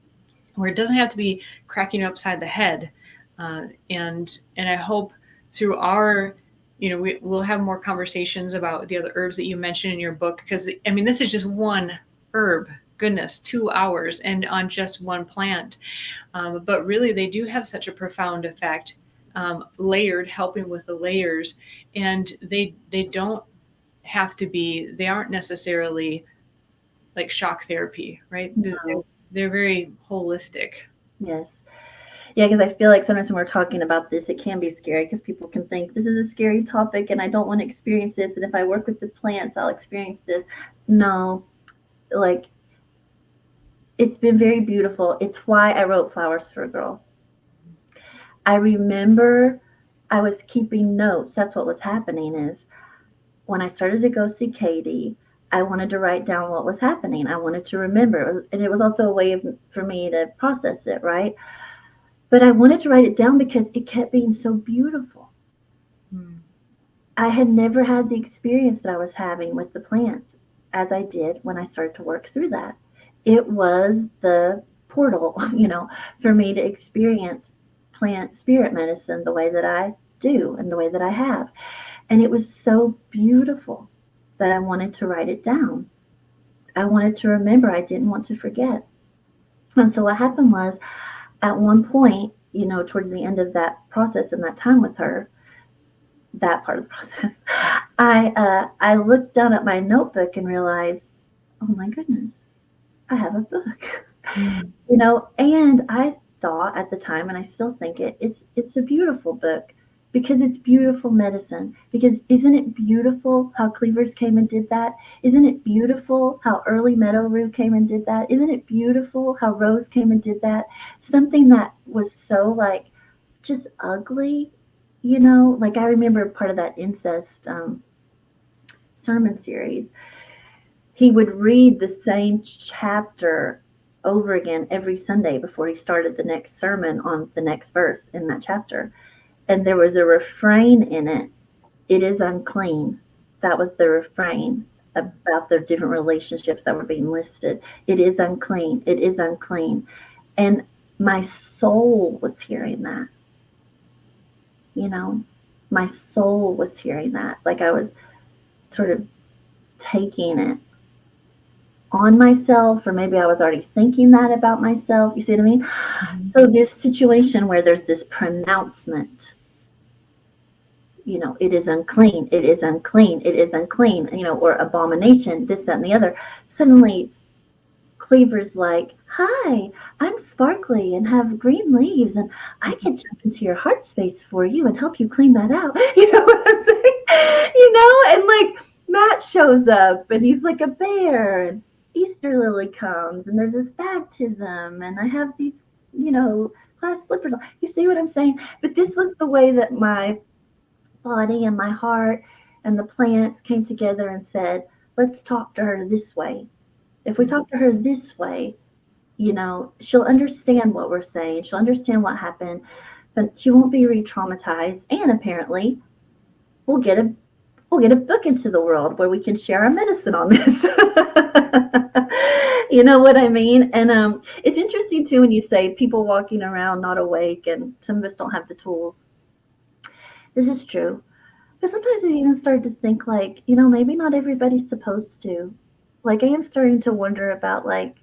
where it doesn't have to be cracking you upside the head. And I hope through our, we'll have more conversations about the other herbs that you mentioned in your book, because I mean, this is just one herb. Goodness, 2 hours and on just one plant. But really, they do have such a profound effect, layered, helping with the layers, and they don't have to be. They aren't necessarily like shock therapy, right? No. They're very holistic. Yes. Yeah, because I feel like sometimes when we're talking about this, it can be scary because people can think this is a scary topic and I don't want to experience this. And if I work with the plants, I'll experience this. No, like it's been very beautiful. It's why I wrote Flowers for a Girl. I remember I was keeping notes. That's what was happening is when I started to go see Katie, I wanted to write down what was happening. I wanted to remember. And it was also a way for me to process it, right? But I wanted to write it down because it kept being so beautiful. Mm. I had never had the experience that I was having with the plants as I did when I started to work through that. It was the portal, for me to experience plant spirit medicine the way that I do and the way that I have. And it was so beautiful that I wanted to write it down. I wanted to remember. I didn't want to forget. And so what happened was at one point, towards the end of that process and that time with her, that part of the process, I looked down at my notebook and realized, oh my goodness, I have a book. Mm. And I thought at the time, and I still think it's a beautiful book because it's beautiful medicine. Because isn't it beautiful how Cleavers came and did that? Isn't it beautiful how early Meadow Rue came and did that? Isn't it beautiful how Rose came and did that? Something that was so like just ugly, like I remember part of that incest sermon series. He would read the same chapter over again every Sunday before he started the next sermon on the next verse in that chapter. And there was a refrain in it. It is unclean. That was the refrain about the different relationships that were being listed. It is unclean. It is unclean. And my soul was hearing that. My soul was hearing that. Like I was sort of taking it on myself, or maybe I was already thinking that about myself. You see what I mean? Mm-hmm. So this situation where there's this pronouncement, it is unclean, it is unclean, it is unclean, or abomination, this, that, and the other. Suddenly Cleaver's like, hi, I'm sparkly and have green leaves and I can jump into your heart space for you and help you clean that out. You know what I'm saying? And like Matt shows up and he's like a bear and Easter Lily comes and there's this baptism and I have these, glass slippers on. You see what I'm saying? But this was the way that my body and my heart and the plants came together and said, let's talk to her this way. If we talk to her this way, she'll understand what we're saying. She'll understand what happened, but she won't be re-traumatized. And apparently, we'll get a book into the world where we can share our medicine on this. You know what I mean? And it's interesting too when you say people walking around not awake, and some of us don't have the tools. This is true. But sometimes I even started to think like, maybe not everybody's supposed to. Like I am starting to wonder about like,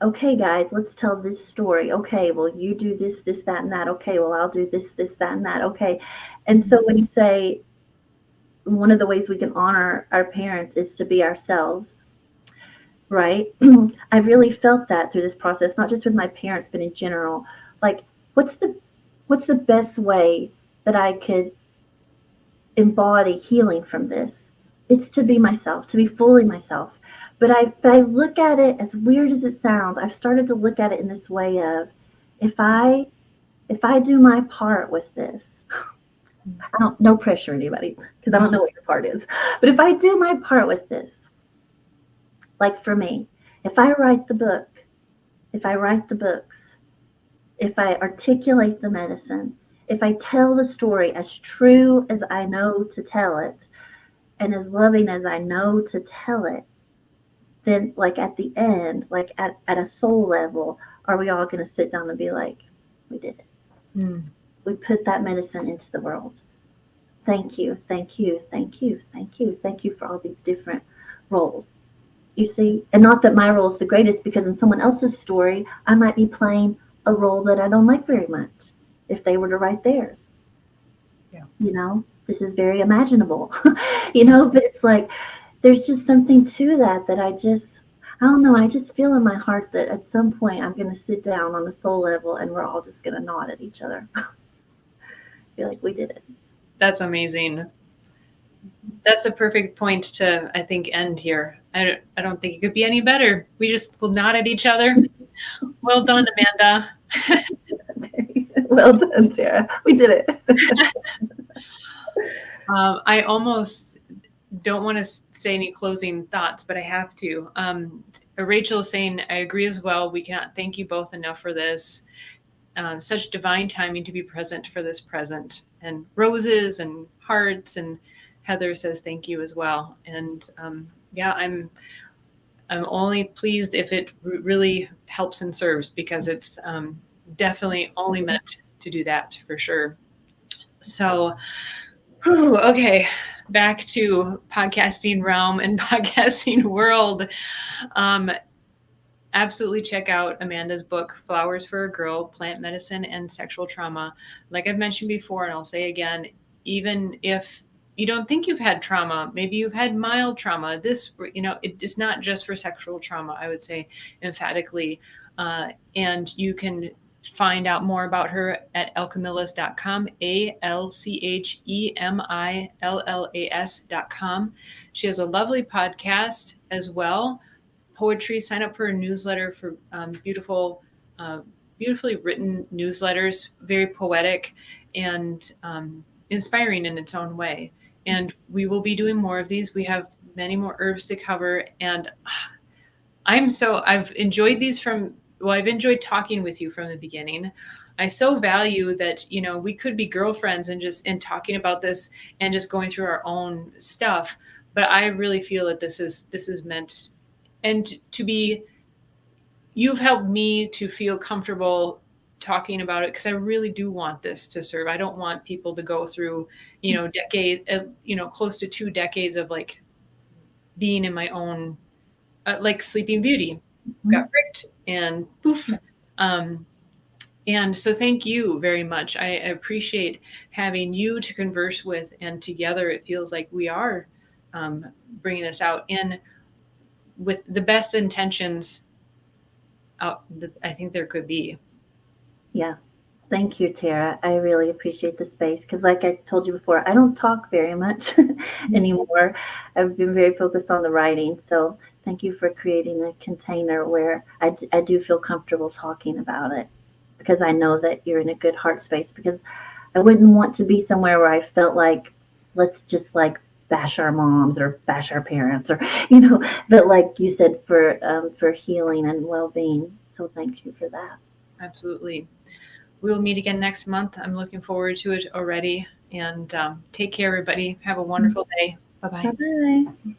okay, guys, let's tell this story. Okay, well, you do this, this, that, and that. Okay, well, I'll do this, this, that, and that. Okay. And so when you say one of the ways we can honor our parents is to be ourselves, right? I've really felt that through this process, not just with my parents, but in general, Like, what's the best way that I could embody healing from this? It's to be myself, to be fully myself. But I look at it, as weird as it sounds, I've started to look at it in this way of, if I if I do my part with this, I don't, no pressure anybody, because I don't know what your part is. But if I do my part with this, like for me, if I write the book, if I write the books, if I articulate the medicine, if I tell the story as true as I know to tell it, and as loving as I know to tell it, then like at the end, like at a soul level, are we all going to sit down and be like, we did it? Mm. We put that medicine into the world. Thank you, thank you, thank you, thank you, thank you for all these different roles. You see, and not that my role is the greatest, because in someone else's story, I might be playing a role that I don't like very much if they were to write theirs. Yeah. You know, this is very imaginable, you know, but it's like, there's just something to that that I don't know, I just feel in my heart that at some point I'm going to sit down on a soul level and we're all just going to nod at each other. Feel like we did it. That's amazing. That's a perfect point to, I think, end here. I don't think it could be any better. We just will nod at each other. Well done, Amanda. Well done, Sarah. We did it. I almost don't want to say any closing thoughts, but I have to. Rachel is saying, I agree as well. We cannot thank you both enough for this. Such divine timing to be present for this present. And roses and hearts, and Heather says thank you as well. And yeah, I'm only pleased if it really helps and serves, because it's definitely only meant to do that for sure. So, okay, back to podcasting realm and podcasting world. Absolutely check out Amanda's book, Flowers for a Girl, Plant Medicine and Sexual Trauma. Like I've mentioned before, and I'll say again, even if you don't think you've had trauma, maybe you've had mild trauma, this, it's not just for sexual trauma, I would say emphatically. And you can find out more about her at alchemillas.com, ALCHEMILLAS.com. She has a lovely podcast as well. Poetry, sign up for a newsletter for beautifully written newsletters, very poetic and inspiring in its own way. And we will be doing more of these. We have many more herbs to cover. And I've enjoyed these I've enjoyed talking with you from the beginning. I so value that, we could be girlfriends and talking about this and just going through our own stuff. But I really feel that this is meant, and you've helped me to feel comfortable talking about it, because I really do want this to serve. I don't want people to go through, close to 2 decades of like being in my own, like Sleeping Beauty, got pricked and poof. And so thank you very much. I appreciate having you to converse with, and together it feels like we are bringing this out in with the best intentions I think there could be. Yeah. Thank you, Tara. I really appreciate the space, because, like I told you before, I don't talk very much anymore. I've been very focused on the writing. So thank you for creating a container where I do feel comfortable talking about it, because I know that you're in a good heart space. Because I wouldn't want to be somewhere where I felt like, let's just like bash our moms or bash our parents, or but like you said, for healing and well-being. So thank you for that. Absolutely. We will meet again next month. I'm looking forward to it already. And take care, everybody. Have a wonderful day. Bye-bye. Bye-bye.